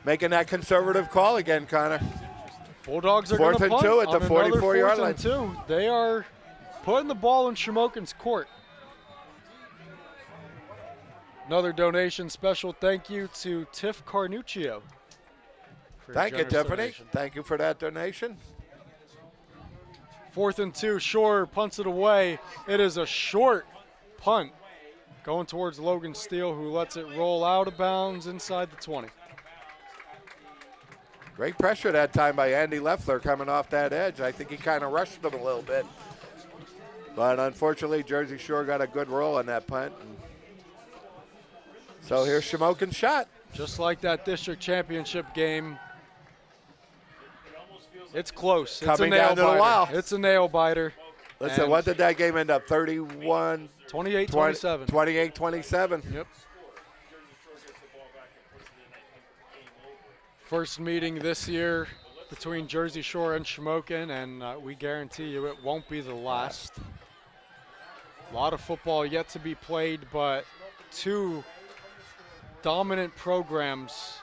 making that conservative call again, Connor. Bulldogs are going to punt 4th and 2 at the 44-yard line. 4th and 2. They are putting the ball in Shamokin's court. Another donation. Special thank you to Tiff Carnuccio. Thank you, Tiffany. Thank you for that donation. 4th and 2. Shore punts it away. It is a short punt going towards Logan Steele, who lets it roll out of bounds inside the 20. Great pressure that time by Andy Leffler coming off that edge. I think he kind of rushed him a little bit. But unfortunately, Jersey Shore got a good roll on that punt. So here's Shamokin's shot. Just like that district championship game, it's close. Coming down to the wire. It's a nail biter. Listen, what did that game end up? 31? 28-27. 28-27. Yep. First meeting this year between Jersey Shore and Shamokin, and we guarantee you it won't be the last. A lot of football yet to be played, but 2 dominant programs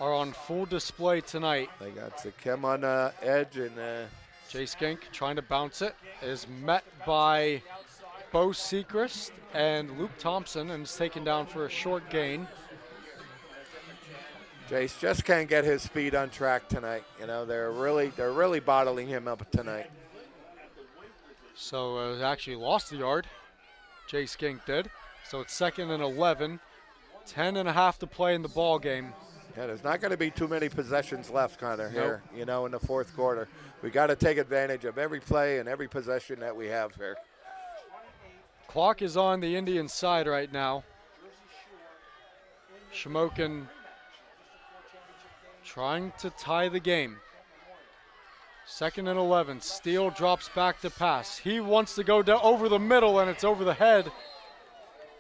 are on full display tonight. They got Kim on the edge, and Jay Skink trying to bounce it is met by Bo Sechrist and Luke Thompson, and is taken down for a short gain. Jace just can't get his speed on track tonight. You know, they're really bottling him up tonight. So actually lost the yard. Jay Skink did. So it's 2nd and 11 10.5 to play in the ball game. Yeah, there's not going to be too many possessions left, Connor, here, in the fourth quarter. We got to take advantage of every play and every possession that we have here. Clock is on the Indian side right now. Shamokin trying to tie the game. 2nd and 11. Steele drops back to pass. He wants to go down over the middle, and it's over the head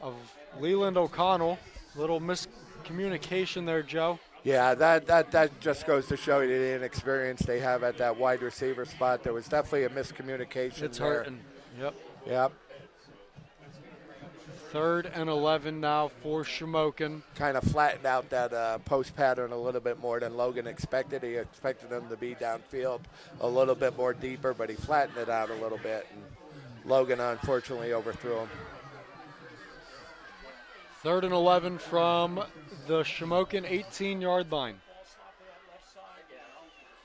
of Leland O'Connell. Little miscommunication there, Joe. Yeah, that just goes to show you the inexperience they have at that wide receiver spot. There was definitely a miscommunication. It's there. hurting. Yep. Yep. 3rd and 11 now for Shamokin. Kind of flattened out that post pattern a little bit more than Logan expected. He expected them to be downfield a little bit more deeper, but he flattened it out a little bit, and Logan unfortunately overthrew him. 3rd and 11 from the Shamokin 18-yard line.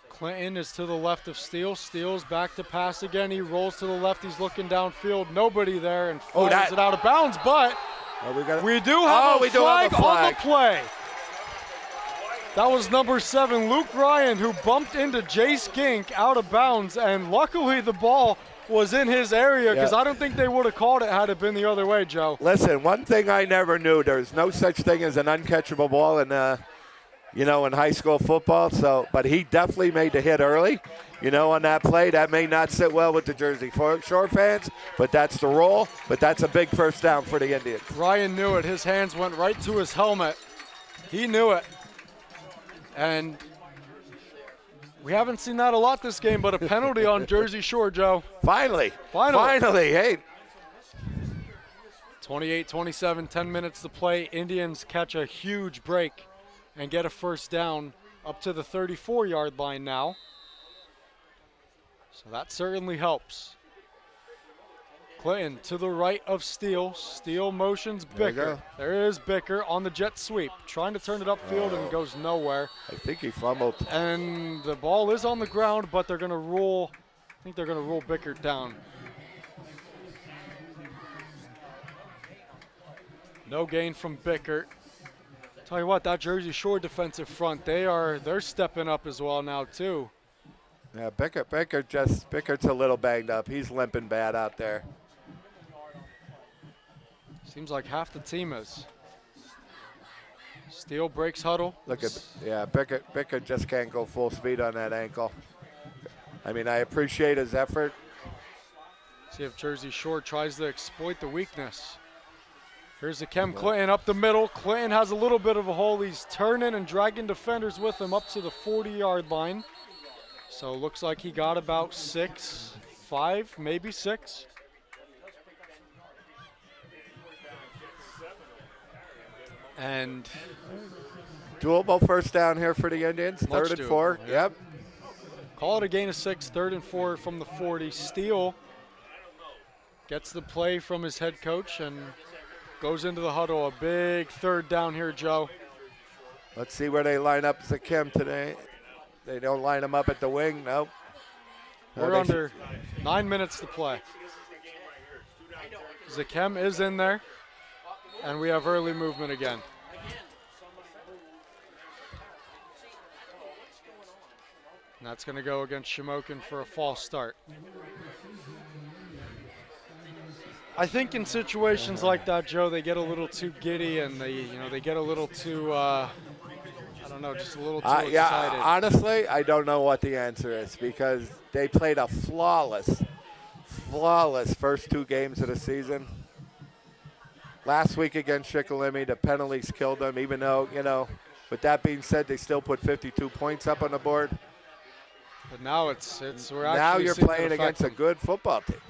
Clinton is to the left of Steele. Steele's back to pass again. He rolls to the left. He's looking downfield. Nobody there, and fires it out of bounds. But we do have a flag on the play. That was number 7, Luke Ryan, who bumped into Jace Gink out of bounds, and luckily the ball was in his area, because I don't think they would have called it had it been the other way, Joe. Listen, one thing I never knew, there's no such thing as an uncatchable ball in high school football. So, but he definitely made the hit early, on that play. That may not sit well with the Jersey Shore fans, but that's the role. But that's a big first down for the Indians. Ryan knew it. His hands went right to his helmet. He knew it. And we haven't seen that a lot this game, but a penalty on Jersey Shore, Joe. Finally. Hey. 28-27, 10 minutes to play. Indians catch a huge break and get a first down up to the 34-yard line now. So that certainly helps. Clinton to the right of Steele. Steele motions Bicker. There is Bicker on the jet sweep, trying to turn it upfield and goes nowhere. I think he fumbled. And the ball is on the ground, but they're going to rule, I think they're going to rule Bicker down. No gain from Bicker. Tell you what, that Jersey Shore defensive front, they're stepping up as well now too. Yeah, Bicker's a little banged up. He's limping bad out there. Seems like half the team is. Steele breaks huddle. Bicker just can't go full speed on that ankle. I mean, I appreciate his effort. See if Jersey Shore tries to exploit the weakness. Here's the Clinton up the middle. Clinton has a little bit of a hole. He's turning and dragging defenders with him up to the 40-yard line. So looks like he got about 5, maybe 6. And doable first down here for the Indians. 3rd and 4. Yep. Call it a gain of 6, 3rd and 4 from the 40. Steele gets the play from his head coach and goes into the huddle. A big 3rd down here, Joe. Let's see where they line up Zakim today. They don't line him up at the wing. Nope. We're under 9 minutes to play. Zakem is in there, and we have early movement again. And that's going to go against Shamokin for a false start. I think in situations like that, Joe, they get a little too giddy and they get a little too, just a little too excited. Yeah, honestly, I don't know what the answer is, because they played a flawless first 2 games of the season. Last week against Shikellamy, the penalties killed them, even though, with that being said, they still put 52 points up on the board. But now we're actually now you're playing against a good football team.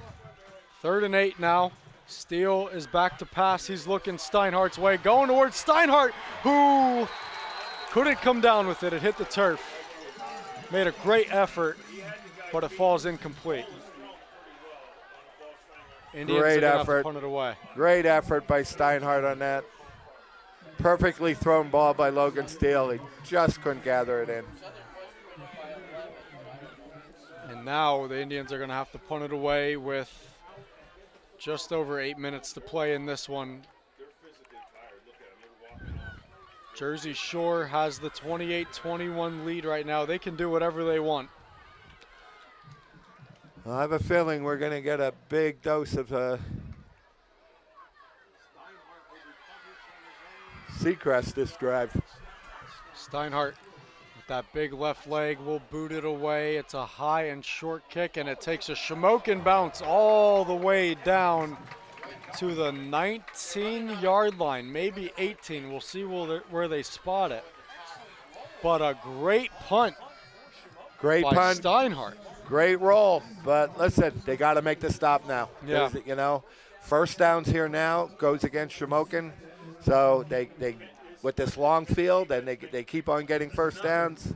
3rd and 8 now. Steele is back to pass. He's looking Steinhardt's way, going towards Steinhardt, who couldn't come down with it. It hit the turf. Made a great effort, but it falls incomplete. Indians Great are effort. have to punt it away. Great effort by Steinhardt on that. Perfectly thrown ball by Logan Steele. He just couldn't gather it in. And now the Indians are going to have to punt it away with just over 8 minutes to play in this one. Jersey Shore has the 28-21 lead right now. They can do whatever they want. I have a feeling we're going to get a big dose of Seacrest this drive. Steinhardt with that big left leg will boot it away. It's a high and short kick, and it takes a Shamokin bounce all the way down to the 19-yard line, maybe 18. We'll see where they spot it. But a great punt. Great by punt. Steinhardt. Great roll, but listen, they got to make the stop now. Yeah. You know, first downs here now goes against Shamokin. So they with this long field and they keep on getting first downs,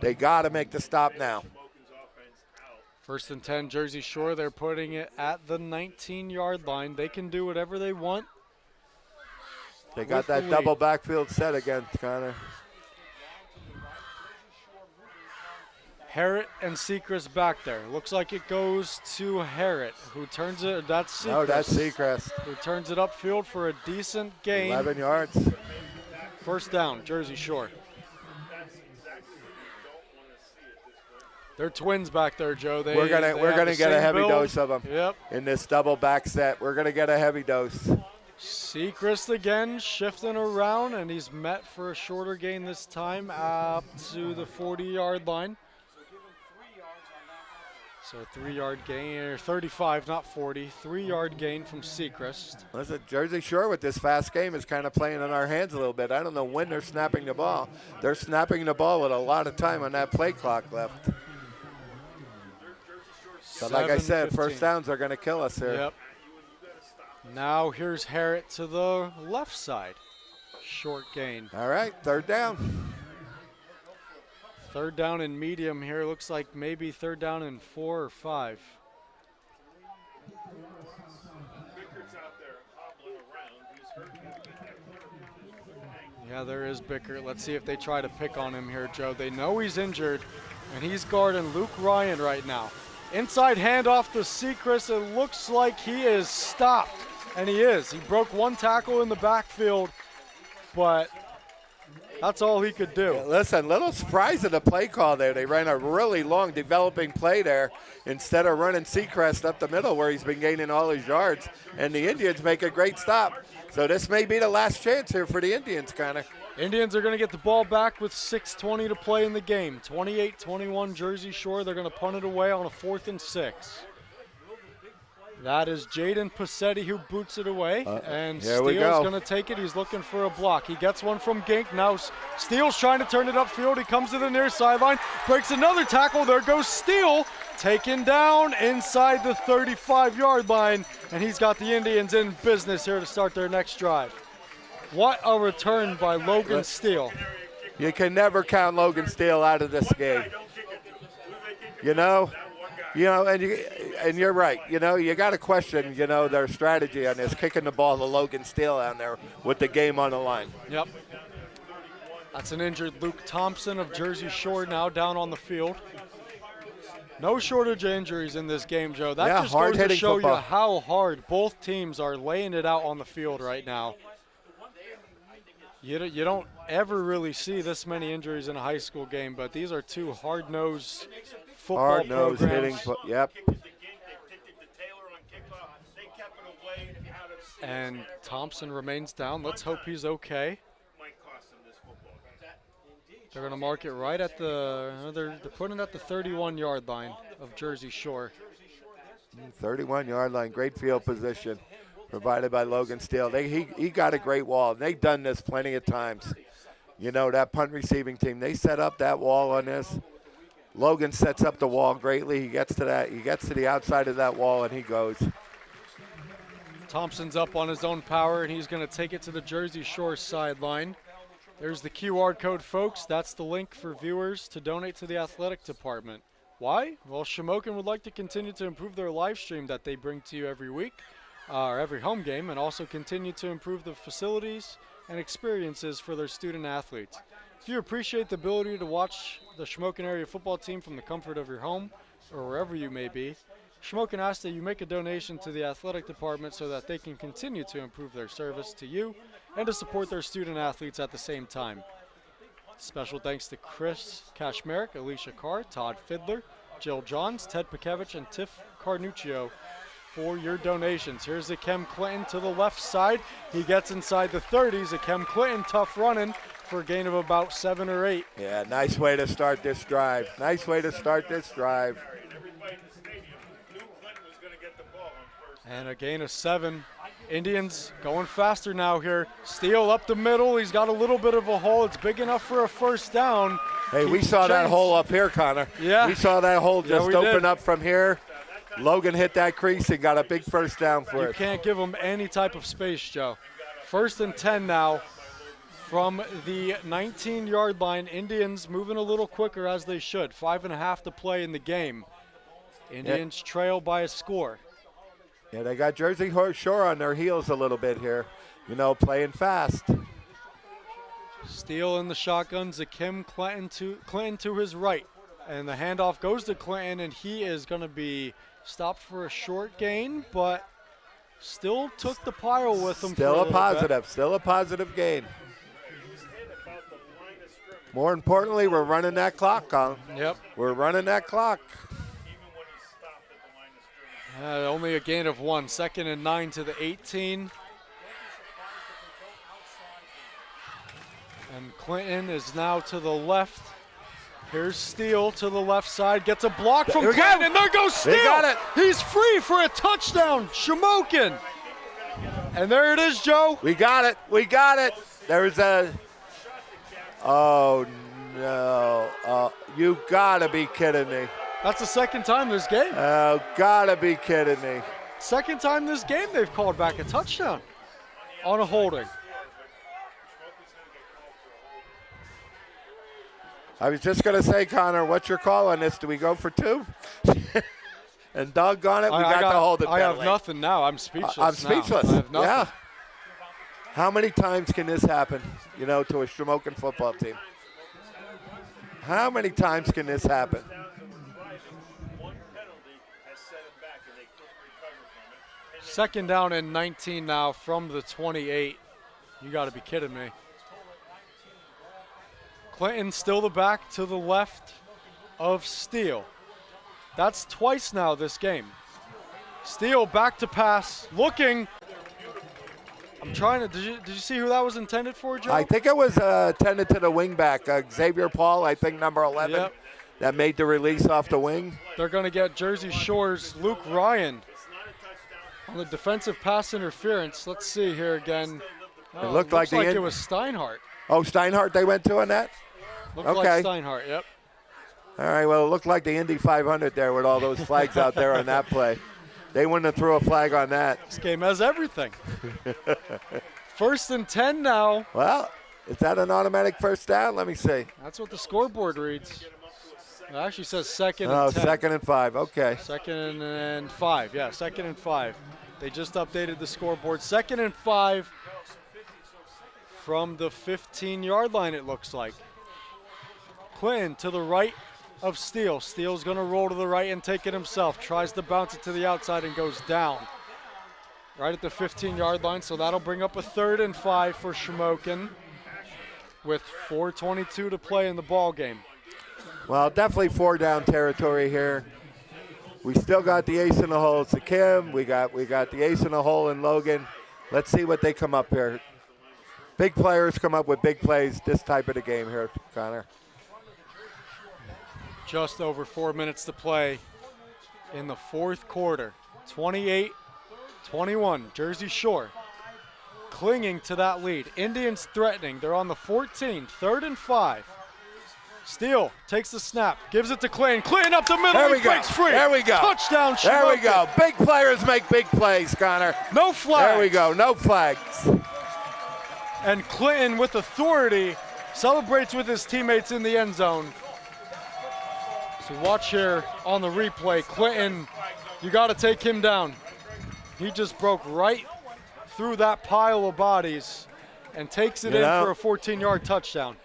they got to make the stop now. First and 10, Jersey Shore. They're putting it at the 19-yard line. They can do whatever they want. They got that double backfield set again, Connor. Harrett and Seacrest back there. Looks like it goes to Harrett, who turns it. That's Seacrest. No, that's Seacrest. Who turns it upfield for a decent gain. 11 yards. First down, Jersey Shore. They're twins back there, Joe. We're gonna get a heavy dose of them. Yep. In this double back set, we're gonna get a heavy dose. Seacrest again shifting around, and he's met for a shorter gain this time up to the 40-yard line. So a 3-yard gain, or 35, not 40. 3-yard gain from Seacrest. Listen, Jersey Shore with this fast game is kind of playing on our hands a little bit. I don't know when they're snapping the ball. They're snapping the ball with a lot of time on that play clock left. So like I said, 7:15. first downs are going to kill us here. Yep. Now here's Harrett to the left side. Short gain. All right, third down. Third down and medium here. Looks like maybe third down and 4 or 5. Yeah, there is Bickert. Let's see if they try to pick on him here, Joe. They know he's injured, and he's guarding Luke Ryan right now. Inside handoff to Seacrest. It looks like he is stopped, and he is. He broke one tackle in the backfield, but that's all he could do. Yeah, listen, little surprise in the play call there. They ran a really long developing play there instead of running Seacrest up the middle where he's been gaining all his yards, and the Indians make a great stop. So this may be the last chance here for the Indians, Connor. Indians are going to get the ball back with 6:20 to play in the game. 28-21 Jersey Shore. They're going to punt it away on a 4th and 6. That is Jaden Passetti who boots it away, and Steele's going to take it. He's looking for a block. He gets one from Gink. Now Steele's trying to turn it upfield. He comes to the near sideline, breaks another tackle. There goes Steele, taken down inside the 35-yard line, and he's got the Indians in business here to start their next drive. What a return by Logan Steele. You can never count Logan Steele out of this game. You know, and you're right. You know, you got to question, their strategy on this, kicking the ball to Logan Steele down there with the game on the line. Yep. That's an injured Luke Thompson of Jersey Shore now down on the field. No shortage of injuries in this game, Joe. That just goes to show you how hard both teams are laying it out on the field right now. You don't ever really see this many injuries in a high school game, but these are two hard-nosed football programs. Hitting, yep. And Thompson remains down. Let's hope he's okay. They're going to mark it right at they're putting it at the 31-yard line of Jersey Shore. 31-yard line, great field position provided by Logan Steele. He got a great wall. They've done this plenty of times. That punt receiving team, they set up that wall on this. Logan sets up the wall greatly. He gets to the outside of that wall, and he goes. Thompson's up on his own power, and he's going to take it to the Jersey Shore sideline. There's the QR code, folks. That's the link for viewers to donate to the athletic department. Why? Well, Shamokin would like to continue to improve their live stream that they bring to you every week, or every home game, and also continue to improve the facilities and experiences for their student athletes. If you appreciate the ability to watch the Shamokin area football team from the comfort of your home or wherever you may be, Shamokin asks that you make a donation to the athletic department so that they can continue to improve their service to you and to support their student athletes at the same time. Special thanks to Chris Kashmerek, Alicia Carr, Todd Fiddler, Jill Johns, Ted Pikevich, and Tiff Carnuccio for your donations. Here's Akem Clinton to the left side. He gets inside the 30s. Akem Clinton, tough running for a gain of about 7 or 8. Yeah, nice way to start this drive. Nice way to start this drive. Everybody in the stadium knew Clinton was going to get the ball on first. And a gain of 7. Indians going faster now here. Steele up the middle. He's got a little bit of a hole. It's big enough for a first down. Hey, we Keeps saw that chase. hole up here, Connor. Yeah. We saw that hole Yeah, just we open did. up from here. Logan hit that crease and got a big first down for You us. can't give them any type of space, Joe. 1st and 10 now from the 19-yard line. Indians moving a little quicker as they should. 5.5 to play in the game. Indians trail by a score. Yeah, they got Jersey Shore on their heels a little bit here. You know, playing fast. Steele in the shotgun. Zakim Clinton to his right. And the handoff goes to Clinton, and he is going to be stopped for a short gain, but still took the pile with him. Still for a little positive. Still a positive gain. More importantly, we're running that clock, Colin. bit. Yep. We're running that clock. Only a gain of 1. 2nd and 9 to the 18. And Clinton is now to the left. Here's Steele to the left side. Gets a block from Here we go. Clinton, and there goes Steele. They got it. He's free for a touchdown. Shamokin. And there it is, Joe. We got it. We got it. There's a. Oh, no. You got to be kidding me. That's the 2nd time this game. Oh, got to be kidding me. 2nd time this game they've called back a touchdown on a holding. I was just going to say, Connor, what's your call on this? Do we go for 2? And doggone it, we got the holding I have penalty. nothing now. I'm speechless. I'm speechless. I have nothing. Yeah. How many times can this happen, you know, to a Shamokin football team? How many times can this happen? One penalty has set him back, and they couldn't recover from it. 2nd down and 19 now from the 28. You got to be kidding me. Clinton still the back to the left of Steele. That's twice now this game. Steele back to pass, looking. I'm trying to, did you see who that was intended for, Joe? I think it was intended to the wingback, Xavier Paul, I think number 11, Yep. that made the release off the wing. They're going to get Jersey Shore's Luke Ryan on the defensive pass interference. Let's see here again. It looked like it was Steinhardt. Oh, Steinhardt they went to on that? Looked Okay. like Steinhardt, yep. All right, well, it looked like the Indy 500 there with all those flags out there on that play. They wouldn't have threw a flag on that. This game has everything. 1st and 10 now. Well, is that an automatic first down? Let me see. That's what the scoreboard reads. It actually says 2nd Oh, and 10. 2nd and 5. Okay. 2nd and 5. Yeah, 2nd and 5. They just updated the scoreboard. 2nd and 5 from the 15-yard line, it looks like. Quinn to the right of Steele. Steele's going to roll to the right and take it himself. Tries to bounce it to the outside and goes down. Right at the 15-yard line, so that'll bring up a 3rd and 5 for Shamokin with 4:22 to play in the ball game. Well, definitely 4-down territory here. We still got the ace in the hole. It's Kim. We got the ace in the hole in Logan. Let's see what they come up here. Big players come up with big plays this type of the game here, Connor. Just over 4 minutes to play in the 4th quarter. 28-21, Jersey Shore clinging to that lead. Indians threatening. They're on the 14, 3rd and 5. Steele takes the snap, gives it to Clinton. Clinton up the middle, There we he go. breaks free. There we go. Touchdown, There we Shamokin. go. Big players make big plays, Connor. No flags. There we go. No flags. And Clinton, with authority, celebrates with his teammates in the end zone. So watch here on the replay. Clinton, you got to take him down. He just broke right through that pile of bodies and takes it in for a 14-yard touchdown.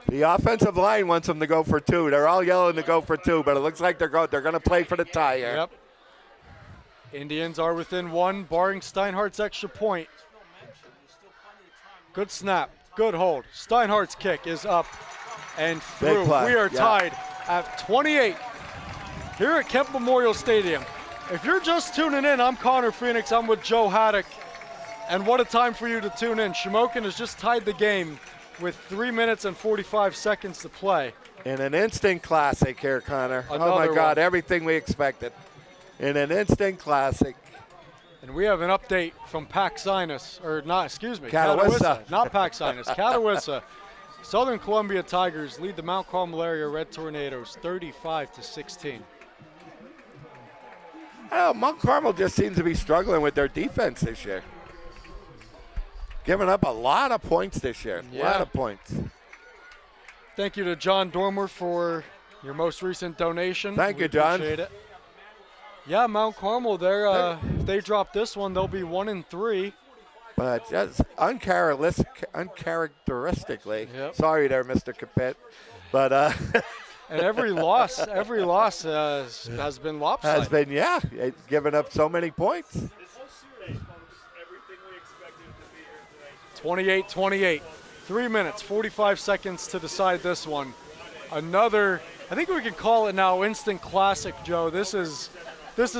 The offensive line wants them to go for 2. They're all yelling to go for 2, but it looks like they're going to play for the tie here. Yep. Indians are within one, barring Steinhardt's extra point. Good snap, good hold. Steinhardt's kick is up and through. We are tied at 28 here at Kemp Memorial Stadium. If you're just tuning in, I'm Connor Phoenix. I'm with Joe Haddock. And what a time for you to tune in. Shamokin has just tied the game with 3 minutes and 45 seconds to play. In an instant classic here, Connor. Another oh, my God, one. everything we expected. In an instant classic. And we have an update from Paxinus, or not, excuse me, Catawissa. Not Paxinus, Catawissa. Southern Columbia Tigers lead the Mount Carmel area Red Tornadoes 35-16. Oh, Mount Carmel just seems to be struggling with their defense this year. Giving up a lot of points this year. A lot of points. Thank you to John Dormer for your most recent donation. Thank you, John. Appreciate it. Yeah, Mount Carmel, if they drop this one, they'll be 1-3. But just uncharacteristically, sorry there, Mr. Capet, but and every loss has been lopsided. Has been, giving up so many points. 28-28. 3 minutes, 45 seconds to decide this one. Another, I think we can call it now instant classic, Joe. This has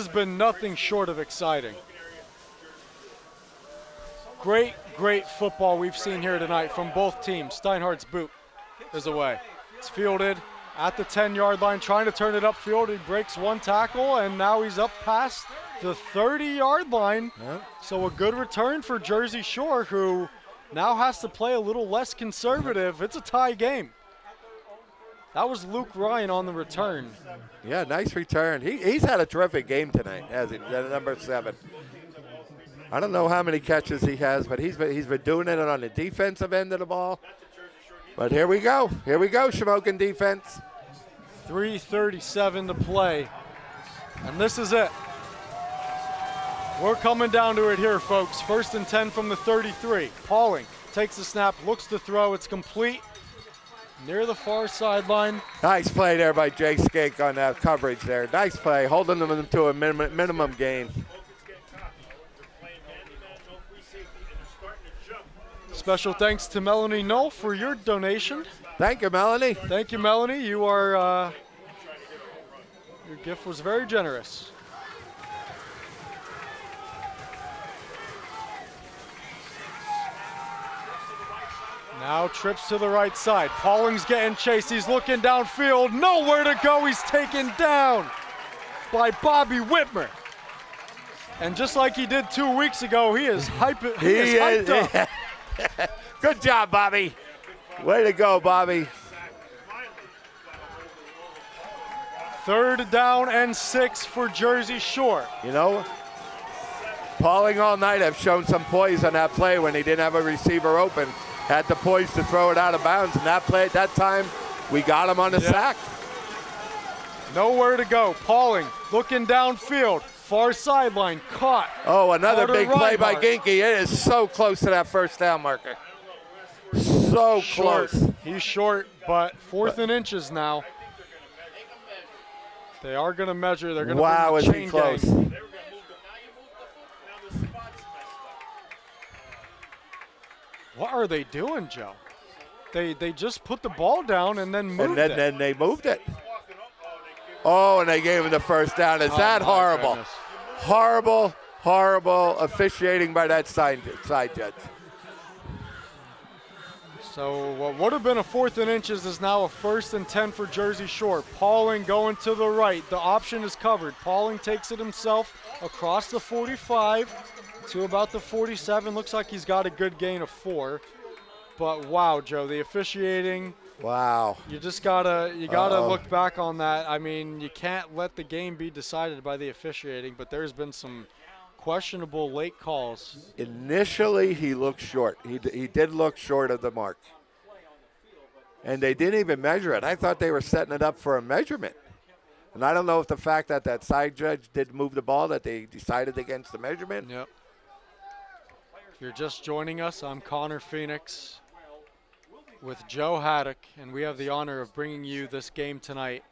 been nothing short of exciting. Great football we've seen here tonight from both teams. Steinhardt's boot is away. It's fielded at the 10-yard line, trying to turn it upfield. He breaks one tackle, and now he's up past the 30-yard line. So a good return for Jersey Shore, who now has to play a little less conservative. It's a tie game. That was Luke Ryan on the return. Yeah, nice return. He's had a terrific game tonight, hasn't he? Number 7. I don't know how many catches he has, but he's been doing it on the defensive end of the ball. But here we go. Here we go, Shamokin defense. 3:37 to play. And this is it. We're coming down to it here, folks. 1st and 10 from the 33. Pauling takes the snap, looks to throw. It's complete near the far sideline. Nice play there by Jay Skake on that coverage there. Nice play, holding them to a minimum gain. Special thanks to Melanie Knoll for your donation. Thank you, Melanie. Thank you, Melanie. You are, your gift was very generous. Now trips to the right side. Pauling's getting chased. He's looking downfield. Nowhere to go. He's taken down by Bobby Whitmer. And just like he did 2 weeks ago, he is hyped up. Good job, Bobby. Way to go, Bobby. 3rd down and 6 for Jersey Shore. You know, Pauling all night have shown some poise on that play when he didn't have a receiver open. Had the poise to throw it out of bounds. And that play at that time, we got him on the sack. Nowhere to go. Pauling looking downfield. Far sideline, caught. Oh, another big play by Reinhardt. Ginky. It is so close to that 1st down marker. So close. He's short, but 4th and inches now. They are going to measure. They're going to wow, bring is the he chain close. gang. What are they doing, Joe? They just put the ball down and then moved it. And then they moved it. Oh, and they gave him the 1st down. Is that horrible? Goodness. Horrible officiating by that side judge. So what would have been a 4th and inches is now a 1st and 10 for Jersey Shore. Pauling going to the right. The option is covered. Pauling takes it himself across the 45 to about the 47. Looks like he's got a good gain of 4. But wow, Joe, the officiating. Wow. You just gotta look back on that. I mean, you can't let the game be decided by the officiating, but there's been some questionable late calls. Initially, he looked short. He did look short of the mark. And they didn't even measure it. I thought they were setting it up for a measurement. And I don't know if the fact that that side judge did move the ball, that they decided against the measurement. Yep. If you're just joining us, I'm Connor Phoenix with Joe Haddock, and we have the honor of bringing you this game tonight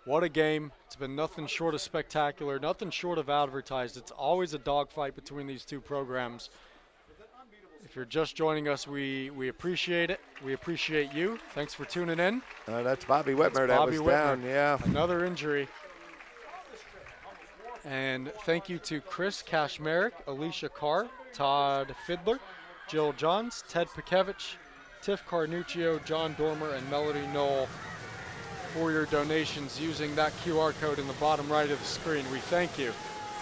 What a game. It's been nothing short of spectacular, nothing short of advertised. It's always a dogfight between these two programs. If you're just joining us, we appreciate it. We appreciate you. Thanks for tuning in. That's Bobby Whitmer. That Bobby was down, yeah. Another injury. And thank you to Chris Kashmerick, Alicia Carr, Todd Fiddler, Jill Johns, Ted Pikevich, Tiff Carnuccio, John Dormer, and Melody Knoll for your donations using that QR code in the bottom right of the screen. We thank you.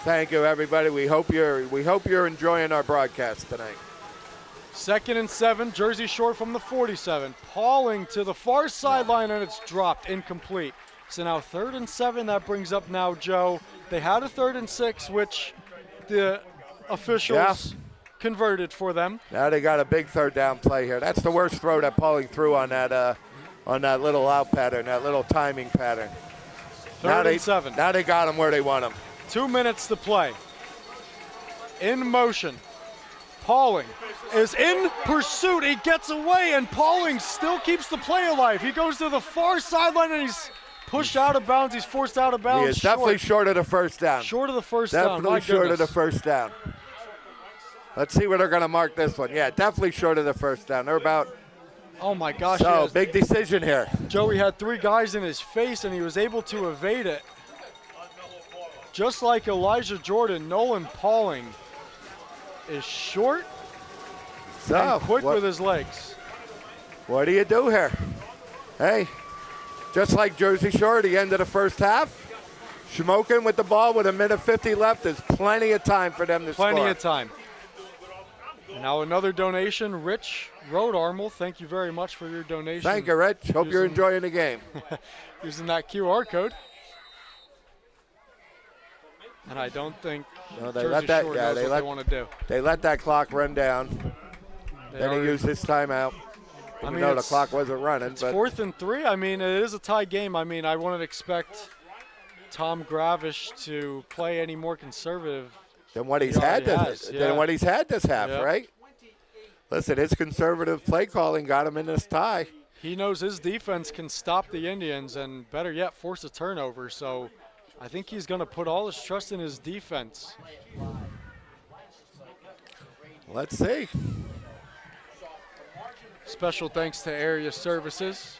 Thank you, everybody. We hope you're enjoying our broadcast tonight. 2nd and 7, Jersey Shore from the 47. Pauling to the far sideline, and it's dropped, incomplete. So now 3rd and 7, that brings up now, Joe. They had a 3rd and 6, which the officials converted for them. Now they got a big 3rd down play here. That's the worst throw that Pauling threw on that little out pattern, that little timing pattern. 3rd and 7. Now they got him where they want him. 2 minutes to play. In motion. Pauling is in pursuit. He gets away, and Pauling still keeps the play alive. He goes to the far sideline, and he's pushed out of bounds. He's forced out of bounds. He is definitely short of the first down. Short of the first down. Definitely short of the first down. Let's see where they're going to mark this one. Yeah, definitely short of the first down. They're about. Oh, my gosh. So, big decision here. Joey had 3 guys in his face, and he was able to evade it. Just like Elijah Jordan, Nolan Pauling is short and quick with his legs. What do you do here? Hey, just like Jersey Shore at the end of the first half, Shamokin with the ball with 1:50 left. There's plenty of time for them to score. Plenty of time. Now another donation, Rich Road Armel. Thank you very much for your donation. Thank you, Rich. Hope you're enjoying the game. Using that QR code. And I don't think Jersey Shore knows what they want to do. They let that clock run down. Then he used his timeout. Even though the clock wasn't running. It's 4th and 3. I mean, it is a tie game. I mean, I wouldn't expect Tom Gravish to play any more conservative than what he's had this half, right? Listen, his conservative play calling got him in this tie. He knows his defense can stop the Indians and, better yet, force a turnover. So I think he's going to put all his trust in his defense. Let's see. Special thanks to Area Services,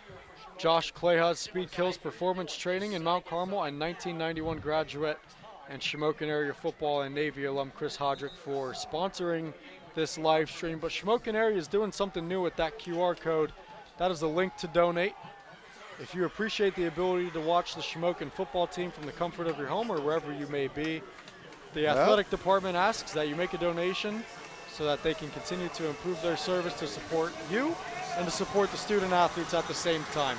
Josh Clayhut, Speed Kills Performance Training in Mount Carmel, and 1991 graduate and Shamokin area football and Navy alum Chris Hodrick for sponsoring this live stream. But Shamokin area is doing something new with that QR code. That is a link to donate. If you appreciate the ability to watch the Shamokin football team from the comfort of your home or wherever you may be, the athletic department asks that you make a donation so that they can continue to improve their service to support you and to support the student athletes at the same time.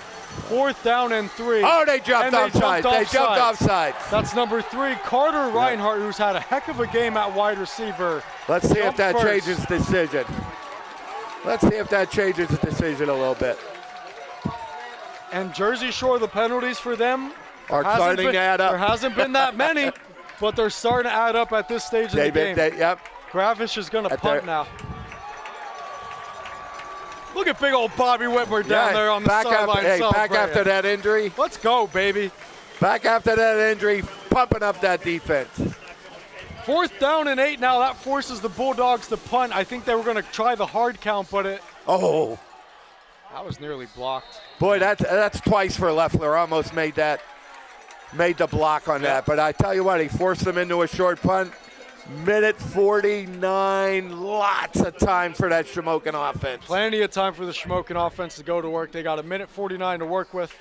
4th down and 3. Oh, they jumped offside. They jumped offside. That's number 3, Carter Reinhardt, who's had a heck of a game at wide receiver. Let's see if that changes the decision. Let's see if that changes the decision a little bit. And Jersey Shore, the penalties for them are starting to add up. There hasn't been that many, but they're starting to add up at this stage of the game. Yep. Gravish is going to punt now. Look at big old Bobby Whitmer down there on the sideline. Back after that injury. Let's go, baby. Back after that injury, pumping up that defense. 4th down and 8 now. That forces the Bulldogs to punt. I think they were going to try the hard count, but that was nearly blocked. Boy, that's twice for Leffler. Almost made the block on that. But I tell you what, he forced them into a short punt. 1:49, lots of time for that Shamokin offense. Plenty of time for the Shamokin offense to go to work. They got 1:49 to work with.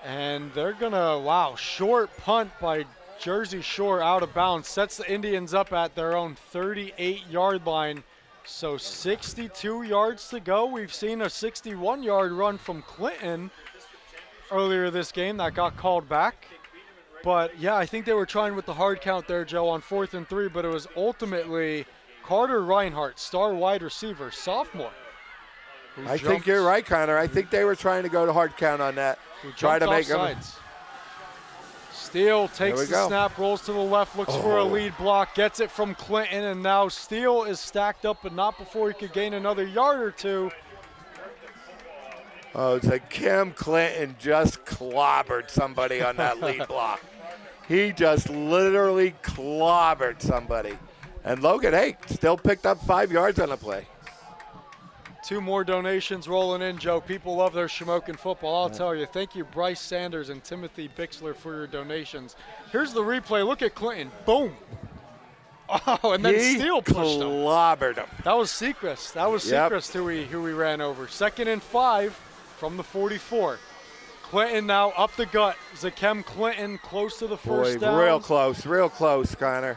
And they're going to, short punt by Jersey Shore out of bounds. Sets the Indians up at their own 38-yard line. So 62 yards to go. We've seen a 61-yard run from Clinton earlier this game that got called back. But, yeah, I think they were trying with the hard count there, Joe, on 4th and 3, but it was ultimately Carter Reinhardt, star wide receiver, sophomore. I think you're right, Connor. I think they were trying to go to hard count on that. Try to make them. Steele takes the snap, rolls to the left, looks for a lead block, gets it from Clinton, and now Steele is stacked up, but not before he could gain another yard or two. Oh, it's like Kim Clinton just clobbered somebody on that lead block. He just literally clobbered somebody. And Logan, hey, still picked up 5 yards on the play. 2 more donations rolling in, Joe. People love their Shamokin football. I'll tell you. Thank you, Bryce Sanders and Timothy Bixler, for your donations. Here's the replay. Look at Clinton. Boom. Oh, and then Steele pushed him. Clobbered him. That was Sechrist. That was Sechrist who we ran over. 2nd and 5 from the 44. Clinton now up the gut. Zakem Clinton close to the first down. Real close, Connor.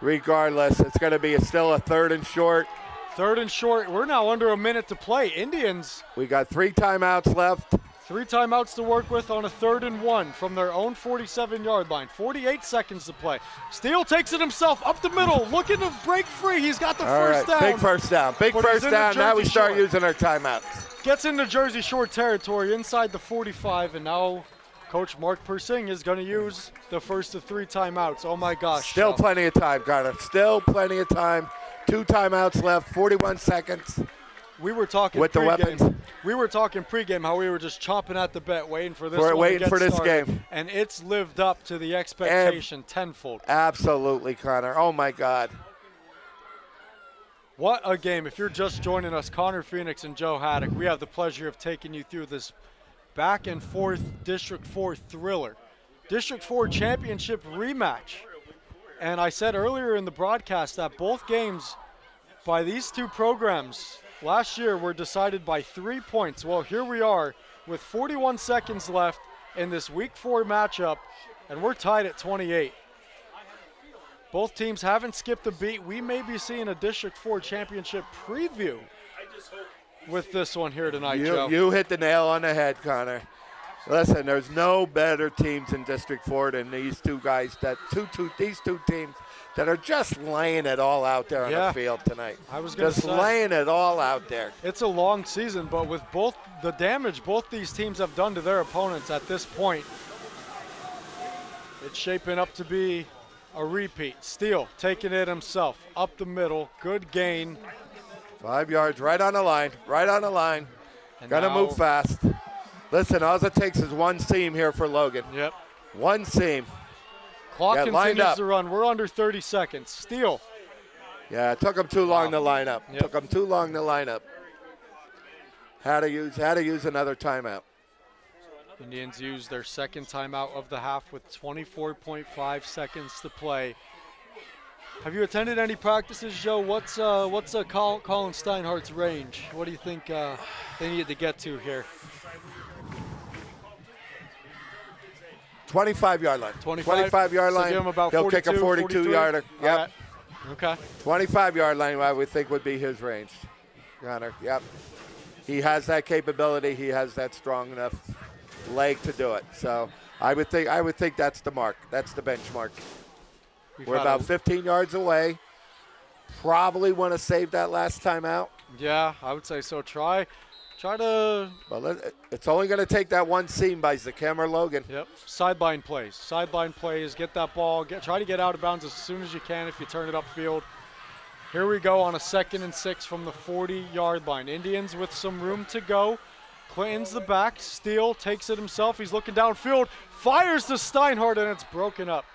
Regardless, it's going to be still a 3rd and short. 3rd and short. We're now under a minute to play. Indians. We got 3 timeouts left. 3 timeouts to work with on a 3rd and 1 from their own 47-yard line. 48 seconds to play. Steele takes it himself up the middle, looking to break free. He's got the first down. Big first down. Big first down. Now we start using our timeouts. Gets into Jersey Shore territory inside the 45, and now Coach Mark Persing is going to use the first of 3 timeouts. Oh, my gosh. Still plenty of time, Connor. Still plenty of time. 2 timeouts left, 41 seconds. We were talking with the weapons. We were talking pregame how we were just chomping at the bit, waiting for this one to get started. Game. And it's lived up to the expectation tenfold. Absolutely, Connor. Oh, my God. What a game. If you're just joining us, Connor Phoenix and Joe Haddock, we have the pleasure of taking you through this back and forth District 4 thriller. District 4 championship rematch. And I said earlier in the broadcast that both games by these 2 programs last year were decided by 3 points. Well, here we are with 41 seconds left in this Week 4 matchup, and we're tied at 28. Both teams haven't skipped a beat. We may be seeing a District 4 championship preview with this one here tonight, Joe. You hit the nail on the head, Connor. Listen, there's no better teams in District 4 than these 2 guys, these two teams that are just laying it all out there on the field tonight. I was going to say, laying it all out there. It's a long season, but with both the damage both these teams have done to their opponents at this point, it's shaping up to be a repeat. Steele taking it himself up the middle. Good gain. 5 yards right on the line. Got to move fast. Listen, all it takes is 1 seam here for Logan. Yep. 1 seam. Clock continues to run. We're under 30 seconds. Steele. Yeah, it took him too long to line up. Had to use another timeout. Indians use their 2nd timeout of the half with 24.5 seconds to play. Have you attended any practices, Joe? What's Colin Steinhardt's range? What do you think they need to get to here? 25-yard line. 25-yard line. So about he'll kick a 42-yarder. Yep. Right. Okay. 25-yard line, I would think, would be his range. Connor. Yep. He has that capability. He has that strong enough leg to do it. So I would think that's the mark. That's the benchmark. We're about 15 yards away. Probably want to save that last time out. Yeah, I would say so. Try to. Well, it's only going to take that 1 seam by Zakem or Logan. Yep. Sideline plays. Get that ball. Try to get out of bounds as soon as you can if you turn it upfield. Here we go on a 2nd and 6 from the 40-yard line. Indians with some room to go. Clinton's the back. Steele takes it himself. He's looking downfield. Fires to Steinhardt, and it's broken up.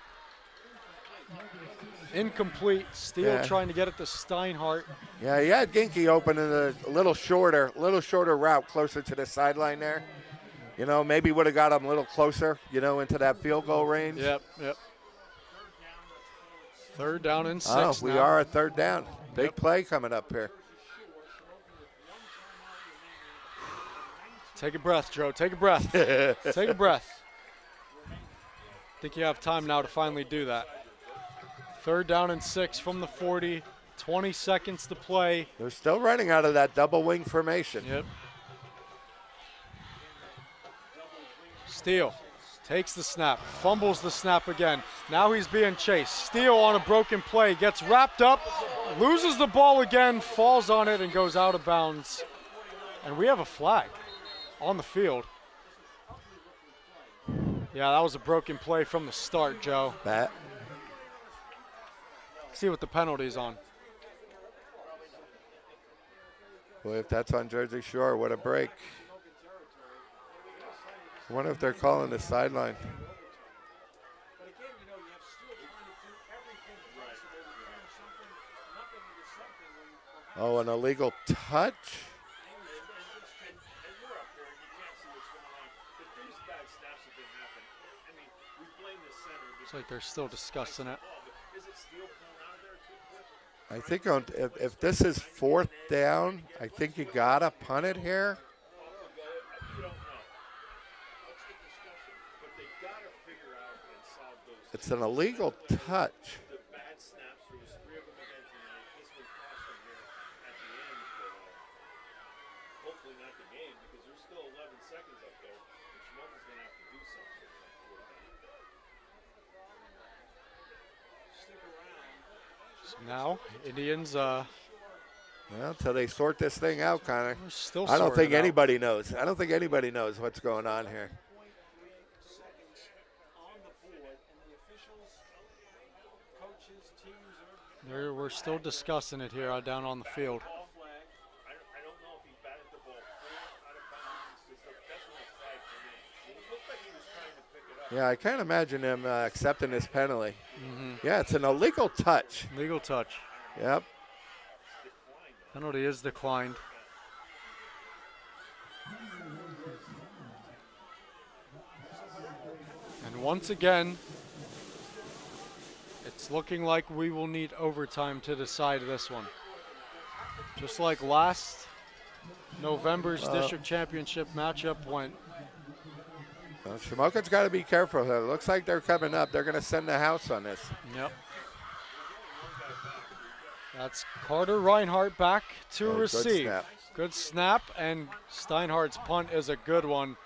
Incomplete. Steele trying to get it to Steinhardt. Yeah, he had Ginky open in a little shorter route closer to the sideline there. You know, maybe would have got him a little closer, into that field goal range. Yep. 3rd down and 6 we are at 3rd down. Big play coming up here. Take a breath, Joe. Take a breath. Take a breath. Think you have time now to finally do that. 3rd down and 6 from the 40. 20 seconds to play. They're still running out of that double wing formation. Yep. Steele takes the snap, fumbles the snap again. Now he's being chased. Steele on a broken play, gets wrapped up, loses the ball again, falls on it, and goes out of bounds. And we have a flag on the field. Yeah, that was a broken play from the start, Joe. See what the penalty's on. Boy, if that's on Jersey Shore, what a break. I wonder if they're calling the sideline. But again, you know, you have still trying to do everything possible to turn something, nothing into something when Oh, an illegal touch? And we're up there and you can't see what's going on. But these bad snaps have been happening. I mean, we blame the center. Looks like they're still discussing it. Is it Steele pulling out of there too quick? I think if this is 4th down, I think you got to punt it here. You don't know. What's the discussion? But they got to figure out and solve those. It's an illegal touch. The bad snaps. There was 3 of them again tonight. This one cost them here at the end. But hopefully not the game because there's still 11 seconds up there. And Shamokin's going to have to do something. stick around. So now, Indians Well, until they sort this thing out, Connor. still I don't sorting think it out. anybody knows. I don't think anybody knows what's going on here. Seconds on the board, and the officials, coaches, teams are We're still discussing it here down on the field. ball flag. I don't know if he batted the ball 4 out of bounds because that's when the flag came in. It looked like he was trying to pick it up. Yeah, I can't imagine him accepting this penalty. Yeah, it's an illegal touch. Legal touch. Yep. Penalty is declined. And once again, it's looking like we will need overtime to decide this one. Just like last November's district championship matchup went. Well, Shamokin's got to be careful. It looks like they're coming up. They're going to send the house on this. Yep. That's Carter Reinhardt back to Oh, good receive. snap. Good snap, and Steinhardt's punt is a good one.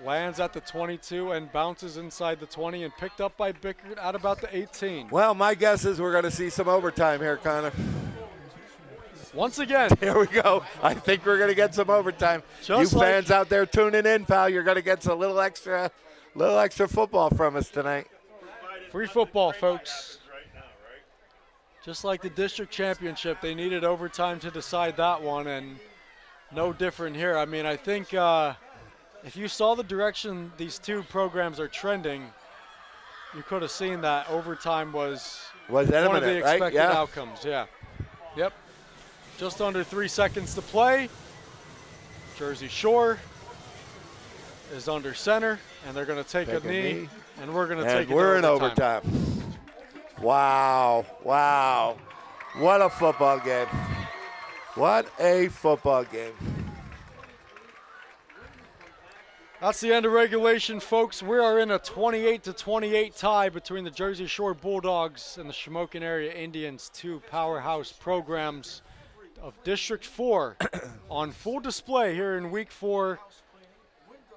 Lands at the 22 and bounces inside the 20 and picked up by Bickert at about the 18. Well, my guess is we're going to see some overtime here, Connor. Once again, Here we go. I think we're going to get some overtime. Just you like- fans out there tuning in, pal, you're going to get a little extra football from us tonight. free football, folks. Right now, right? Just like the district championship, they needed overtime to decide that one, and no different here. I mean, I think if you saw the direction these two programs are trending, you could have seen that overtime was one of the imminent, right? expected Yeah. outcomes. Yeah. Yep. Just under 3 seconds to play. Jersey Shore is under center, and they're going to take a knee, and we're going to take it we're in overtime. overtime. Wow. Wow. What a football game. What a football game. That's the end of regulation, folks. We are in a 28-28 tie between the Jersey Shore Bulldogs and the Shamokin Area Indians, two powerhouse programs of District 4 on full display here in Week 4.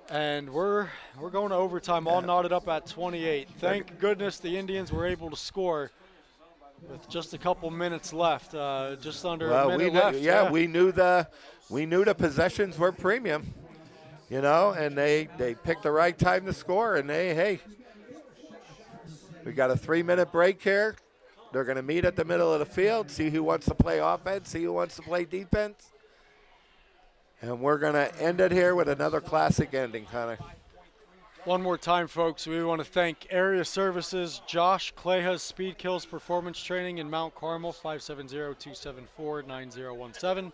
And we're going to overtime, all knotted up at 28. Thank goodness the Indians were able to score with just a couple minutes left, just under a minute left. Yeah, we knew the possessions were premium. You know, and they picked the right time to score, and we got a 3-minute break here. They're going to meet at the middle of the field, see who wants to play offense, see who wants to play defense. And we're going to end it here with another classic ending, Connor. One more time, folks, we want to thank Area Services, Josh Clayha's Speed Kills Performance Training in Mount Carmel, 570-274-9017,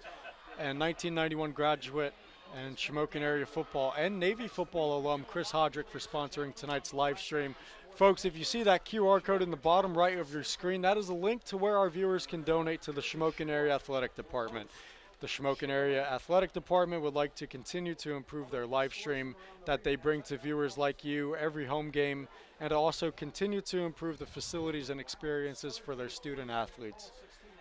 and 1991 graduate and Shamokin Area football and Navy football alum Chris Hodrick for sponsoring tonight's live stream. Folks, if you see that QR code in the bottom right of your screen, that is a link to where our viewers can donate to the Shamokin Area Athletic Department. The Shamokin Area Athletic Department would like to continue to improve their live stream that they bring to viewers like you every home game, and also continue to improve the facilities and experiences for their student athletes.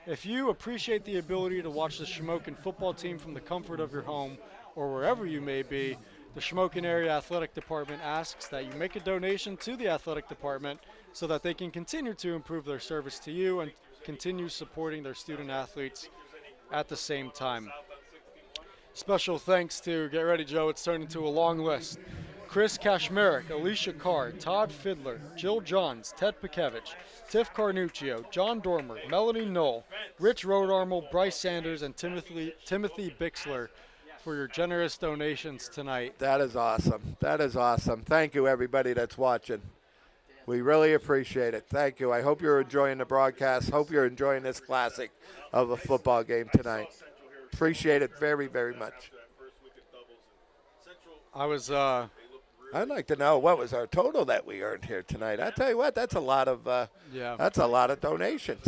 If you appreciate the ability to watch the Shamokin football team from the comfort of your home or wherever you may be, the Shamokin Area Athletic Department asks that you make a donation to the Athletic Department so that they can continue to improve their service to you and continue supporting their student athletes at the same time. Special thanks to, get ready Joe, it's turned into a long list. Chris Kashmerek, Alicia Carr, Todd Fiddler, Jill Johns, Ted Pikevich, Tiff Carnuccio, John Dormer, Melanie Knoll, Rich Rodarmel, Bryce Sanders, and Timothy Bixler for your generous donations tonight. That is awesome. That is awesome. Thank you, everybody that's watching. We really appreciate it. Thank you. I hope you're enjoying the broadcast. Hope you're enjoying this classic of a football game tonight. Appreciate it very, very much. I'd like to know what was our total that we earned here tonight. I tell you what, that's a lot of that's a lot of donations.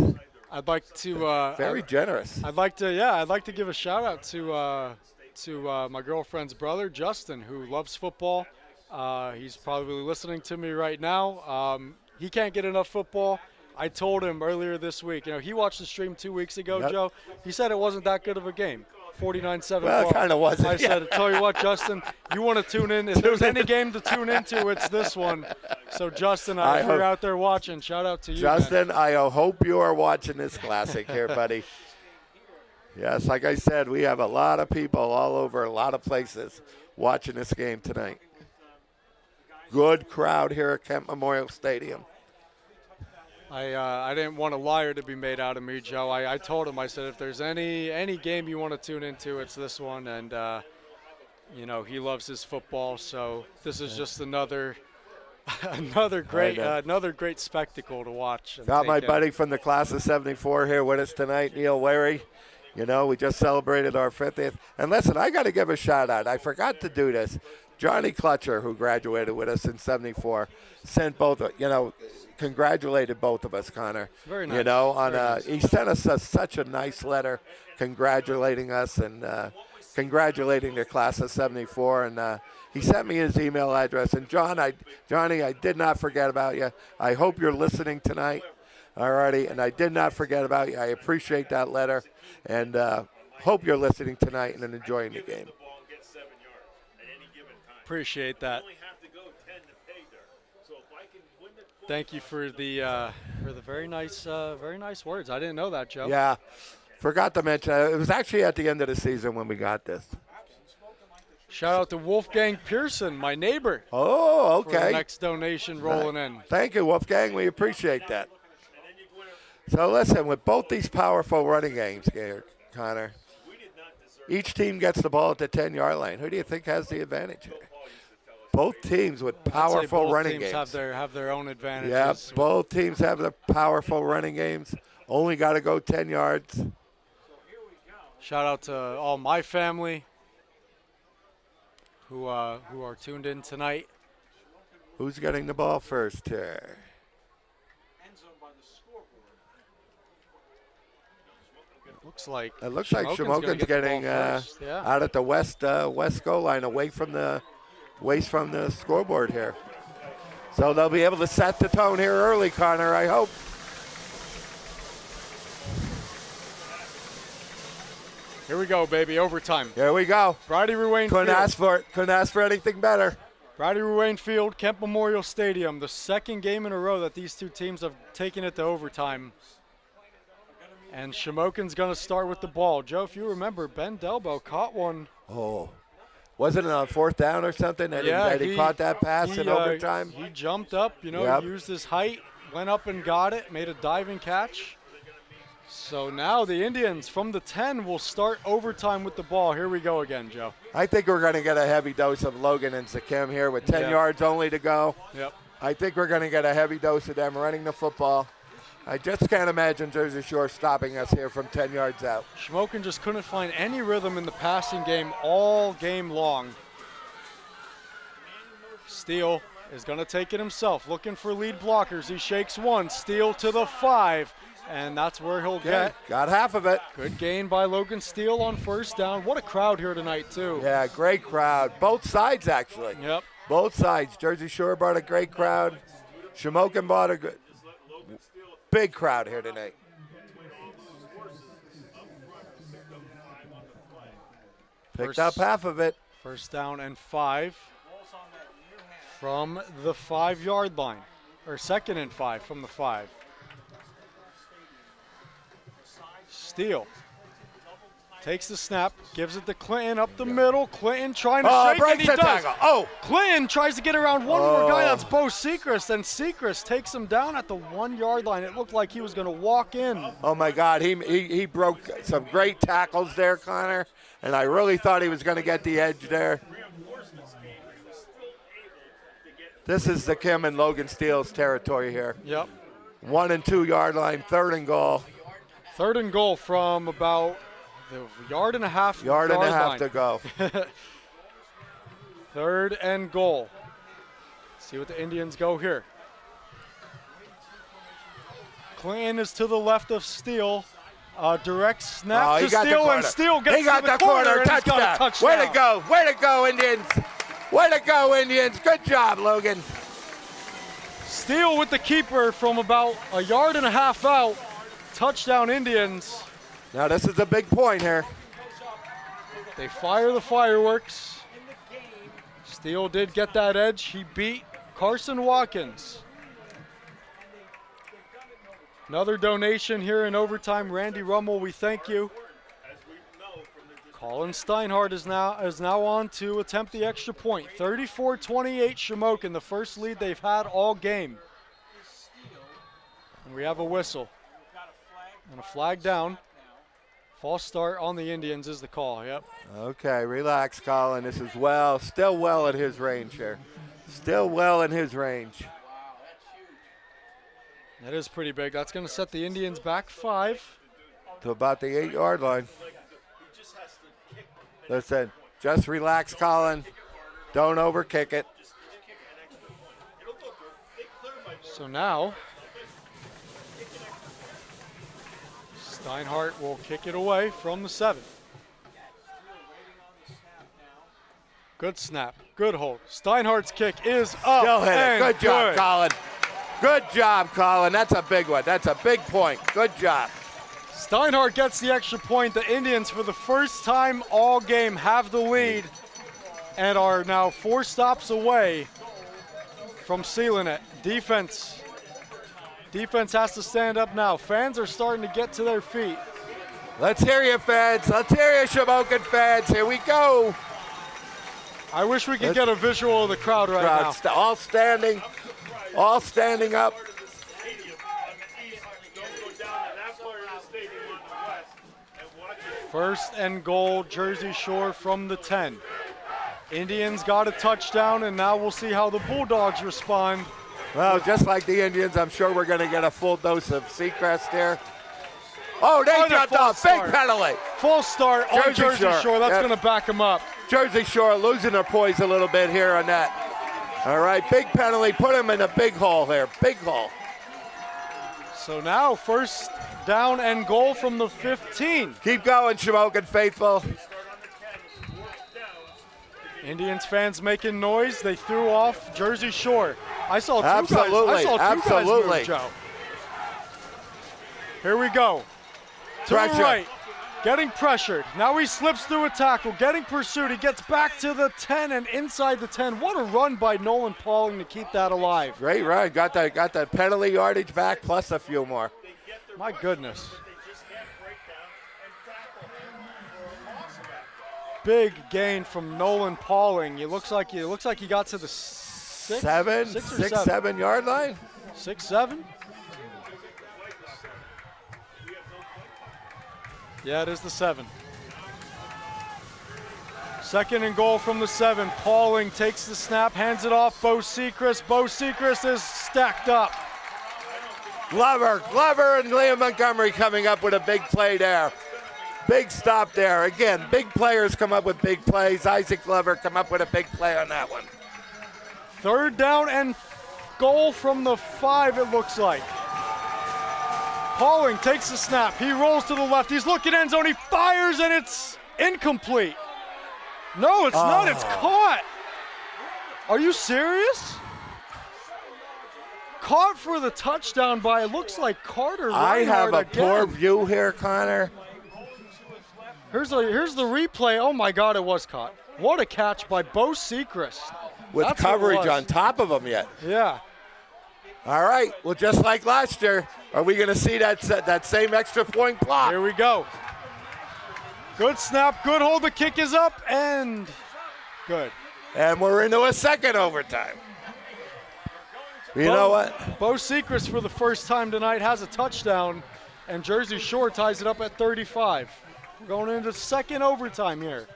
I'd like to very generous. I'd like to give a shout out to my girlfriend's brother Justin, who loves football. He's probably listening to me right now. He can't get enough football. I told him earlier this week, he watched the stream 2 weeks ago, Yep. Joe. He said it wasn't that good of a game. 49-7. Well, it kind of wasn't. I said, tell you what, Justin, you want to tune in. If there's any game to tune into, it's this one. So, Justin, if you're out there watching, shout out to you. Justin, man. I hope you are watching this classic here, buddy. Yes, like I said, we have a lot of people all over a lot of places watching this game tonight. Good crowd here at Kent Memorial Stadium. I didn't want a liar to be made out of me, Joe. I told him, I said, if there's any game you want to tune into, it's this one. And, he loves his football. So this is just another great spectacle to watch. Got my buddy from the class of 74 here with us tonight, Neil Wary. We just celebrated our 50th. And listen, I got to give a shout out. I forgot to do this. Johnny Clutcher, who graduated with us in 74, sent both, congratulated both of us, Connor. Very nice. Nice. He sent us such a nice letter congratulating us and congratulating the class of 74. And he sent me his email address. And Johnny, I did not forget about you. I hope you're listening tonight. Alrighty, and I did not forget about you. I appreciate that letter, and hope you're listening tonight and enjoying the game. Appreciate that. Thank you for the very nice words. I didn't know that, Joe. Yeah, forgot to mention it was actually at the end of the season when we got this. Shout out to Wolfgang Pearson, my neighbor. Oh, okay. For the next donation rolling in. Thank you, Wolfgang. We appreciate that. So listen, with both these powerful running games here, Connor, each team gets the ball at the 10-yard line. Who do you think has the advantage here? Both teams with powerful running games. Have their own advantages. Yeah, both teams have the powerful running games. Only got to go 10 yards. Shout out to all my family who are tuned in tonight. Who's getting the ball first here? It looks like Shamokin's getting out at the west goal line, away from the scoreboard here. So they'll be able to set the tone here early, Connor, I hope. Here we go, baby, overtime. Here we go. Bridie Ruane Field. Couldn't ask for anything better. Bridie Ruane Field, Kent Memorial Stadium, the second game in a row that these two teams have taken it to overtime. And Shamokin's going to start with the ball. Joe, if you remember, Ben Delbo caught one. Oh. Wasn't it on fourth down or something that he caught that pass in overtime? He jumped up, used his height, went up and got it, made a diving catch. So now the Indians from the 10 will start overtime with the ball. Here we go again, Joe. I think we're going to get a heavy dose of Logan and Zakim here with 10 yards only to go. Yep. I think we're going to get a heavy dose of them running the football. I just can't imagine Jersey Shore stopping us here from 10 yards out. Shamokin just couldn't find any rhythm in the passing game all game long. Steele is going to take it himself, looking for lead blockers. He shakes one, Steele to the 5, and that's where he'll get. Got half of it. Good gain by Logan Steele on first down. What a crowd here tonight, too. Yeah, great crowd. Both sides, actually. Yep. Both sides. Jersey Shore brought a great crowd. Shamokin brought a good. Big crowd here tonight. Picked up half of it. First down and 5 from the 5-yard line. Or 2nd and 5 from the 5. Steele Takes the snap, gives it to Clinton up the middle. Clinton trying to shake it, breaks he the does. tackle. Oh, Clinton tries to get around one more guy, that's Bo Sechrist, and Sechrist takes him down at the 1 yard line. It looked like he was gonna walk in. oh my God, he broke some great tackles there, Connor, and I really thought he was gonna get the edge there. This is the Kim and Logan Steele's territory here. Yep. 1 and 2 yard line, 3rd and goal. 3rd and goal from about the yard and a half Yard and a half line. to go. 3rd and goal. See what the Indians go here. Clinton is to the left of Steele. Direct snap to Steele, and Steele gets to the corner and he's got a touchdown. Way to go, way to go, Indians. Way to go, Indians. Good job, Logan. Steele with the keeper from about a yard and a half out. Touchdown, Indians. Now this is a big point here. They fire the fireworks. Steele did get that edge. He beat Carson Watkins. Another donation here in overtime. Randy Rummel, we thank you. Colin Steinhardt is now on to attempt the extra point. 34-28 Shamokin, the first lead they've had all game. And we have a whistle. And a flag down. False start on the Indians is the call, yep. Okay, relax, Colin. This is still well in his range here. Still well in his range. That is pretty big. That's going to set the Indians back 5. To about the 8 yard line. Listen, just relax, Colin. Don't overkick it. So now, Steinhardt will kick it away from the 7. Good snap, good hold. Steinhardt's kick is up. Still hit it. And Good job, Colin. Good job, Colin. That's a big one. That's a big point. Good job. Steinhardt gets the extra point. The Indians, for the first time all game, have the lead and are now 4 stops away from sealing it. Defense has to stand up now. Fans are starting to get to their feet. Let's hear you, fans. Let's hear you, Shamokin fans. Here we go. I wish we could get a visual of the crowd right now. All standing up. First and goal, Jersey Shore from the 10. Indians got a touchdown, and now we'll see how the Bulldogs respond. Well, just like the Indians, I'm sure we're going to get a full dose of Seacrest here. Oh, they jumped off. Big penalty. Full start on Jersey Shore. That's going to back them up. Jersey Shore losing their poise a little bit here on that. All right, big penalty. Put them in a big hole there. Big hole. So now first down and goal from the 15. Keep going, Shamokin faithful. Indians fans making noise. They threw off Jersey Shore. I saw two guys move, Joe. Here we go. To the right, getting pressured. Now he slips through a tackle, getting pursued. He gets back to the 10 and inside the 10. What a run by Nolan Pauling to keep that alive. Great run. Got that penalty yardage back plus a few more. My goodness. Big gain from Nolan Pauling. It looks like he got to the 6, 7 yard line. 6, 7. Yeah, it is the 7. Second and goal from the 7. Pauling takes the snap, hands it off. Bo Sechrist. Bo Sechrist is stacked up. Glover and Liam Montgomery coming up with a big play there. Big stop there. Again, big players come up with big plays. Isaac Glover come up with a big play on that one. Third down and goal from the 5, it looks like. Pauling takes the snap. He rolls to the left. He's looking end zone. He fires, and it's incomplete. No, it's not. It's caught. Are you serious? Caught for the touchdown by, it looks like Carter Reinhardt. I have a again. poor view here, Connor. Here's the replay. Oh, my God, it was caught. What a catch by Bo Sechrist. With That's coverage on top of him yet. Yeah. All right, well, just like last year, are we going to see that same extra point block? Here we go. Good snap, good hold. The kick is up and good. And we're into a second overtime. You know what? Bo Sechrist for the first time tonight has a touchdown, and Jersey Shore ties it up at 35. We're going into second overtime here.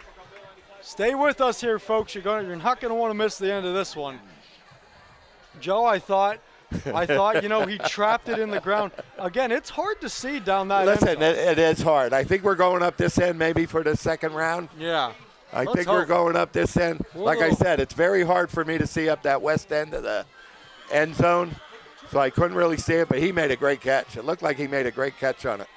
Stay with us here, folks. You're not going to want to miss the end of this one. Joe, I thought, he trapped it in the ground. Again, it's hard to see down that end. Listen, it is hard. I think we're going up this end maybe for the second round. Yeah. I think we're going up this end. Like I said, it's very hard for me to see up that west end of the end zone, so I couldn't really see it, but he made a great catch. It looked like he made a great catch on it.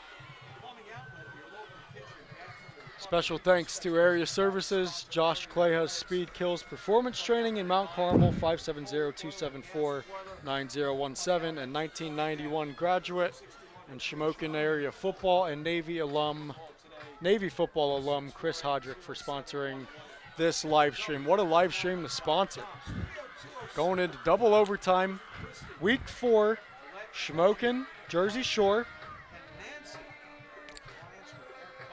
Special thanks to Area Services, Josh Clay has Speed Kills Performance Training in Mount Carmel, 570-274-9017, and 1991 graduate and Shamokin area football and Navy football alum Chris Hodrick for sponsoring this live stream. What a live stream to sponsor. Going into double overtime, week 4, Shamokin, Jersey Shore.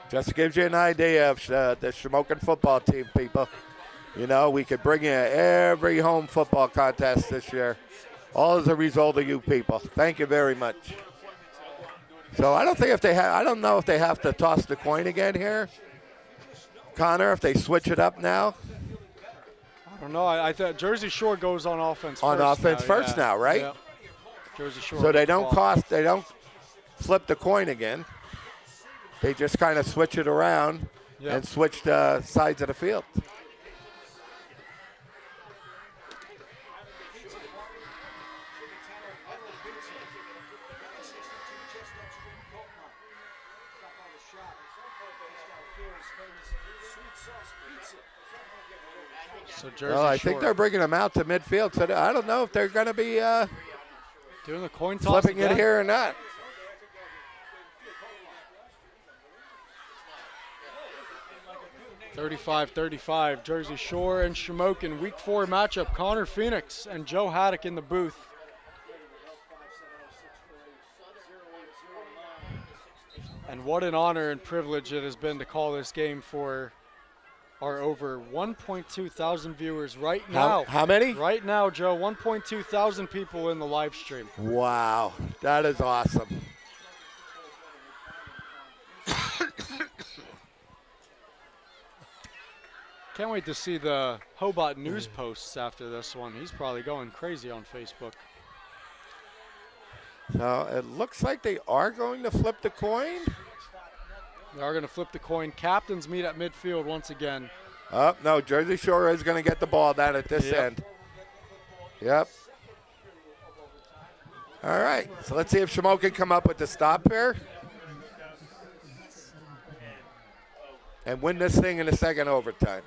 Just gives you an idea of the Shamokin football team, people. You know, we could bring you every home football contest this year, all as a result of you people. Thank you very much. So I don't know if they have to toss the coin again here, Connor. If they switch it up now. I don't know. I thought Jersey Shore goes on offense. First now, right? Yeah. Jersey Shore. So they don't flip the coin again. They just kind of switch it around and switch the sides of the field. So Jersey I Shore. think they're bringing them out to midfield. So I don't know if they're going to be doing the coin toss flipping it here or not. (35-35), Jersey Shore and Shamokin, Week 4 matchup. Connor Phoenix and Joe Haddock in the booth. And what an honor and privilege it has been to call this game for our over 1.2 thousand viewers right now. How many? Right now, Joe, 1.2 thousand people in the live stream. Wow, that is awesome. Can't wait to see the Hobart news posts after this one. He's probably going crazy on Facebook. So it looks like they are going to flip the coin. They are going to flip the coin. Captains meet at midfield once again. Oh, no, Jersey Shore is going to get the ball down at this end. Yep. All right, so let's see if Shamokin can come up with the stop here and win this thing in the second overtime.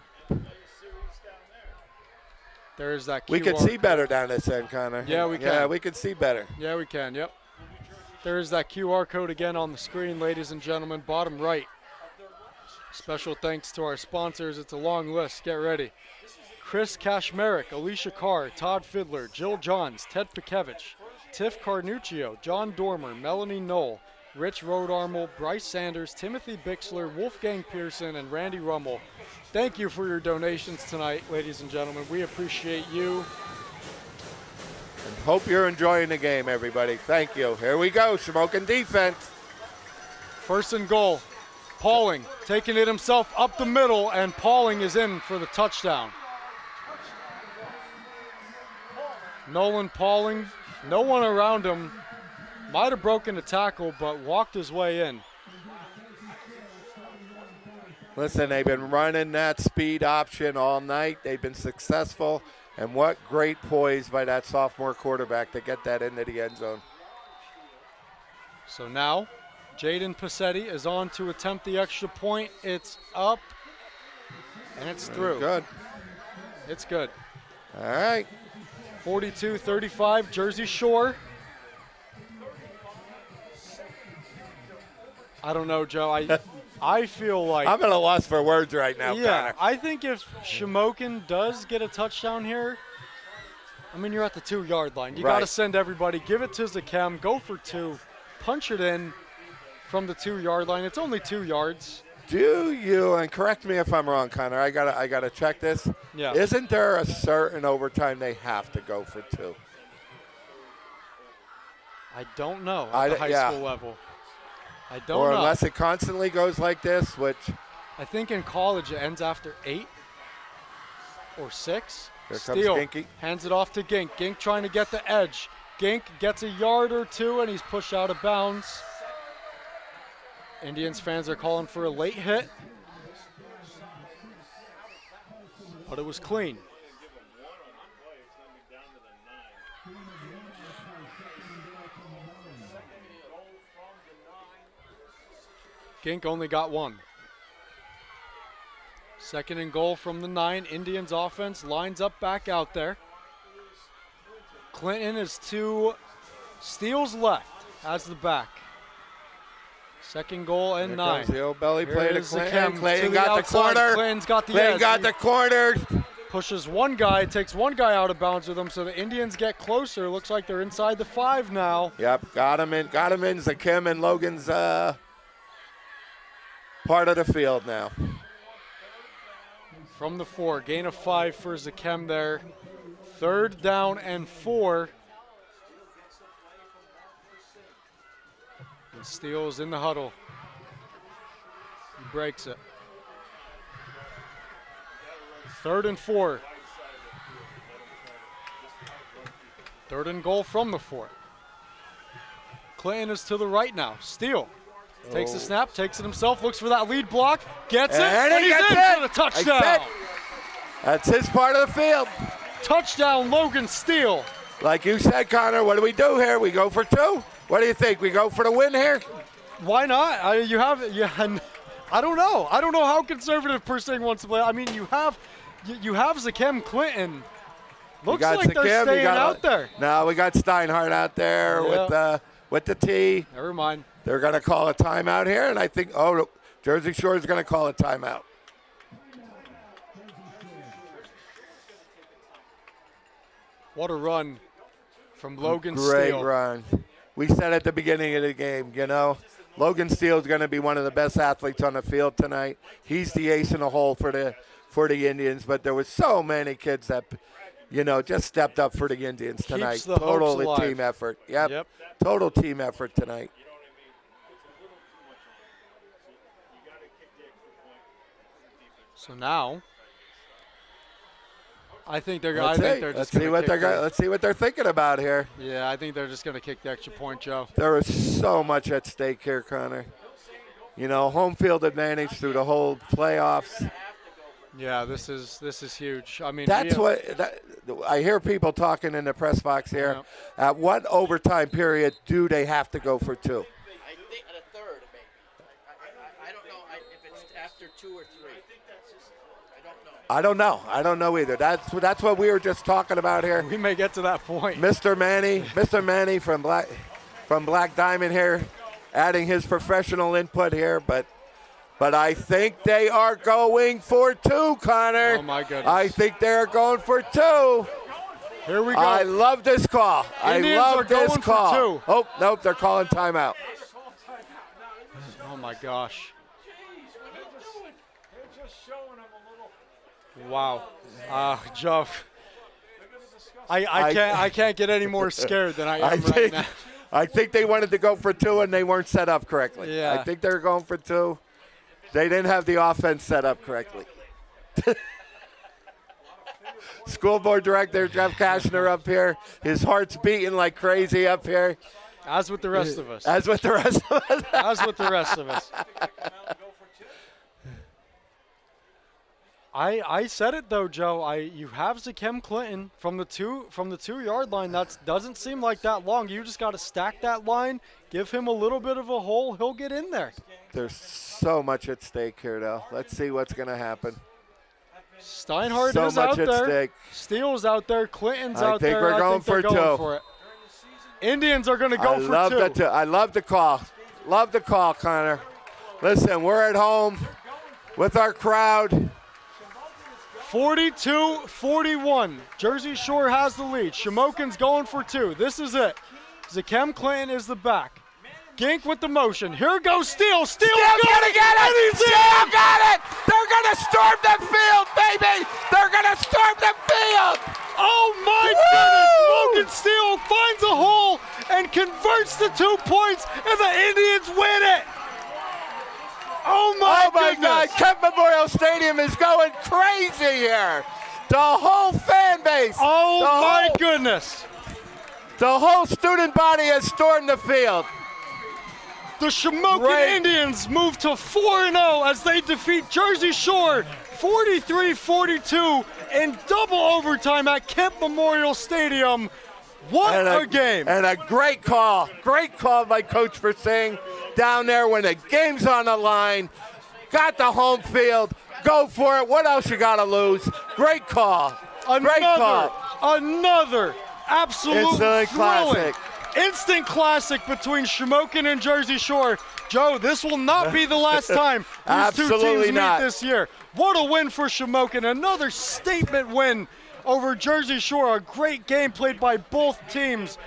There's that QR We can see code. better down this end, Connor. Yeah, we can. Yeah, we can see better. Yeah, we can, yep. There's that QR code again on the screen, ladies and gentlemen, bottom right. Special thanks to our sponsors. It's a long list. Get ready. Chris Kashmerek, Alicia Carr, Todd Fiddler, Jill Johns, Ted Pikevich, Tiff Carnuccio, John Dormer, Melanie Knoll, Rich Rodarmel, Bryce Sanders, Timothy Bixler, Wolfgang Pearson, and Randy Rummel. Thank you for your donations tonight, ladies and gentlemen. We appreciate you. And hope you're enjoying the game, everybody. Thank you. Here we go, Shamokin defense. First and goal. Pauling taking it himself up the middle, and Pauling is in for the touchdown. Nolan Pauling, no one around him. Might have broken a tackle, but walked his way in. Listen, they've been running that speed option all night. They've been successful. And what great poise by that sophomore quarterback to get that into the end zone. So now, Jaden Passetti is on to attempt the extra point. It's up, and it's through. Good. It's good. All right. 42-35, Jersey Shore. I don't know, Joe. I feel like I'm at a loss for words right now, yeah, Connor. I think if Shamokin does get a touchdown here, I mean, you're at the 2-yard line. You got to send everybody. Give it to Zakem. Go for 2. Punch it in from the 2-yard line. It's only 2 yards. Do you, and correct me if I'm wrong, Connor, I gotta check this. Yeah. Isn't there a certain overtime they have to go for 2? I don't know at the high school level. I don't or know. unless it constantly goes like this, which I think in college it ends after 8 or 6. here comes Steele Ginky. hands it off to Gink. Gink trying to get the edge. Gink gets a yard or 2, and he's pushed out of bounds. Indians fans are calling for a late hit, but it was clean. Gink only got 1. 2nd and goal from the 9. Indians offense lines up back out there. Clinton is 2 Steele's left as the back. 2nd goal and Here 9. comes the old belly Here play to is Clinton. Zakem Clinton to got the outside. corner. Clinton's got the Clinton edge. got the corner. Pushes one guy, takes one guy out of bounds with him, so the Indians get closer. Looks like they're inside the 5 now. Yep, got him in. Zakem and Logan's part of the field now. From the 4, gain of 5 for Zakem there. 3rd down and 4. And Steele's in the huddle. He breaks it. 3rd and 4. 3rd and goal from the 4. Clinton is to the right now. Steele takes the snap, takes it himself, looks for that lead block, gets it, And and he he's gets in it. for the touchdown. That's his part of the field. Touchdown, Logan Steele. Like you said, Connor, what do we do here? We go for 2? What do you think? We go for the win here? Why not? I don't know. I don't know how conservative Persing wants to play. I mean, you have Zakem Clinton. Looks like they're staying out there. No, we got Steinhardt out there with the T. Never mind. They're going to call a timeout here, and I think, Jersey Shore is going to call a timeout. What a run from Logan Great Steele. run. We said at the beginning of the game, Logan Steele is going to be one of the best athletes on the field tonight. He's the ace in the hole for the Indians, but there was so many kids that, just stepped up for the Indians tonight. Keeps the hopes Total alive. team effort. Yep. Total team effort tonight. So now, I think they're Let's see what they're thinking about here. Yeah, I think they're just going to kick the extra point, Joe. There is so much at stake here, Connor. Home field advantage through the whole playoffs. Yeah, this is huge. I mean, That's I hear people talking in the press box here. Yeah. At what overtime period do they have to go for 2? I think at a 3rd, maybe. I don't know if it's after 2 or 3. I don't know either. That's what we were just talking about here. We may get to that point. Mr. Manny from Black Diamond here, adding his professional input here, but I think they are going for 2, Connor. Oh my goodness! I think they're going for 2. Here we go. I love this call. Indians I are love this going for call. 2. Oh nope, they're calling timeout. Oh my gosh! Wow, Joe. I can't get any more scared than I am right now. I think they wanted to go for 2 and they weren't set up correctly. Yeah. I think they were going for 2. They didn't have the offense set up correctly. School board director Jeff Kashner up here. His heart's beating like crazy up here. As with the rest of us. As with the rest of us. As with the rest of us. I said it though, Joe. You have Zakem Clinton from the 2-yard line. That doesn't seem like that long. You just got to stack that line, give him a little bit of a hole. He'll get in there. There's so much at stake here, though. Let's see what's going to happen. Steinhardt so is much out at there. Stake. Steele's out there. Clinton's out there. We're going for 2. For it. Indians are going to go for 2. I love the call. Love the call, Connor. Listen, we're at home with our crowd. 42-41. Jersey Shore has the lead. Shamokin's going for 2. This is it. Zakem Clinton is the back. Gink with the motion. Here goes Steele. Steele gonna get it! Steele got it! They're gonna storm the field, baby! They're gonna storm the field! Oh my goodness! Logan Steele finds a hole and converts the 2 points, and the Indians win it! Oh my goodness! God! Kemp Memorial Stadium is going crazy here! The whole fan base! Oh my goodness! The whole student body has stormed the field. The Shamokin Indians move to 4-0 as they defeat Jersey Shore 43-42 in double overtime at Kemp Memorial Stadium. What a game. And a great call by Coach Persing down there when the game's on the line. Got the home field. Go for it. What else you got to lose? Great call. Another absolute Instant classic. Instant classic between Shamokin and Jersey Shore. Joe, this will not be the last time these two teams meet this year. What a win for Shamokin. Another statement win over Jersey Shore. A great game played by both teams.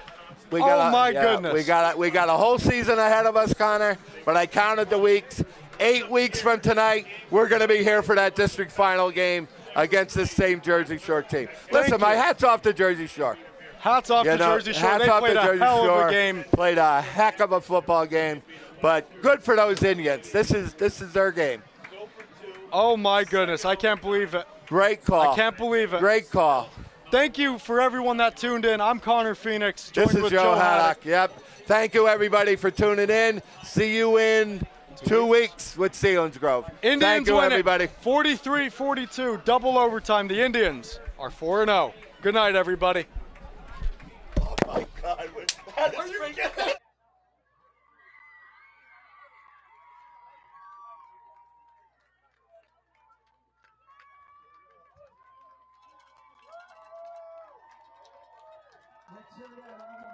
Goodness. We got a whole season ahead of us, Connor, but I counted the weeks. 8 weeks from tonight, we're going to be here for that district final game against this same Jersey Shore team. Listen, my hat's off to Jersey Shore. Hats off to Jersey Shore. They played a hell of a game. Played a heck of a football game, but good for those Indians. This is their game. Oh my goodness, I can't believe it. Great call. I can't believe it. Great call. Thank you for everyone that tuned in. I'm Connor Phoenix. This is Joe Haddock. Yep. Thank you everybody for tuning in. See you in 2 weeks with Selinsgrove. Indians Thank you everybody. 43-42, double overtime. The Indians are 4-0. Good night, everybody. Oh my God. Are you kidding? Let's hear it out.